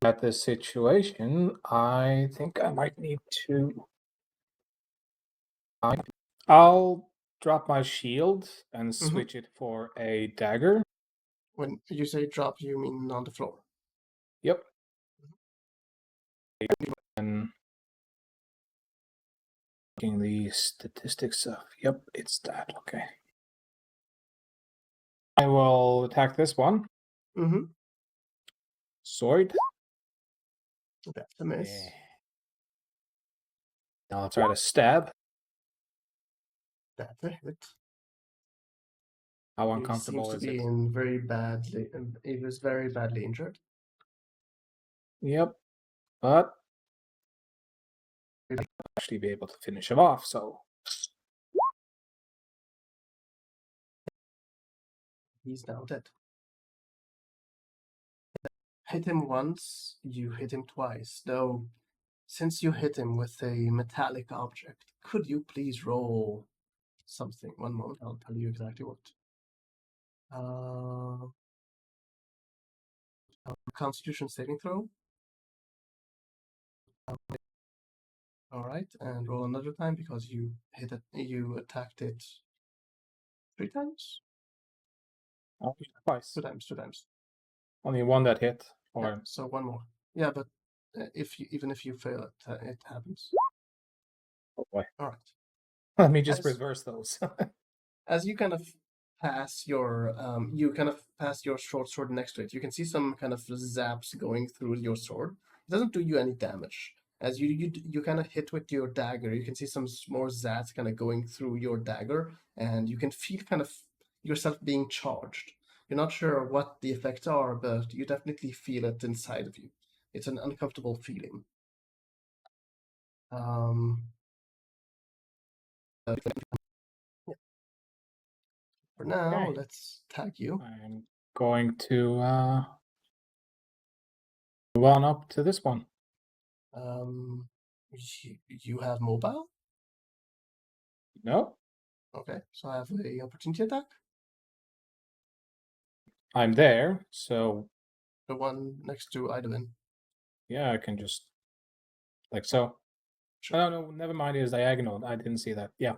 at this situation, I think I might need to. I'll drop my shield and switch it for a dagger. When you say drop, you mean on the floor. Yep. And looking the statistics of. Yep, it's that. Okay. I will attack this one. Mm-hmm. Sword. That's a miss. Yeah. Now I'll try to stab. That's a hit. How He uncomfortable seems to is be it? in very badly. He was very badly injured. Yep. But I'll actually be able to finish him off, so. He's now dead. Hit him once, you hit him twice. Though, since you hit him with a metallic object, could you please roll something? 1 moment, I'll tell you exactly what. Constitution saving throw. All right, and roll another time because you hit it. You attacked it 3 times. Twice. 2 times. 2 times. Only one that hit. Or Yeah, so 1 more. Yeah, but even if you fail it, it happens. oh boy. All right. Let me just As- reverse those. As you kind of pass your you kind of pass your short sword next to it. You can see some kind of zaps going through your sword. It doesn't do you any damage. As you kind of hit with your dagger, you can see some more zats kind of going through your dagger, and you can feel kind of yourself being charged. You're not sure what the effects are, but you definitely feel it inside of you. It's an uncomfortable feeling. For now, Okay. let's tag you. I'm going to move on up to this one. You have mobile? No, Okay, so I have a opportunity attack. I'm there, so The one next to Idolin. yeah, I can just like so. Sure. Oh no, never mind. It is diagonal. I didn't see that. Yeah.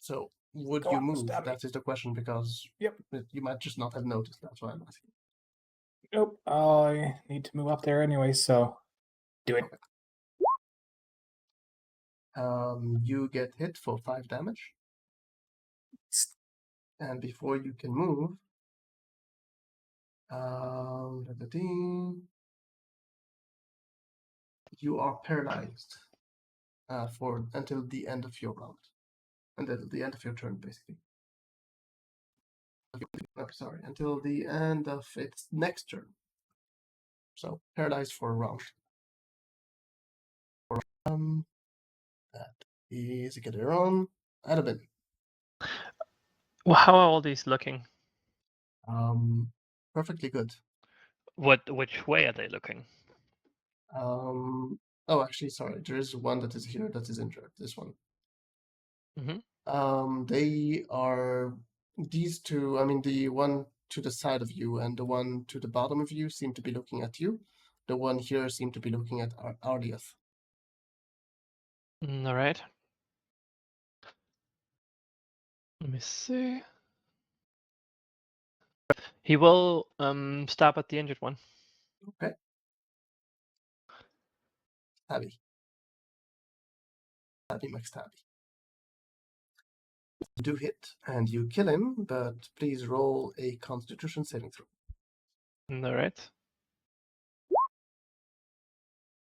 So would Go you on, move? stab me. That is the question, because Yep. you might just not have noticed. That's why I'm asking. Nope. I need to move up there anyway, so do it. You get hit for 5 damage, and before you can move, you are paralyzed for until the end of your round, until the end of your turn, basically. Oh, sorry, until the end of its next turn. So paralyzed for a round. That is a get on Adabin. Well, how are all these looking? Perfectly good. Which way are they looking? Oh, actually, sorry. There is one that is here that is injured. This one. They are these two. I mean, the one to the side of you and the one to the bottom of you seem to be looking at you. The one here seem to be looking at Ardiath. All right. Let me see. He will stab at the injured one. Okay. Stabby. Stabby McStabby. You do hit and you kill him, but please roll a Constitution saving throw. All right.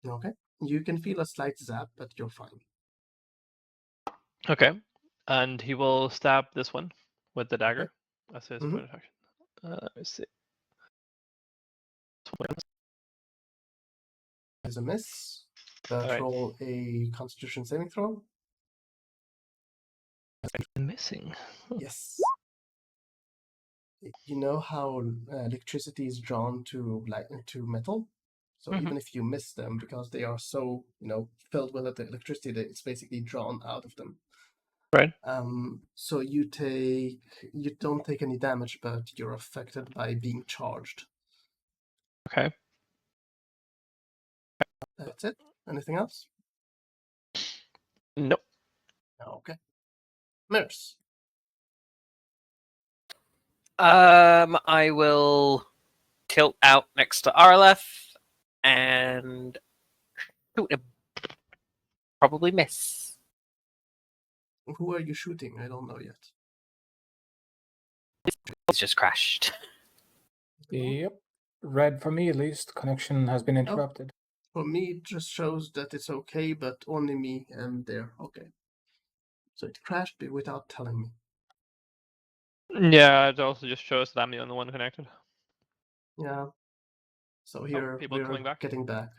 Okay. You can feel a slight zap, but you're fine. Okay. And he will stab this one with the dagger. That's his Mhm. point of action. Let me see. Is a miss, but Alright. roll a Constitution saving throw. Missing. Yes. You know how electricity is drawn to to metal? So even if you miss them, because they are so filled with the electricity, that it's basically drawn out of them. Right. So you don't take any damage, but you're affected by being charged. Okay. That's it. Anything else? Nope. Okay. Mirrors. I will tilt out next to Arleth and shoot him. Probably miss. Who are you shooting? I don't know yet. He's just crashed. Yep. Red for me at least. Connection has been interrupted. For me, it just shows that it's okay, but only me am there. Okay. So it crashed without telling me. Yeah, it also just shows that I'm the only one connected. Yeah. So here people we're coming back? getting back.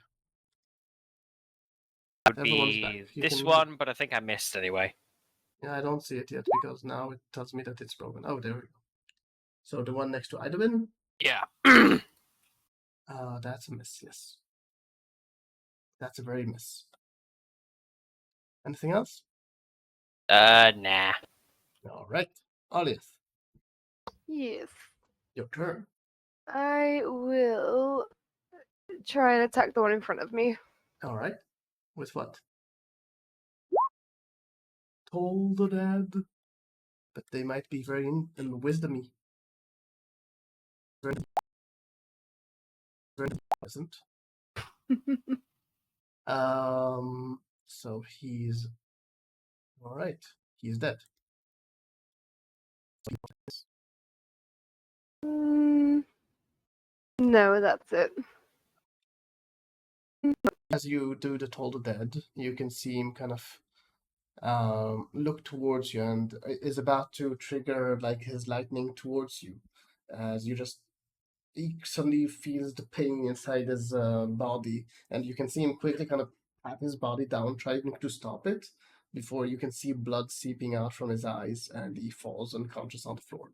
That'd Everyone's be back. You this can- one, but I think I missed anyway. Yeah, I don't see it yet because now it tells me that it's broken. Oh, there we go. So the one next to Idowin, Yeah. that's a miss, yes. That's a very miss. Anything else? Nah. All right. Aliath, Yes. your turn. I will try and attack the one in front of me. All right. With what? Told the dad. But they might be very wisdomy. Very pleasant. So he's all right. He's dead. No, that's it. As you do the Toll the Dead, you can see him kind of look towards you and is about to trigger like his lightning towards you. As you just he suddenly feels the pain inside his body, and you can see him quickly kind of pat his body down, trying to stop it, before you can see blood seeping out from his eyes, and he falls unconscious on the floor.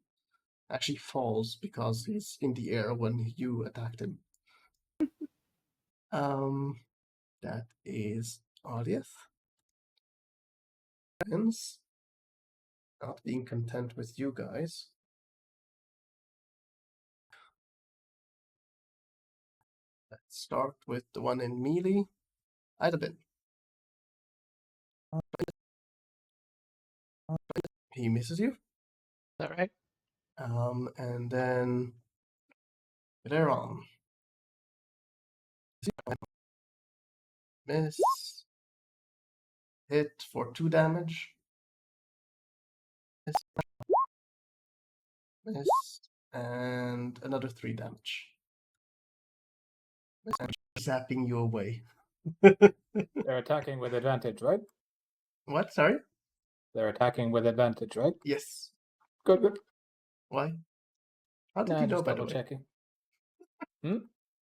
Actually falls because he's in the air when you attacked him. That is Ardieth. Friends, not being content with you guys. Let's start with the one in melee. Idabin. He misses you. Is that right? And then Thelarr. Miss. Hit for 2 damage. Miss. Miss. And another 3 damage. Miss. And zapping you away. They're attacking with advantage, right? What? Sorry? They're attacking with advantage, right? Yes. Good, good. Why? How did Nah, you know, just by the double way? checking.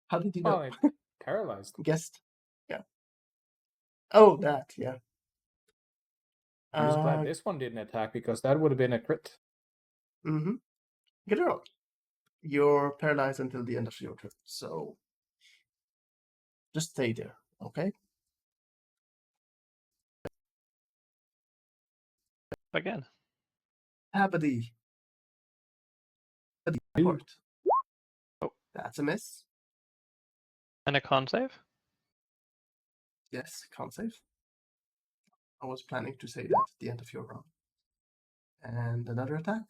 How did you Oh, know? it paralyzed. Guessed. Yeah. Oh, that, yeah. I'm just glad this one didn't attack because that would have been a crit. Mm-hmm. Get it wrong. You're paralyzed until the end of your turn, so just stay there, okay? Again. Abadi. Port. Oh. That's a miss. And a con save? Yes, can't save. I was planning to say that at the end of your round. And another attack.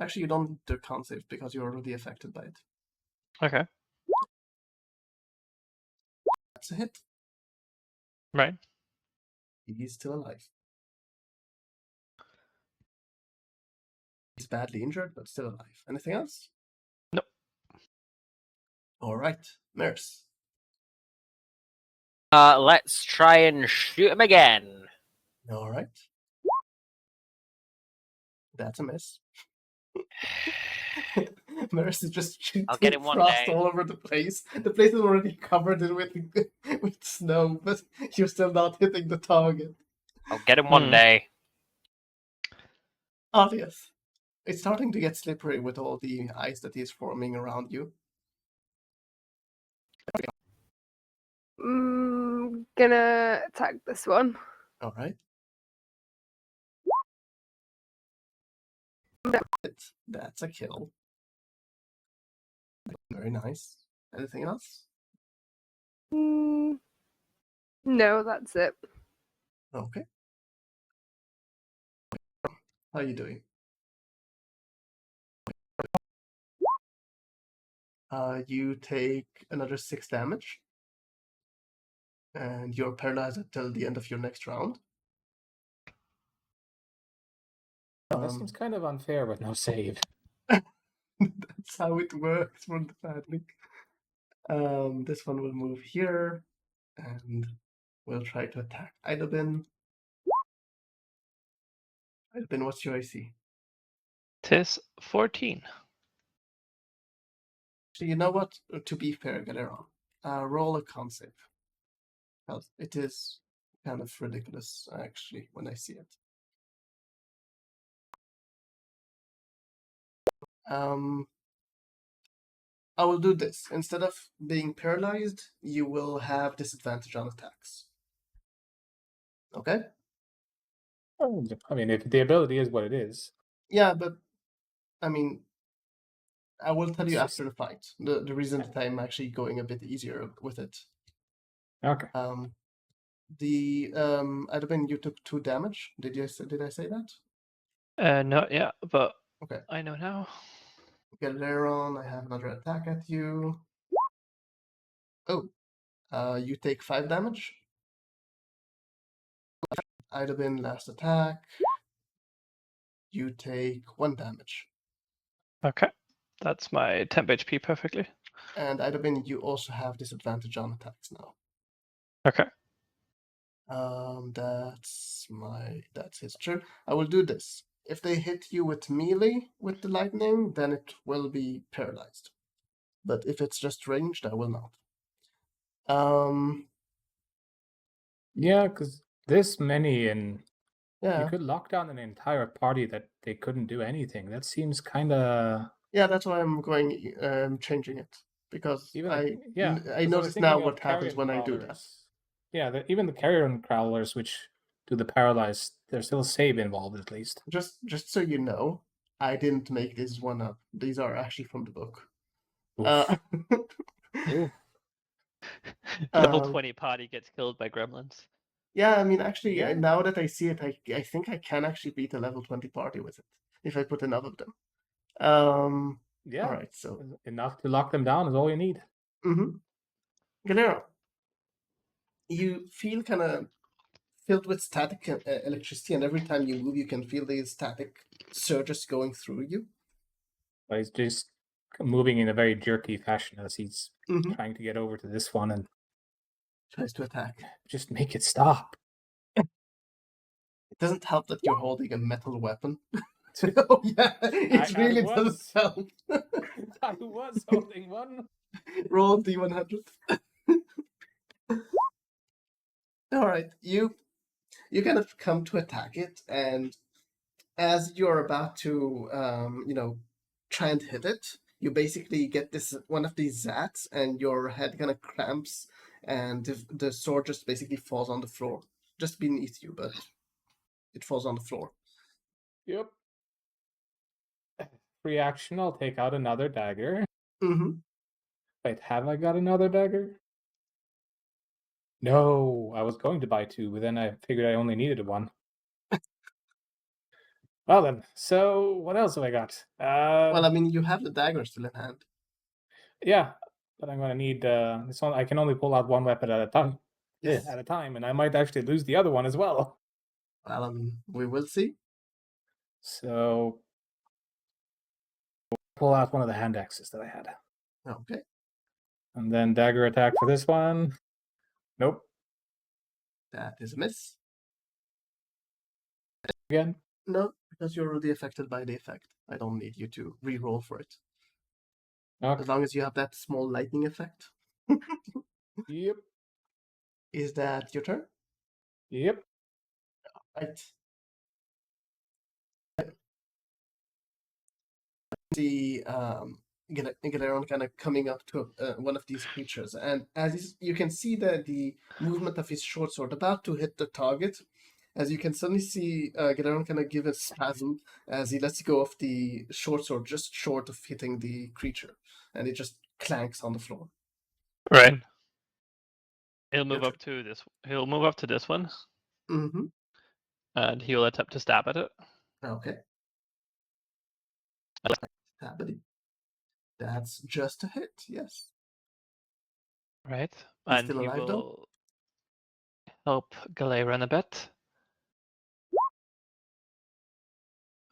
Actually, you don't need the con save because you're already affected by it. Okay. That's a hit. Right. He's still alive. He's badly injured, but still alive. Anything else? Nope. All right, Nurse. Let's try and shoot him again. All right. That's a miss. Nurse is just shooting I'll get him one frost day. all over the place. The place is already covered with snow, but you're still not hitting the target. I'll get him one day. Obvious. It's starting to get slippery with all the ice that is forming around you. Gonna attack this one. All right. That's a kill. Very nice. Anything else? No, that's it. Okay. How are you doing? You take another 6 damage. And you're paralyzed until the end of your next round. That seems kind of unfair with no save. That's how it works for the bad link. This one will move here, and we'll try to attack Idabin. Idabin, what's your AC? Tis 14. So you know what? To be fair, Galeron, roll a con save. Because it is kind of ridiculous, actually, when I see it. I will do this. Instead of being paralyzed, you will have disadvantage on attacks. Okay? I mean, if the ability is what it is. Yeah, but I mean, I will tell you It's after the fight. The reason that I'm actually going a bit easier with it. Okay. Idabin, you took 2 damage. Did I say that? No, yeah, but Okay. I know now. Galeron, I have another attack at you. Oh, you take 5 damage. Idabin, last attack. You take 1 damage. Okay. That's my temp HP perfectly. And Idobin, you also have disadvantage on attacks now. Okay. That's his turn. I will do this. If they hit you with melee with the lightning, then it will be paralyzed. But if it's just ranged, I will not. Yeah, because this many, and Yeah, you could lock down an entire party that they couldn't do anything. That seems kind of yeah. That's why I'm going changing it because even I yeah. I 'cause was notice now thinking of what happens carrion when I do that. crawlers. Yeah, even the carrion crawlers, which do the paralyzed, there's still a save involved at least. Just so you know, I didn't make this one up. These are actually from the book. Oof. Oof. Level Um, 20 party gets killed by gremlins. Yeah, I mean, actually, Yeah. now that I see it, I think I can actually beat a level 20 party with it if I put enough of them. Yeah. All right, so Enough to lock them down is all you need. Galera, you feel kind of filled with static electricity, and every time you move, you can feel these static surges going through you. But he's just moving in a very jerky fashion as he's Mm-hmm. trying to get over to this one and Tries to attack. just make it stop. It doesn't help that you're holding a metal weapon. Oh yeah, it I really was. doesn't help. I was holding one. Roll D100. All right, you kind of come to attack it, and as you're about to try and hit it, you basically get this one of these zats, and your head kind of cramps, and the sword just basically falls on the floor, just beneath you, but it falls on the floor. Yep. Free action, I'll take out another dagger. Mm-hmm. Wait, have I got another dagger? No, I was going to buy two, but then I figured I only needed one. Well then, so what else have I got? Well, I mean, you have the dagger still in hand. Yeah, but I'm gonna need this one. I can only pull out one weapon at a time. Yes. At a time, and I might actually lose the other one as well. Well, I mean, we will see. So pull out one of the hand axes that I had. Okay. And then dagger attack for this one. Nope. That is a miss. Again. No, because you're already affected by the effect. I don't need you to re-roll for it. Okay. As long as you have that small lightning effect. Yep. Is that your turn? Yep. Right. See Galeron kind of coming up to one of these creatures, and as you can see the movement of his short sword about to hit the target, as you can suddenly see Galeron kind of give a spasm as he lets go of the short sword just short of hitting the creature, and it just clanks on the floor. Right. He'll move Your up to this. He'll move up to this one, Mm-hmm. and he'll attempt to stab at it. Okay. Stabity. That's just a hit, yes. Right. He's And still he alive, though? will help Galay run a bit.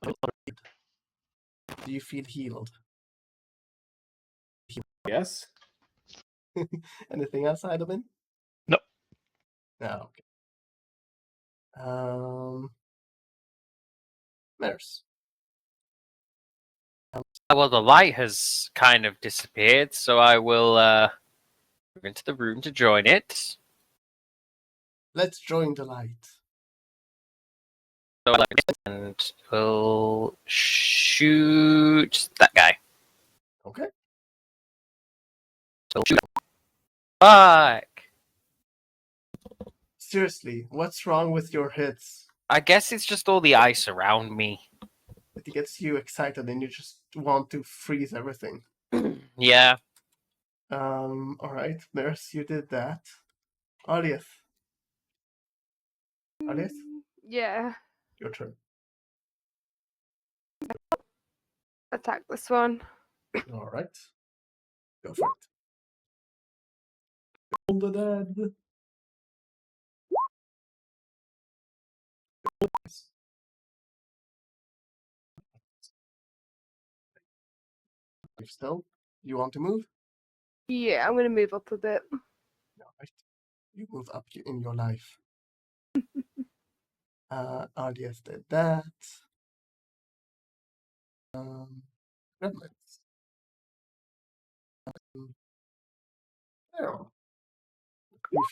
Do you feel healed? Yes. Anything else, Idleman? No. No, okay. Maris. Well, the light has kind of disappeared, so I will move into the room to join it. Let's join the light. And we'll shoot that guy. Okay. So shoot. Fuck! Seriously, what's wrong with your hits? I guess it's just all the ice around me. It gets you excited and you just want to freeze everything. Yeah. Alright, Maris, you did that. Alieth. Alieth, Yeah. your turn. Attack this one. Alright. Go for it. All the dead. Still, you want to move? Yeah, I'm gonna move up a bit. All right. You move up in your life. RDS did that. Gremlins. There.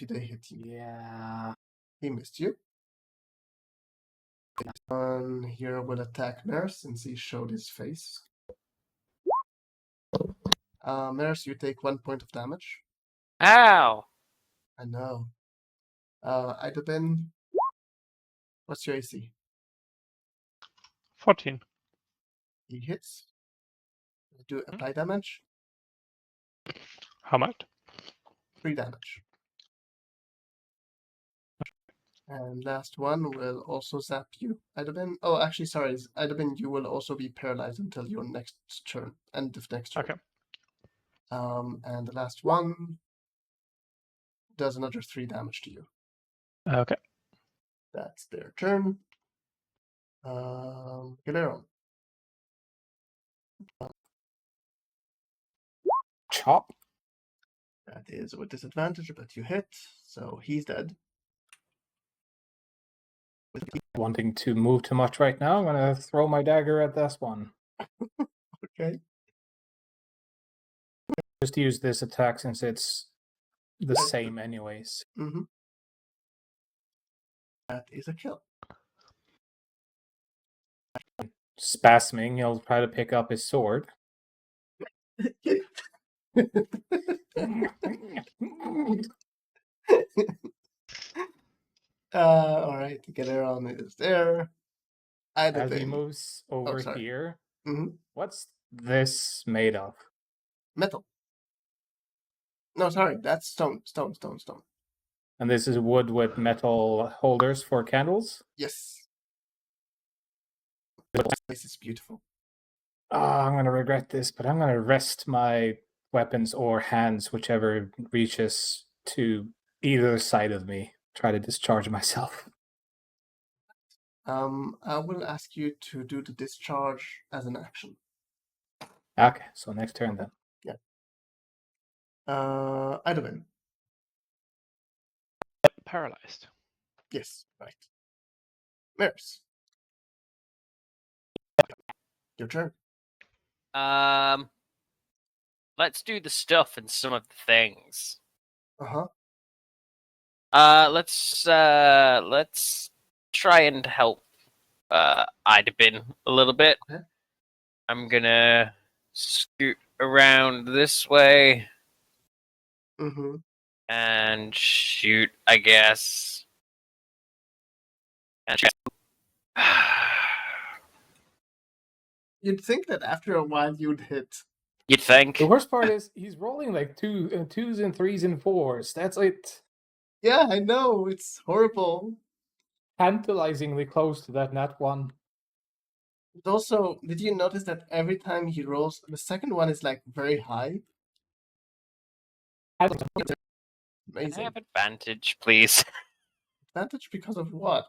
If they hit you. Yeah. He missed you. This one here will attack Maris since he showed his face. Maris, you take 1 point of damage. Ow! I know. Idabin, what's your AC? 14. He hits. Do apply damage. How much? 3 damage. And last one will also zap you, Idabin. Oh, actually, sorry, Idabin, you will also be paralyzed until your next turn, end of next turn. Okay. And the last one does another 3 damage to you. Okay. That's their turn. Galero. Chop. That is with disadvantage, but you hit, so he's dead. Wanting to move too much right now, I'm gonna throw my dagger at this one. Okay. Just use this attack since it's the same anyways. Mm-hmm. That is a kill. Spasming, he'll try to pick up his sword. All right, Galeron is there. As he moves over here, what's this made of? Metal. No, sorry, that's stone. And this is wood with metal holders for candles? Yes. This is beautiful. Oh, I'm going to regret this, but I'm going to rest my weapons or hands, whichever reaches to either side of me. Try to discharge myself. I will ask you to do the discharge as an action. Okay, so next turn then. Yeah. Idabin. Paralyzed. Yes, right. Maris. Your turn. Let's do the stuff and some of the things. Uh-huh. Let's try and help Idabin a little bit. Okay. I'm gonna scoot around this way Mm-hmm. and shoot, I guess. And You'd think that after a while you'd hit. you'd think. The worst part is he's rolling like twos and threes and fours. That's it. Yeah, I know. It's horrible. Tantalizingly close to that nat one. But also, did you notice that every time he rolls, the second one is like very high? Can I Amazing. have advantage, please? Advantage because of what?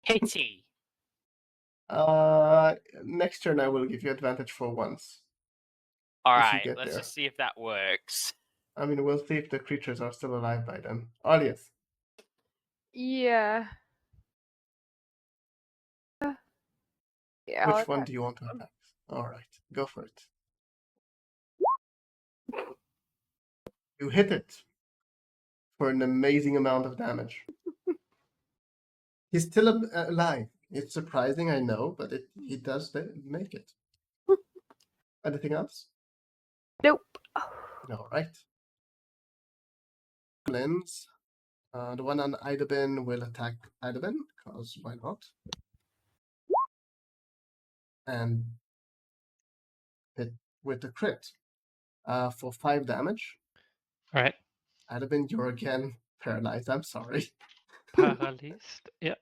Pity. Next turn I will give you advantage for once. All If you right, get let's there. just see if that works. I mean, we'll see if the creatures are still alive by then. Alias. Yeah. Yeah. Which one do you want to attack? Alright, go for it. You hit it for an amazing amount of damage. He's still alive. It's surprising, I know, but he does make it. Anything else? Nope. Alright. Goblins. The one on Idabin will attack Idabin, because why not? And hit with the crit for 5 damage. All right. Idabin, you're again paralyzed. I'm sorry. Paralyzed. Yeah.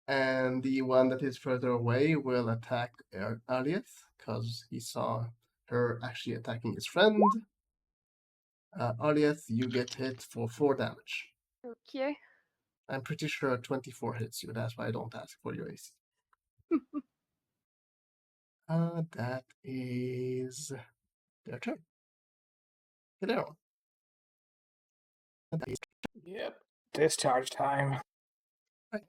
And the one that is further away will attack Alieth, because he saw her actually attacking his friend. Alieth, you get hit for 4 damage. Okay. I'm pretty sure 24 hits you. That's why I don't ask for your AC. That is their turn. Thelarr. Yep. Discharge time. Right.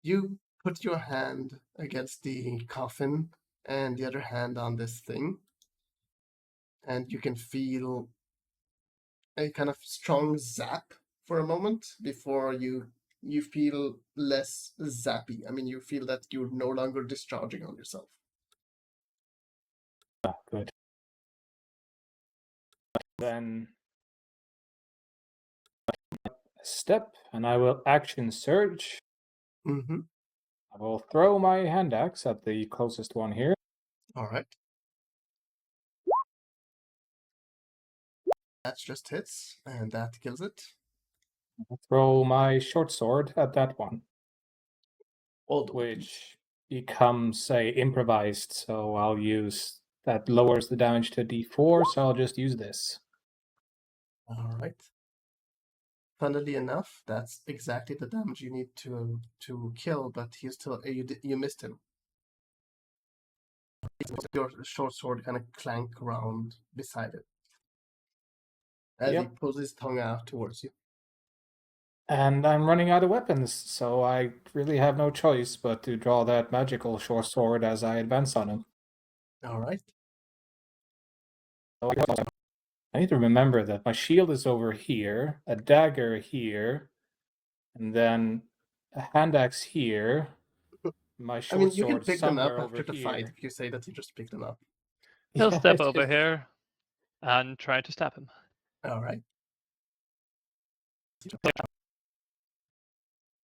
You put your hand against the coffin and the other hand on this thing, and you can feel a kind of strong zap for a moment before you feel less zappy. I mean, you feel that you're no longer discharging on yourself. Ah, good. Then step, and I will action surge. Mm-hmm. I will throw my hand axe at the closest one here. All right. That just hits, and that kills it. I'll throw my short sword at that one, All the weapons. which becomes a improvised. So I'll use that lowers the damage to D4. So I'll just use this. All right. Funnily enough, that's exactly the damage you need to kill, but he still you missed him. Your short sword kind of clank around beside it as he Yep. pulls his tongue out towards you. And I'm running out of weapons, so I really have no choice but to draw that magical short sword as I advance on him. All right. So I need to remember that my shield is over here, a dagger here, and then a hand axe here. My I short mean, you can sword pick them up somewhere after over the fight here. if you say that you just picked them up. He'll Yeah, step it's over just- here and try to stab him. All right.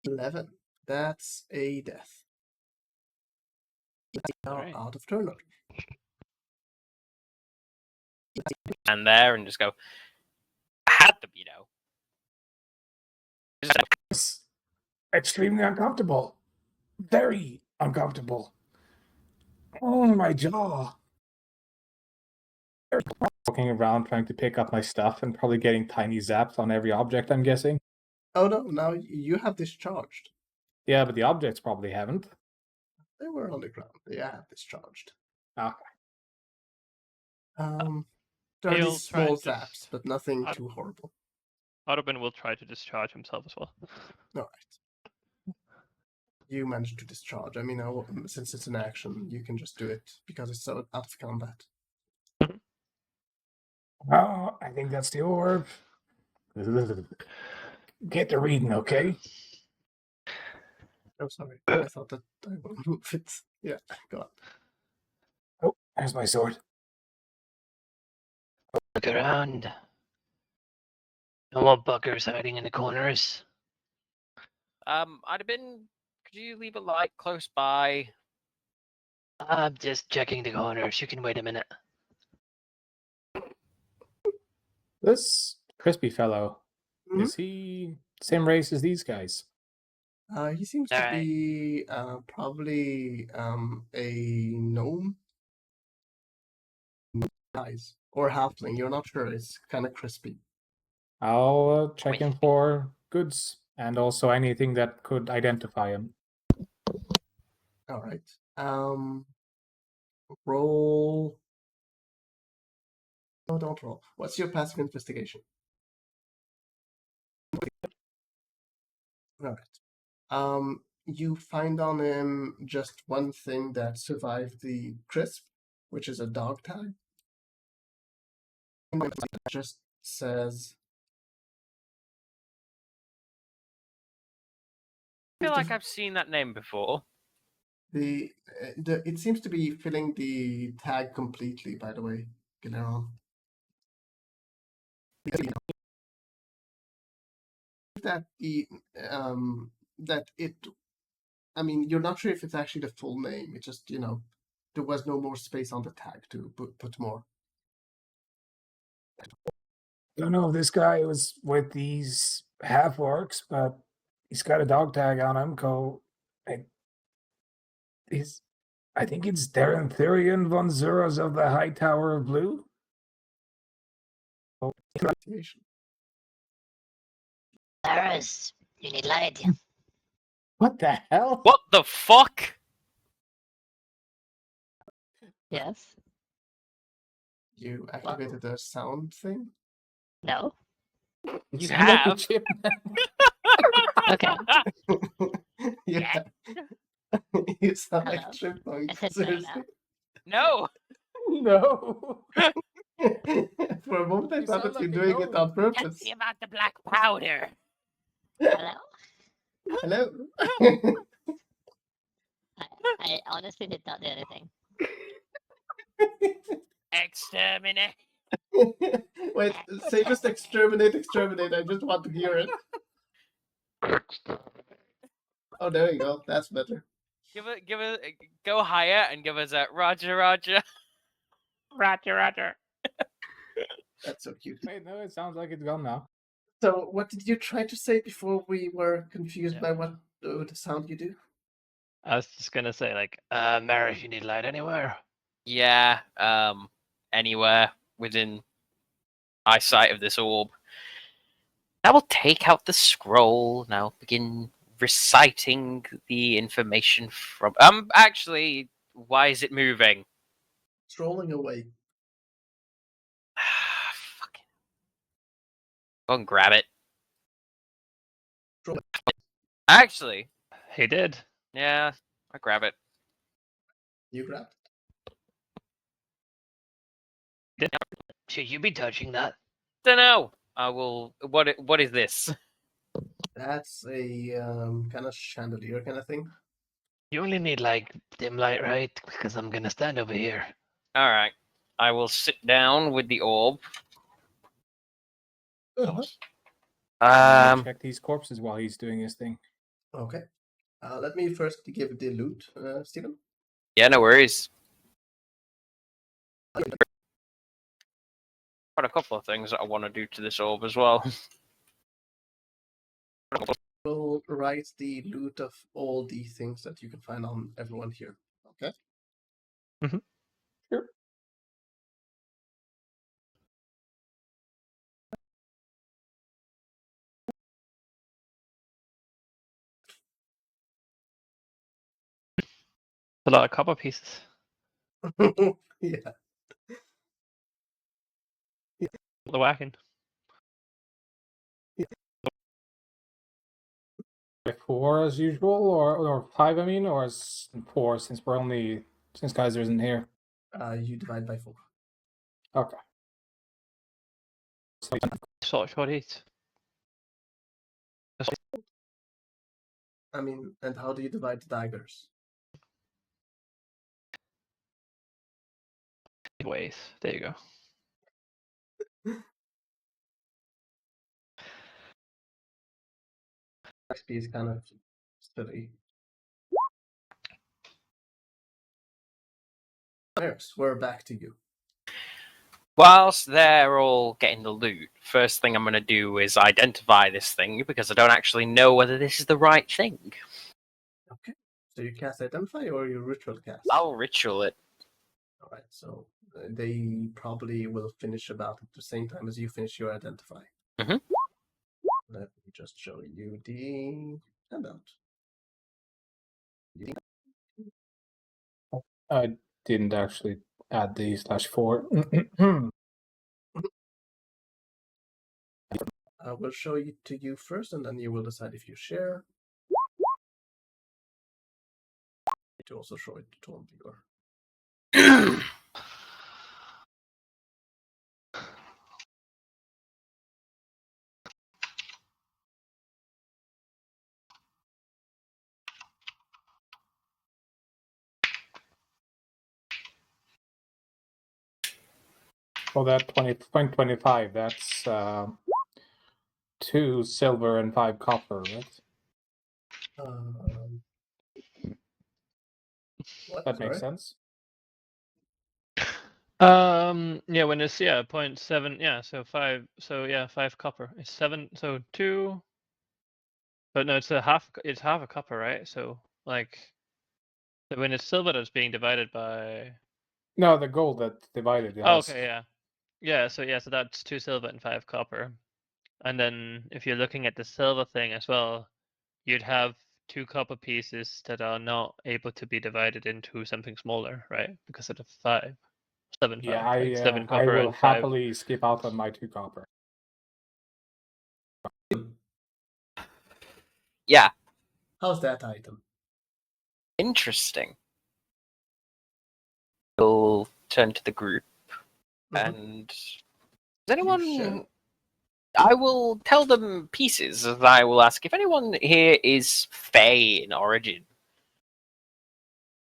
11. That's a death. Now Alright. out of turn order. And there and just go, I had them, you know. It's extremely uncomfortable. Very uncomfortable. Oh, my jaw. Walking around trying to pick up my stuff and probably getting tiny zaps on every object, I'm guessing. Oh no, now you have discharged. Yeah, but the objects probably haven't. They were on the ground. They have discharged. Okay. There are He'll these try small and just- zaps, but nothing I- too horrible. Arubin will try to discharge himself as well. All right. You managed to discharge. I mean, since it's an action, you can just do it because it's so out of combat. Oh, I think that's the orb. Get the reading, okay? Oh, sorry. I thought that I would move it. Yeah, go on. Oh, there's my sword. Look around. No more buggers hiding in the corners. I'd have been. Could you leave a light close by? I'm just checking the corners. You can wait a minute. This crispy fellow, Mhm. is he same race as these guys? He seems to Alright. be probably a gnome size or halfling. You're not sure. It's kind of crispy. I'll check him for goods and also anything that could identify him. All right. Roll. No, don't roll. What's your passive investigation? All right. You find on him just one thing that survived the crisp, which is a dog tag. It just says I feel like I've seen that name before. it seems to be filling the tag completely, by the way, Galeron. That that it, I mean, you're not sure if it's actually the full name. It just, there was no more space on the tag to put more. Don't know if this guy was with these half orcs, but he's got a dog tag on him. I think it's Darren Therian von Zuras of the High Tower of Blue. Cyrus, you need light. What the hell? What the fuck? Yes. You activated the sound thing? No. You sound like a have? chipmunk. Okay. Yeah. You sound like a Hello? chipmunk. I said no Seriously. now. No. No. For a moment, I You thought sound that you're like a doing it gnome. on Tell purpose. me about the black powder. Hello? Hello. I honestly did not do anything. Exterminate. Wait, say just exterminate, exterminate. I just want to hear it. Oh, there you go. That's better. Go higher and give us a Roger, Roger. Roger, Roger. That's so cute. Wait, no, it sounds like it's gone now. So, what did you try to say before we were confused Yeah. by what the sound you do? I was just gonna say, like, Mary, if you need light anywhere. Yeah. Anywhere within eyesight of this orb. I will take out the scroll and I'll begin reciting the information from. Actually, why is it moving? It's rolling away. Fucking. Go and grab it. Roll Actually, he did. yeah, I grab it. You grabbed. Should you be touching that? Dunno. I will. What is this? That's a kind of chandelier kind of thing. You only need like dim light, right? Because I'm gonna stand over here. All right. I will sit down with the orb. Check these corpses while he's doing his thing. Okay. Let me first give the loot, Stephen. Yeah, no worries. Got a couple of things that I want to do to this orb as well. We'll write the loot of all the things that you can find on everyone here. Okay. Sure. A lot of copper pieces. Yeah. The whacking. Like 4 as usual, or 5, I mean, or 4 since Kaiser isn't here. You divide by 4. Okay. Short eat. I mean, and how do you divide the daggers? Ways. There you go. XP is kind of silly. Nurse, we're back to you. Whilst they're all getting the loot, first thing I'm going to do is identify this thing because I don't actually know whether this is the right thing. Okay. So you cast Identify or you ritual cast? I'll ritual it. Alright, so they probably will finish about at the same time as you finish your Identify. Mhm. Let me just show you the handout. I didn't actually add the /4. I will show it to you first, and then you will decide if you share. To also show it to Tom viewer. Well, that 20.25, that's 2 silver and 5 copper, right? What? That makes Sorry? sense. Yeah, when it's 0.7, yeah, so 5, so yeah, 5 copper. It's 7, so 2. But no, it's half a copper, right? So like, so when it's silver, that's being divided by. No, the gold that divided. Oh, Yes. okay, yeah. So that's 2 silver and 5 copper. And then if you're looking at the silver thing as well, you'd have 2 copper pieces that are not able to be divided into something smaller, right? Because of the 5. 7 Yeah, like 7 I copper will and 5. happily skip out on my 2 copper. Yeah, How's that item? interesting. We'll turn to the group Mhm. and does You share? anyone? I will tell them pieces. As I will ask if anyone here is Fey in origin.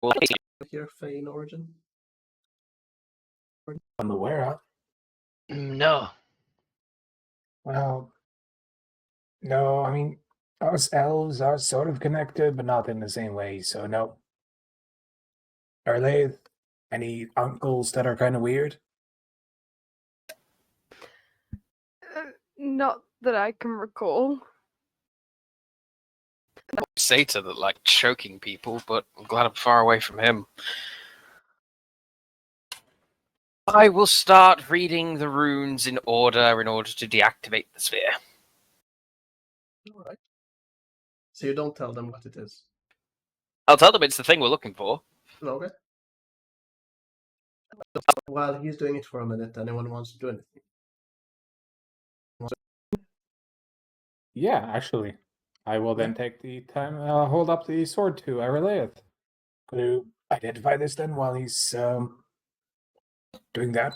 Well, Here, Fey in origin. I'm aware of. No. Well, no, I mean, us elves are sort of connected, but not in the same way, so no. Are they any uncles that are kind of weird? Not that I can recall. Satan that like choking people, but I'm glad I'm far away from him. I will start reading the runes in order to deactivate the sphere. All right. So you don't tell them what it is. I'll tell them it's the thing we're looking for. Okay. While he's doing it for a minute, anyone wants to do anything? Yeah, actually. I will then take the time, hold up the sword to Areleth. Could you identify this then while he's doing that?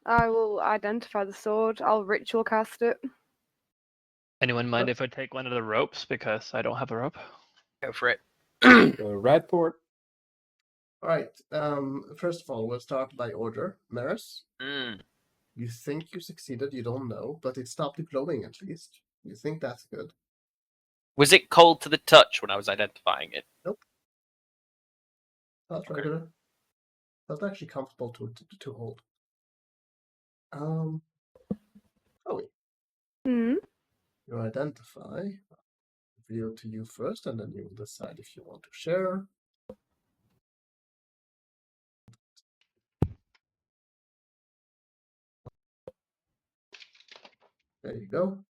I will identify the sword. I'll ritual cast it. Anyone mind if I take one of the ropes because I don't have a rope? Go for it. The red fort. All right. First of all, we'll start by order. Maris, Mm. you think you succeeded. You don't know, but it stopped glowing at least. You think that's good. Was it cold to the touch when I was identifying it? Felt Okay. regular. Felt actually comfortable to hold. Chloe, Hmm. you identify. Reveal to you first, and then you will decide if you want to share. There you go.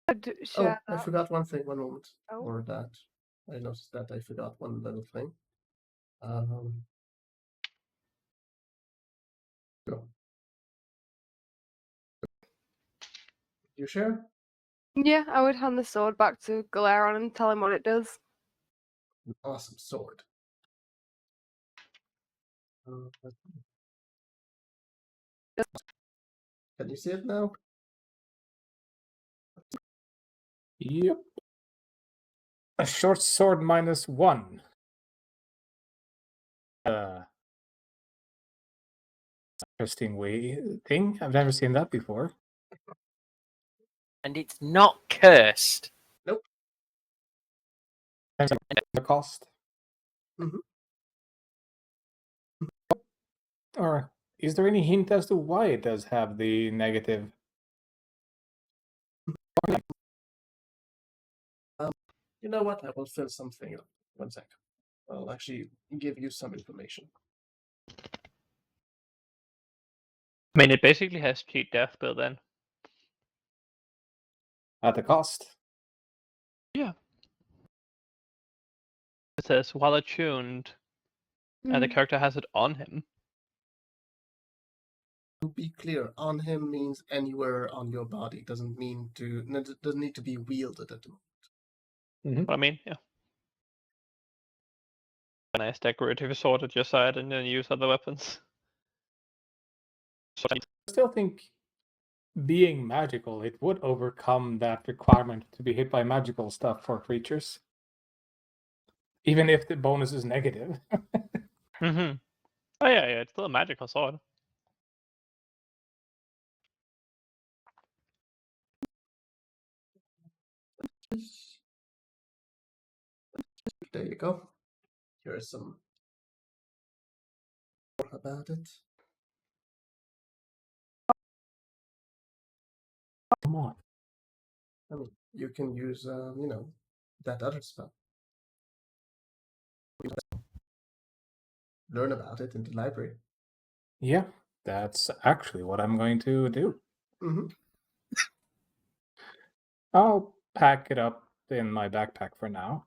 I'd share I that. forgot one thing. One moment. Oh. Or that. I noticed that I forgot one little thing. Go. You share? Yeah, I would hand the sword back to Galeron and tell him what it does. An awesome sword. Can you see it now? Yep. A short sword -1. Interesting thing. I've never seen that before. And it's not cursed. Nope. The cost. Mhm. Or is there any hint as to why it does have the negative? You know what? I will fill something up. 1 second. I'll actually give you some information. I mean, it basically has cheat death built in. At the cost. Yeah. It says while attuned, and the Hmm. character has it on him. To be clear, on him means anywhere on your body. Doesn't mean to. It doesn't need to be wielded at the moment. But I mean, yeah. A nice decorative sword at your side, and then use other weapons. I still think being magical, it would overcome that requirement to be hit by magical stuff for creatures. Even if the bonus is negative. Mm-hmm. Oh yeah, it's still a magical sword. There you go. Here's some more about it. Come on. I mean, you can use, that other spell. Learn about it in the library. Yeah, that's actually what I'm going to do. Mm-hmm. I'll pack it up in my backpack for now.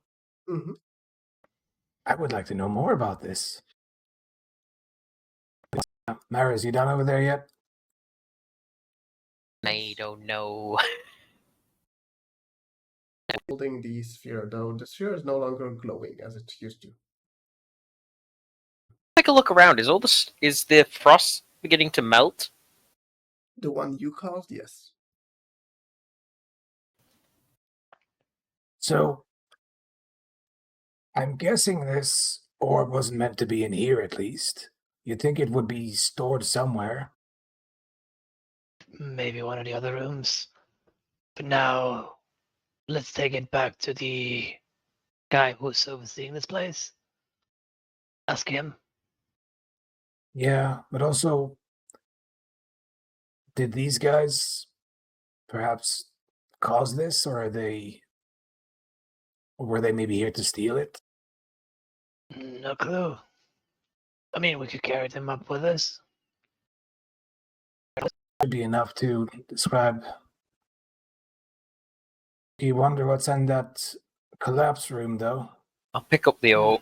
Mm-hmm. I would like to know more about this. Mara, is you done over there yet? I don't know. Holding the sphere, though the sphere is no longer glowing as it used to. Take a look around. Is the frost beginning to melt? The one you caused, yes. So, I'm guessing this orb wasn't meant to be in here, at least. You'd think it would be stored somewhere. Maybe one of the other rooms. But now, let's take it back to the guy who's overseeing this place. Ask him. Yeah, but also, did these guys perhaps cause this, or were they maybe here to steal it? No clue. I mean, we could carry them up with us. Should be enough to describe. You wonder what's in that collapse room, though. I'll pick up the orb.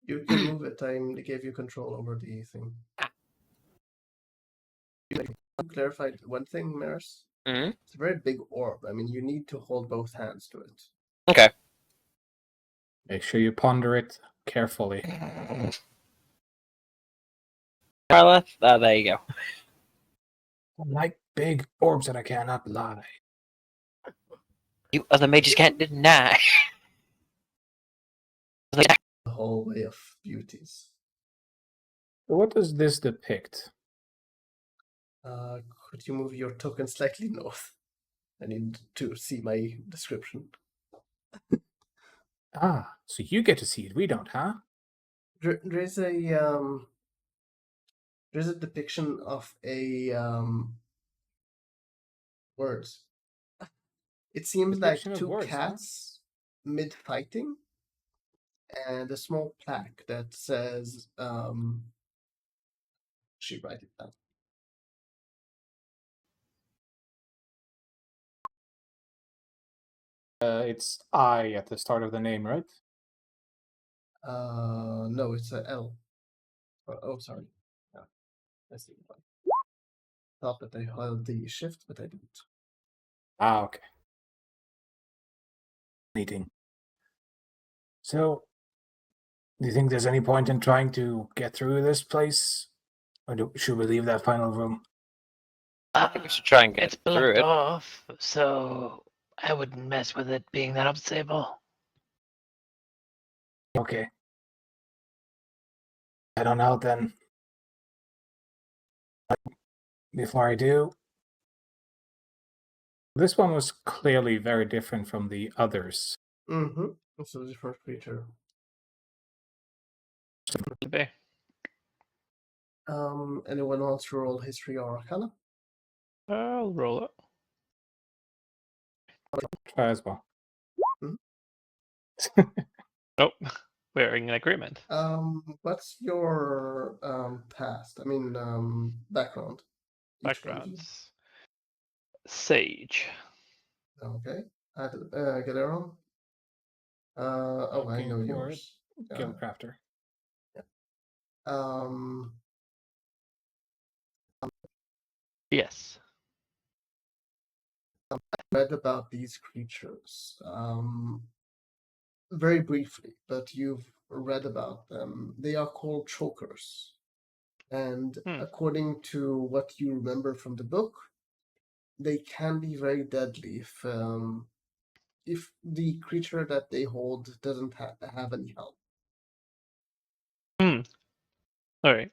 You can move it. I gave you control over the thing. You clarified one thing, Maris. Mm-hmm. It's a very big orb. I mean, you need to hold both hands to it. Okay. Make sure you ponder it carefully. Carla, there you go. I like big orbs, and I cannot lie. You other mages can't deny. The hallway of beauties. So what does this depict? Could you move your token slightly north? I need to see my description. Ah, so you get to see it. We don't, huh? There's a depiction of a words. It seems Depiction like of two words, huh? cats mid fighting, and a small plaque that says she write it down. It's I at the start of the name, right? No, it's a L. Oh, sorry. Yeah, I see. Thought that I held the shift, but I didn't. Ah, okay. Meeting. So, do you think there's any point in trying to get through this place? Or should we leave that final room? I think we should try and get It's through blocked it. off, so I wouldn't mess with it being that unstable. Okay. Head on out then. Before I do, this one was clearly very different from the others. Mm-hmm. It's a different creature. Be. Anyone wants to roll history or arcana? I'll roll it. Try as well. Nope. We're in agreement. What's your past? I mean, background. Each of you. Backgrounds. Sage. Okay. Galeron. Oh, I Looking know for yours. Guildcrafter. Um, Yes. read about these creatures. Very briefly, but you've read about them. They are called chokers. And according to what you remember from the book, they can be very deadly if the creature that they hold doesn't have any help. All right.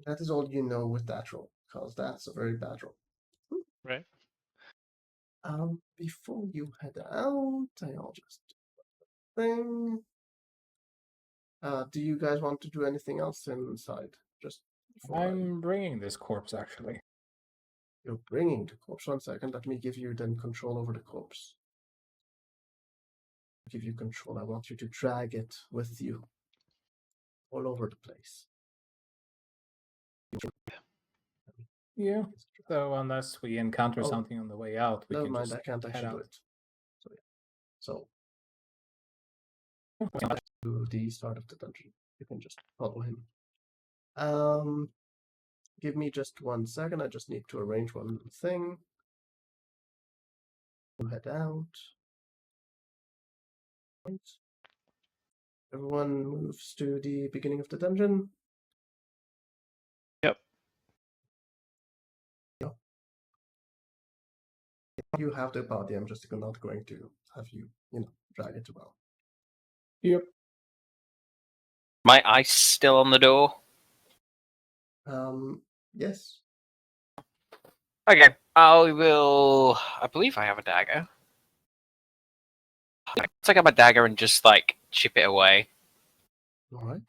That is all you know with that roll, because that's a very bad roll. Right. Before you head out, I'll just do a thing. Do you guys want to do anything else inside? Just before I'm bringing this corpse, actually. You're bringing the corpse. 1 second. Let me give you then control over the corpse. Give you control. I want you to drag it with you all over the place. Yeah. So unless we encounter Oh, something on the way out, we Never can mind, just I can't head actually do out. it. So to the start of the dungeon. You can just follow him. Give me just 1 second. I just need to arrange one thing. Head out. Right. Everyone moves to the beginning of the dungeon. Yep. You have the party. I'm just not going to have you, drag it well. Yep. My ice still on the door. Yes. Okay, I will. I believe I have a dagger. I'll take out my dagger and just like chip it away. All right.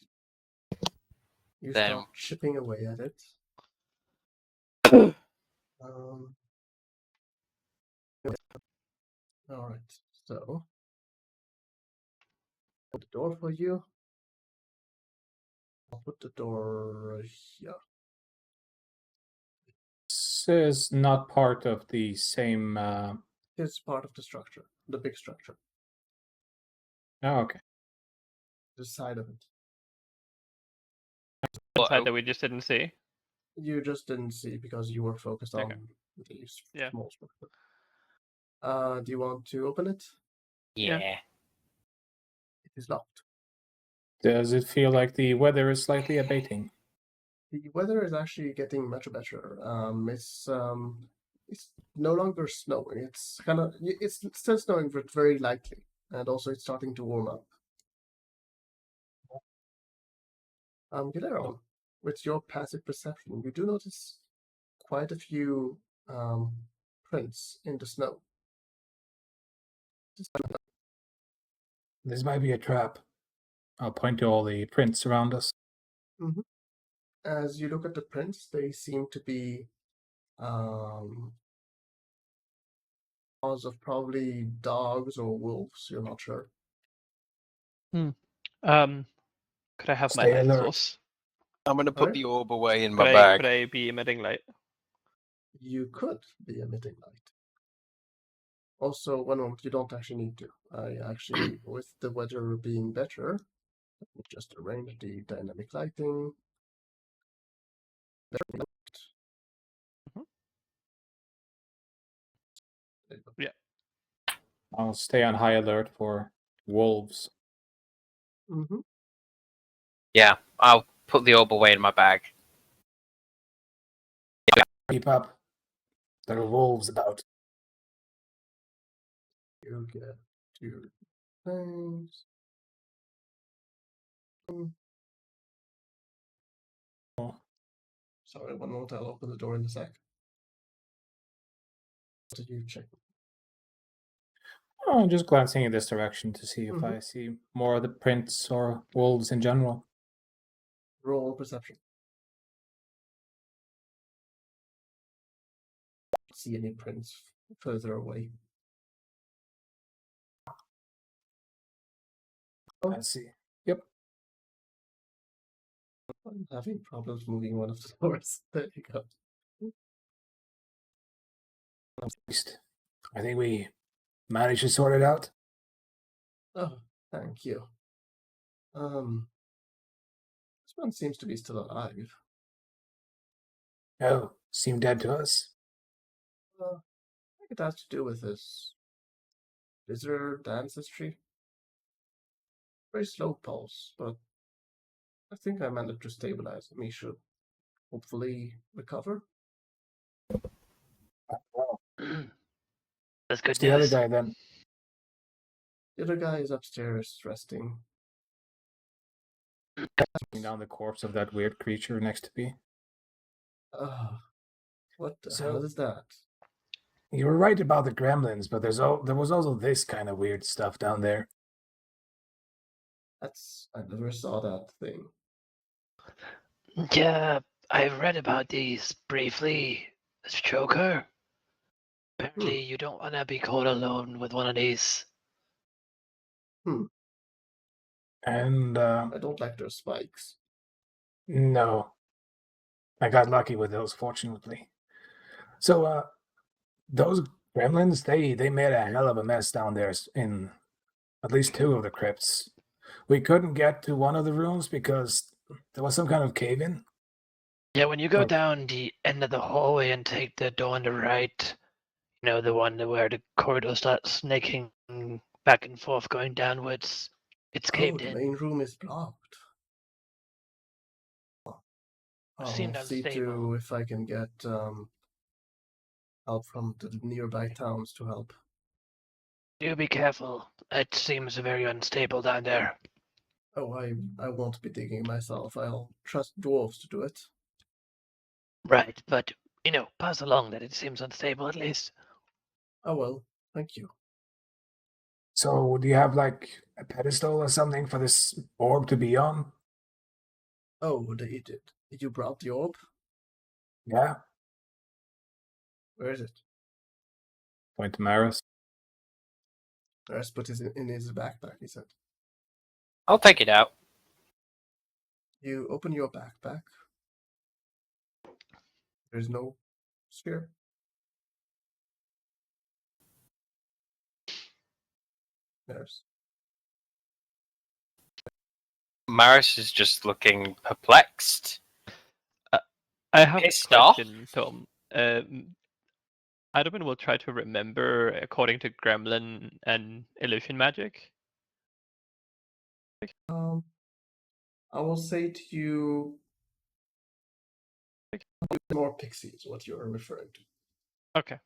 You Then- start chipping away at it. All right. So, put the door for you. I'll put the door here. This is not part of the same. It's part of the structure, the big structure, Oh, okay. the side of it. Inside that we just didn't see. You just didn't see because you were focused on Okay. the Yeah. small structure. Do you want to open it? Yeah. It is locked. Does it feel like the weather is slightly abating? The weather is actually getting much better. It's no longer snowing. It's still snowing, but very lightly, and also it's starting to warm up. Guillermo, with your passive perception, you do notice quite a few prints in the snow. This might be a trap. I'll point to all the prints around us. As you look at the prints, they seem to be paws of probably dogs or wolves. You're not sure. Could I have my Stay light alert. source? I'm gonna put Sorry? the orb away in my Could bag. I be emitting light? You could be emitting light. Also, one moment, you don't actually need to. I actually, with the weather being better, let me just arrange the dynamic lighting. Mhm. There you go. Yeah. I'll stay on high alert for wolves. Mhm. Yeah, I'll put the orb away in my bag. Keep up. There are wolves about. You get your things. Sorry, one moment, I'll open the door in a sec. Did you check? Oh, just glancing in this direction to see if Mhm. I see more of the prints or wolves in general. Roll perception. See any prints further away? Oh. I see. Yep. I'm having problems moving one of the doors. There you go. At least I think we managed to sort it out. Oh, thank you. This one seems to be still alive. Oh, seemed dead to us. I think it has to do with his lizard ancestry. Very slow pulse, but I think I managed to stabilize him. He should hopefully recover. That's good What's the other news. guy then? The other guy is upstairs resting. Looking down the corpse of that weird creature next to me. What the So- hell is that? You were right about the gremlins, but there was also this kind of weird stuff down there. I never saw that thing. Yeah, I've read about these briefly. Joker. Apparently, you don't want to be caught alone with one of these. And I don't like their spikes. no, I got lucky with those, fortunately. So, those gremlins, they made a hell of a mess down there in at least 2 of the crypts. We couldn't get to one of the rooms because there was some kind of cave-in. Yeah, when you go Like- down the end of the hallway and take the door on the right, you know, the one where the corridor starts snaking back and forth going downwards, it's Oh, caved the in. main room is blocked. Seemed I'll see unstable. to if I can get help from the nearby towns to help. Do be careful. It seems very unstable down there. Oh, I won't be digging myself. I'll trust dwarves to do it. Right, but, you know, pass along that it seems unstable at least. Oh well, thank you. So, do you have like a pedestal or something for this orb to be on? Oh, you brought the orb? Yeah, Where is it? point to Maris. Let's put it in his backpack, he said. I'll take it out. You open your backpack. There's no sphere. There's. Maris is just looking perplexed. I have Pissed a off? question, Tom. Adamant will try to remember according to Gremlin and illusion magic. I will say to you, more pixies, what you are referring to. Okay.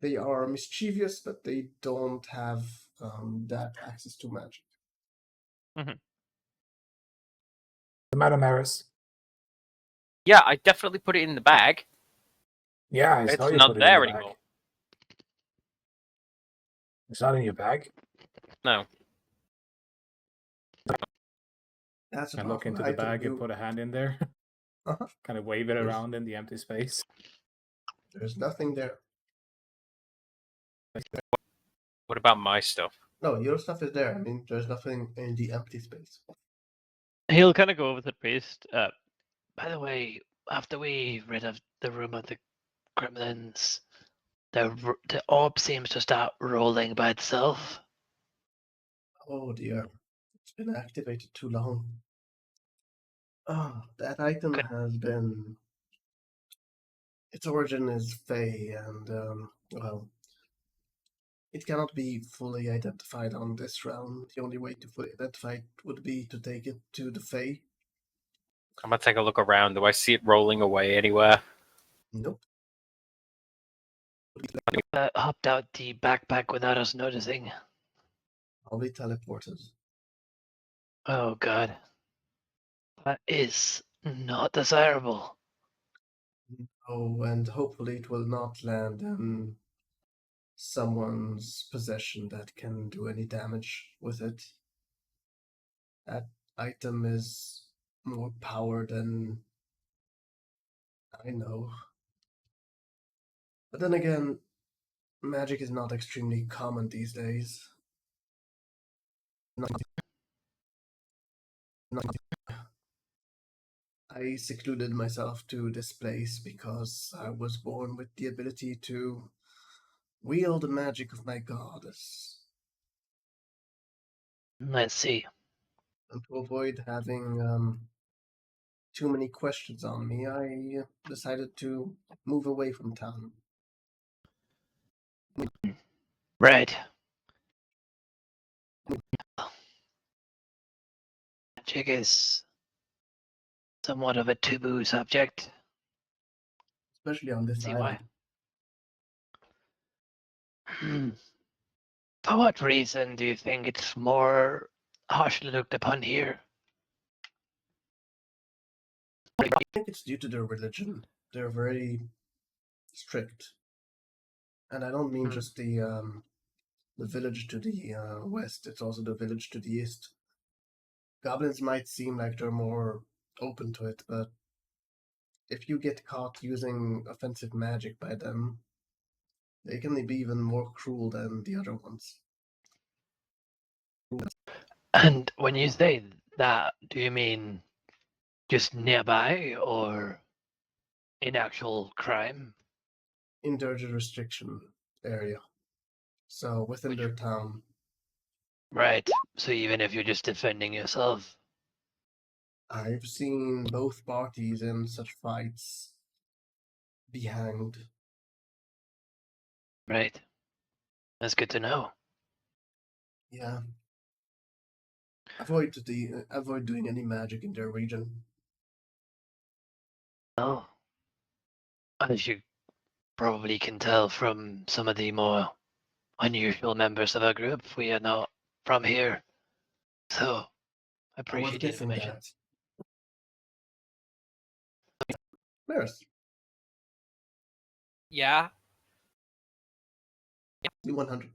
They are mischievous, but they don't have that access to magic. The matter, Maris? Yeah, I definitely put it in the bag. Yeah, I It's saw you not put it in there the bag. anymore. It's not in your bag. No. That's a I look powerful into the item. bag and put a hand in there. Uh-huh. Kind of wave it Yes. around in the empty space. There's nothing there. What about my stuff? No, your stuff is there. I mean, there's nothing in the empty space. He'll kind of go over to the priest. By the way, after we rid of the room of the gremlins, the orb seems to start rolling by itself. Oh dear. It's been activated too long. Oh, that item Good. has been. Its origin is Fey, and, well, it cannot be fully identified on this realm. The only way to fully identify it would be to take it to the Fey. I'm gonna take a look around. Do I see it rolling away anywhere? Nope. Hopped out the backpack without us noticing. I'll be teleported. Oh god. That is not desirable. Oh, and hopefully it will not land in someone's possession that can do any damage with it. That item is more power than I know. But then again, magic is not extremely common these days. I secluded myself to this place because I was born with the ability to wield the magic of my goddess. Let's see. And to avoid having too many questions on me, I decided to move away from town. Right. Magic is somewhat of a taboo subject. Especially on this See island. why? For what reason do you think it's more harshly looked upon here? I think it's due to their religion. They're very strict. And I don't mean just the village to the west, it's also the village to the east. Goblins might seem like they're more open to it, but if you get caught using offensive magic by them, they can be even more cruel than the other ones. And when you say that, do you mean just nearby or in actual crime? the restriction area. So within their town. Right. So even if you're just defending yourself. I've seen both parties in such fights be hanged. Right. That's good to know. Yeah. Avoid doing any magic in their region. Oh. As you probably can tell from some of the more unusual members of our group, we are not from here. So, I I was appreciate the guessing information. that. Maris, Yeah. do 100.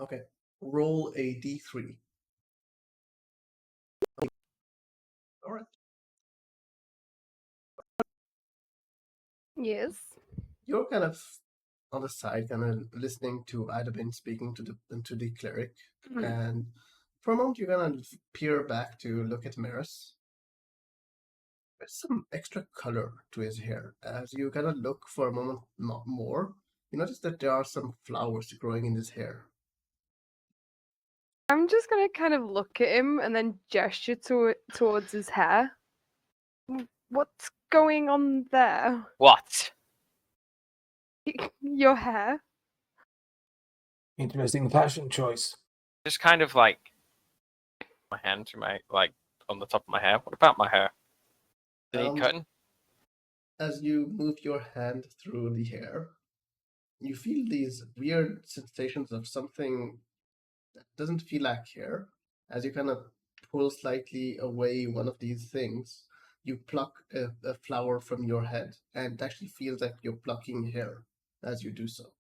Okay. Roll a d3. All right. Yes. You're kind of on the side, kind of listening to Idabin speaking to the cleric, and for a moment you're gonna peer back to look at Maris. There's some extra color to his hair. As you kind of look for a moment more, you notice that there are some flowers growing in his hair. I'm just gonna kind of look at him and then gesture towards his hair. What's going on there? What? Your hair? Interesting fashion choice. Just kind of like my hand to my on the top of my hair. What about my hair? Do you need cutting? As you move your hand through the hair, you feel these weird sensations of something that doesn't feel like hair. As you kind of pull slightly away one of these things, you pluck a flower from your head, and it actually feels like you're plucking hair as you do so.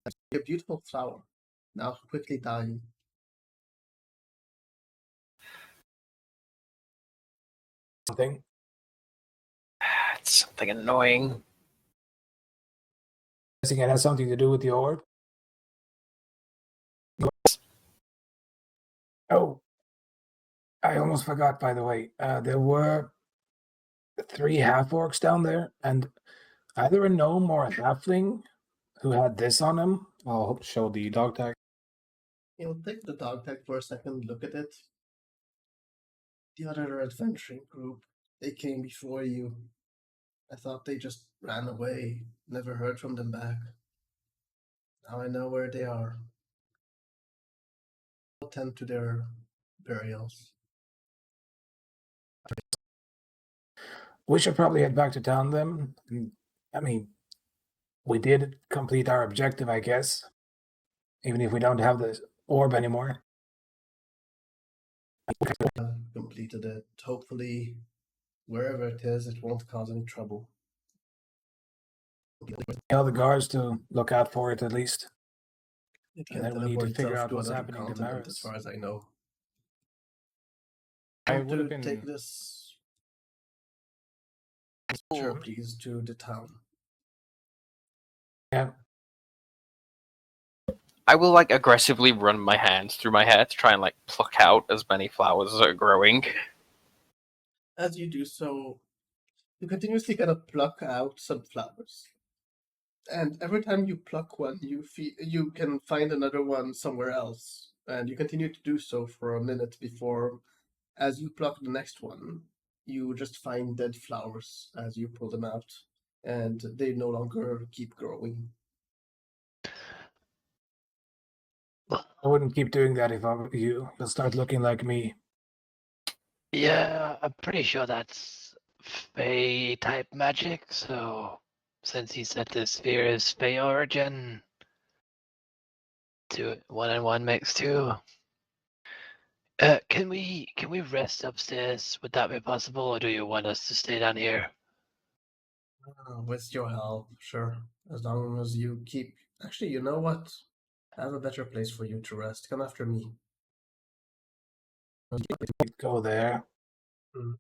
A beautiful flower, now quickly dying. Something. It's something annoying. Guessing it has something to do with the orb. Oh, I almost forgot, by the way. There were 3 half-orcs down there, and either a gnome or a halfling who had this on him. I'll show the dog tag. Take the dog tag for a second, look at it. The other adventuring group, they came before you. I thought they just ran away, never heard from them back. Now I know where they are. I'll tend to their burials. We should probably head back to town then. I mean, we did complete our objective, I guess. Even if we don't have the orb anymore. Completed it. Hopefully, wherever it is, it won't cause any trouble. Tell the guards to look out for it at least. It And can then we need to teleport figure itself out to what's another happening to continent, Maris. as far as I know. I Want would have to been. take this. Sure, please, to the town. Yeah. I will aggressively run my hands through my hair to try and pluck out as many flowers as are growing. As you do so, you continuously kind of pluck out some flowers. And every time you pluck one, you can find another one somewhere else. And you continue to do so for a minute before, as you pluck the next one, you just find dead flowers as you pull them out. And they no longer keep growing. I wouldn't keep doing that if I were you. You'll start looking like me. Yeah, I'm pretty sure that's Fey type magic. So, since he said the sphere is Fey origin, 1 and 1 makes 2. Can we rest upstairs? Would that be possible, or do you want us to stay down here? With your help, sure. As long as you keep. Actually, you know what? I have a better place for you to rest. Come after me. Go there. Mm.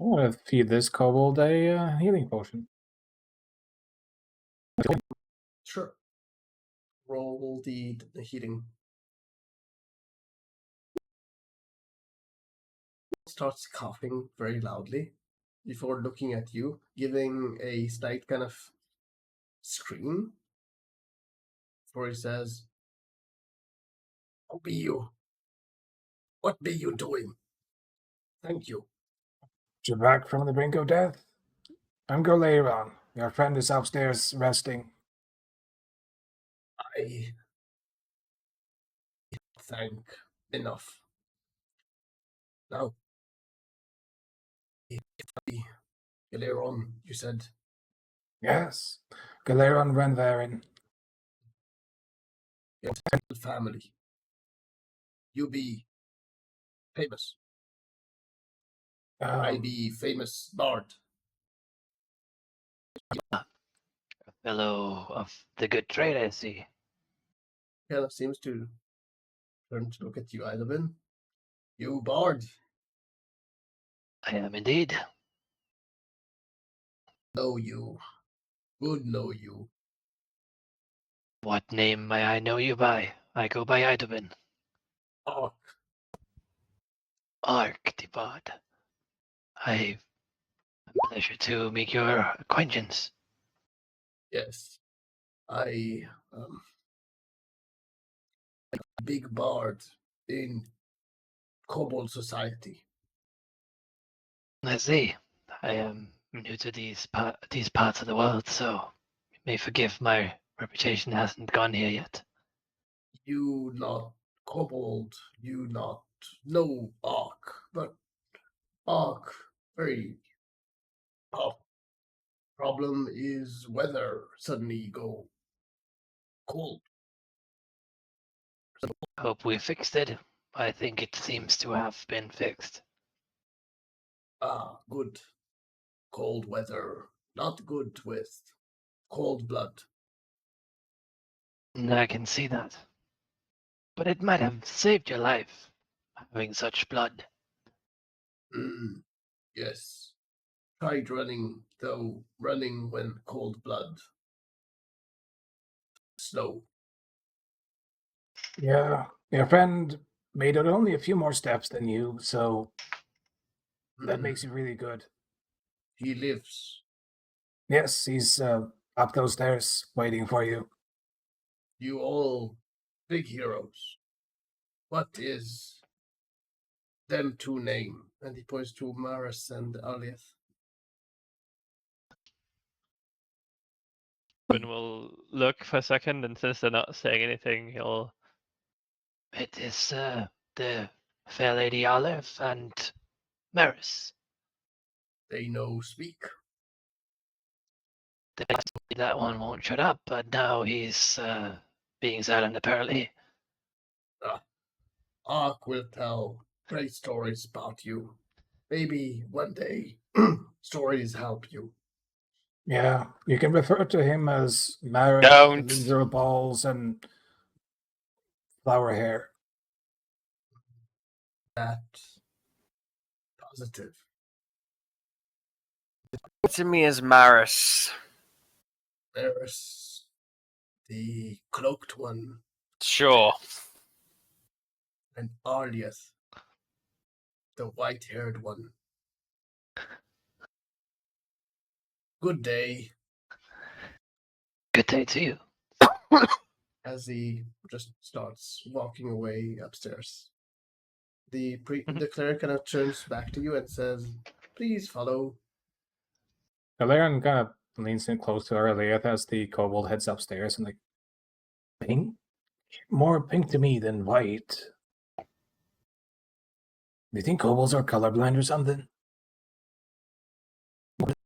I want to feed this kobold a healing potion. Sure. Roll the heating. starts coughing very loudly before looking at you, giving a slight kind of scream. Before he says, "Who be you? What be you doing? Thank you." You're back from the brink of death? I'm Goleiron. Your friend is upstairs resting. I thank enough. Now, Galeron, you said. Yes. Goleiron Renvarin. Your family. You be famous. I be famous bard. Fellow of the good trade, I see. Kind of seems to turn to look at you, Eidolon. You bard. I am indeed. Know you. Good know you. What name may I know you by? I go by Eidolon. Ark. Arctibod. I pleasure to make your acquaintance. Yes. I big bard in kobold society. I see. I am new to these parts of the world, so you may forgive my reputation hasn't gone here yet. You not kobold, you not no Ark, but Ark very problem is weather suddenly go cold. Hope we fixed it. I think it seems to have been fixed. Ah, good. Cold weather, not good with cold blood. I can see that. But it might have saved your life, having such blood. Yes. Tried running, though running when cold blood. Slow. Yeah, your friend made it only a few more steps than you, so that makes you really good. He lives. Yes, he's up those stairs waiting for you. You all big heroes. What is them two name? And he points to Maris and Alieth. Ben will look for a second, and since they're not saying anything, he'll. It is the fair lady Olive and Maris. They know speak. That one won't shut up, but now he's being silent apparently. Ark will tell great stories about you. Maybe one day stories help you. Yeah, you can refer to him as Maris, Don't. Zero Balls, and Flower Hair. That positive. To me as Maris. There's the cloaked one, Sure. and Arlieth, the white-haired one. Good day. Good day to you. As he just starts walking away upstairs. The cleric kind of turns back to you and says, "Please follow." Galarian kind of leans in close to Arlieth as the kobold heads upstairs and like, pink? More pink to me than white. Do you think kobolds are colorblind or something?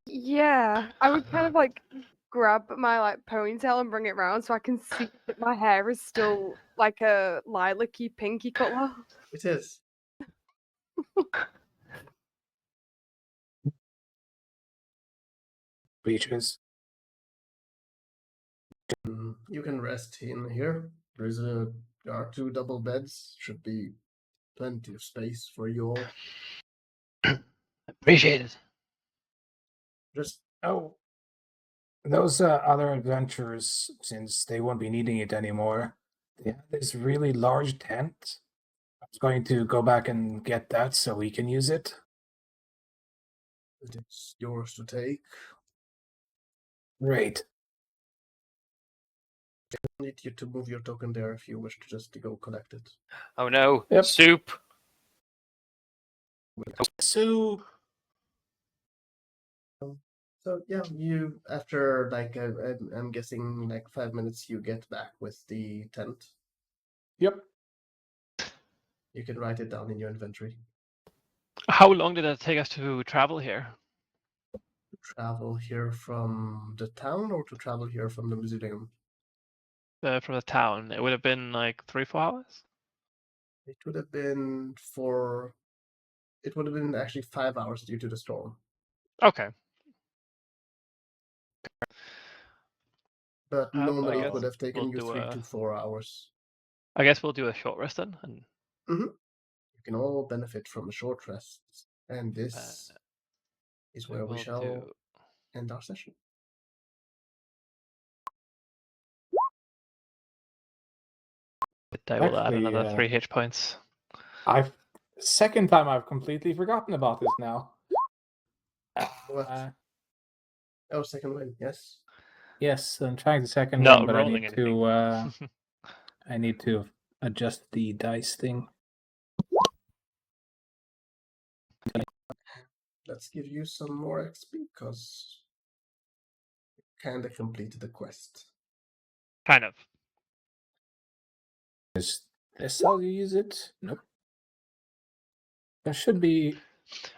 Yeah, I would kind of like grab my like ponytail and bring it round so I can see that my hair is still like a lilac-y pinky color. It is. Beaches. You can rest in here. There are two double beds. Should be plenty of space for you all. Appreciate it. Just Oh, those other adventurers, since they won't be needing it anymore, they have this really large tent going to go back and get that so we can use it. It's yours to take. Great. I need you to move your token there if you wish to just go collect it. Oh no, Yep. soup. So So yeah, you after like I'm guessing like 5 minutes, you get back with the tent. yep. You can write it down in your inventory. How long did it take us to travel here? Travel here from the town or to travel here from the museum? From the town, it would have been like 3-4 hours. It would have been actually 5 hours due to the storm. Okay. But I normally it guess would have taken we'll you do 3 to 4 hours. I guess we'll do a short rest then, and You can all benefit from a short rest, and this is where we will shall do. end our session. I will add Actually, another 3 hit points. Second time I've completely forgotten about this now. What? Oh, second win, yes. Yes, I'm trying the second Not one, but I rolling need anything. to I need to adjust the dice thing. Let's give you some more XP because you kinda completed the quest. Kind of. Is this how you use it? Nope. There should be.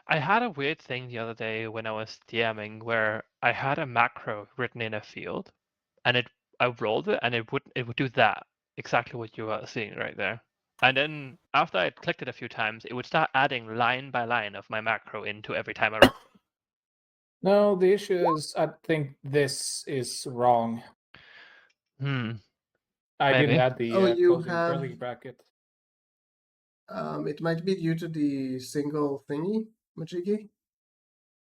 I had a weird thing the other day when I was DMing where I had a macro written in a field, and I rolled it and it would do that, exactly what you are seeing right there. And then after I clicked it a few times, it would start adding line by line of my macro into every time I roll. No, the issue is I think this is wrong. I didn't Maybe. add the Oh, you closing have- curly bracket. It might be due to the single thingy, Majiki.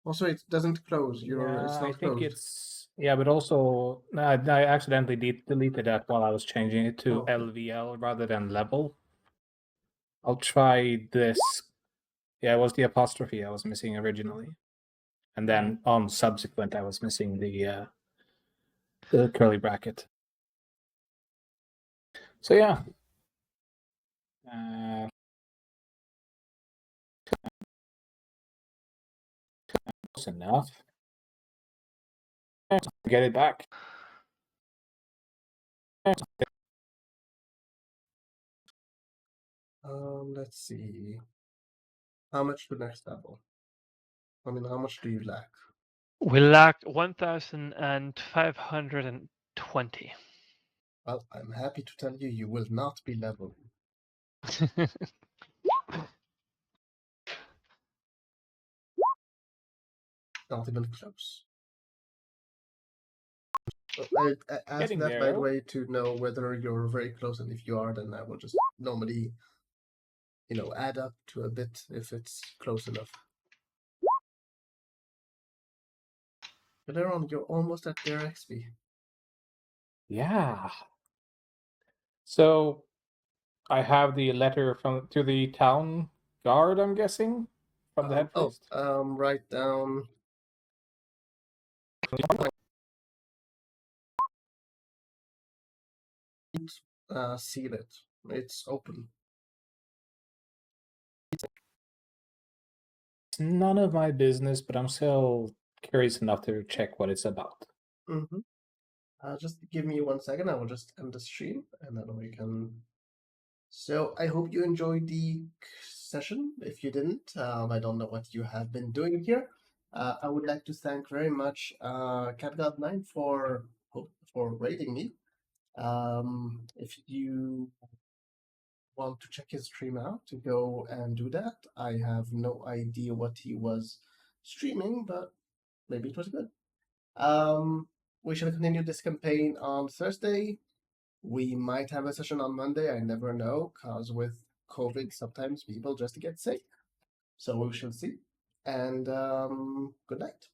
Also, it doesn't close. It's not I think closed. it's but also I accidentally deleted that while I was changing it to Oh, okay. LVL rather than level. I'll try this. Yeah, it was the apostrophe I was missing originally, and then on subsequent I was missing the curly bracket. So yeah. Close enough. Get it back. Let's see. How much to next level? I mean, how much do you lack? We lacked 1,520. Well, I'm happy to tell you, you will not be leveled. Not even close. I ask Getting that, there, by the though. way, to know whether you're very close, and if you are, then I will just normally, add up to a bit if it's close enough. But Aaron, you're almost at their XP. Yeah. So I have the letter to the town guard, I'm guessing, from the head priest. Write down. Seal it. It's open. It's none of my business, but I'm still curious enough to check what it's about. Mm-hmm. Just give me 1 second. I will just end the stream, and then we can. So I hope you enjoyed the session. If you didn't, I don't know what you have been doing here. I would like to thank very much CatGod9 for rating me. If you want to check his stream out, to go and do that. I have no idea what he was streaming, but maybe it was good. We shall continue this campaign on Thursday. We might have a session on Monday. I never know, because with COVID, sometimes people just get sick. So we shall see. And good night.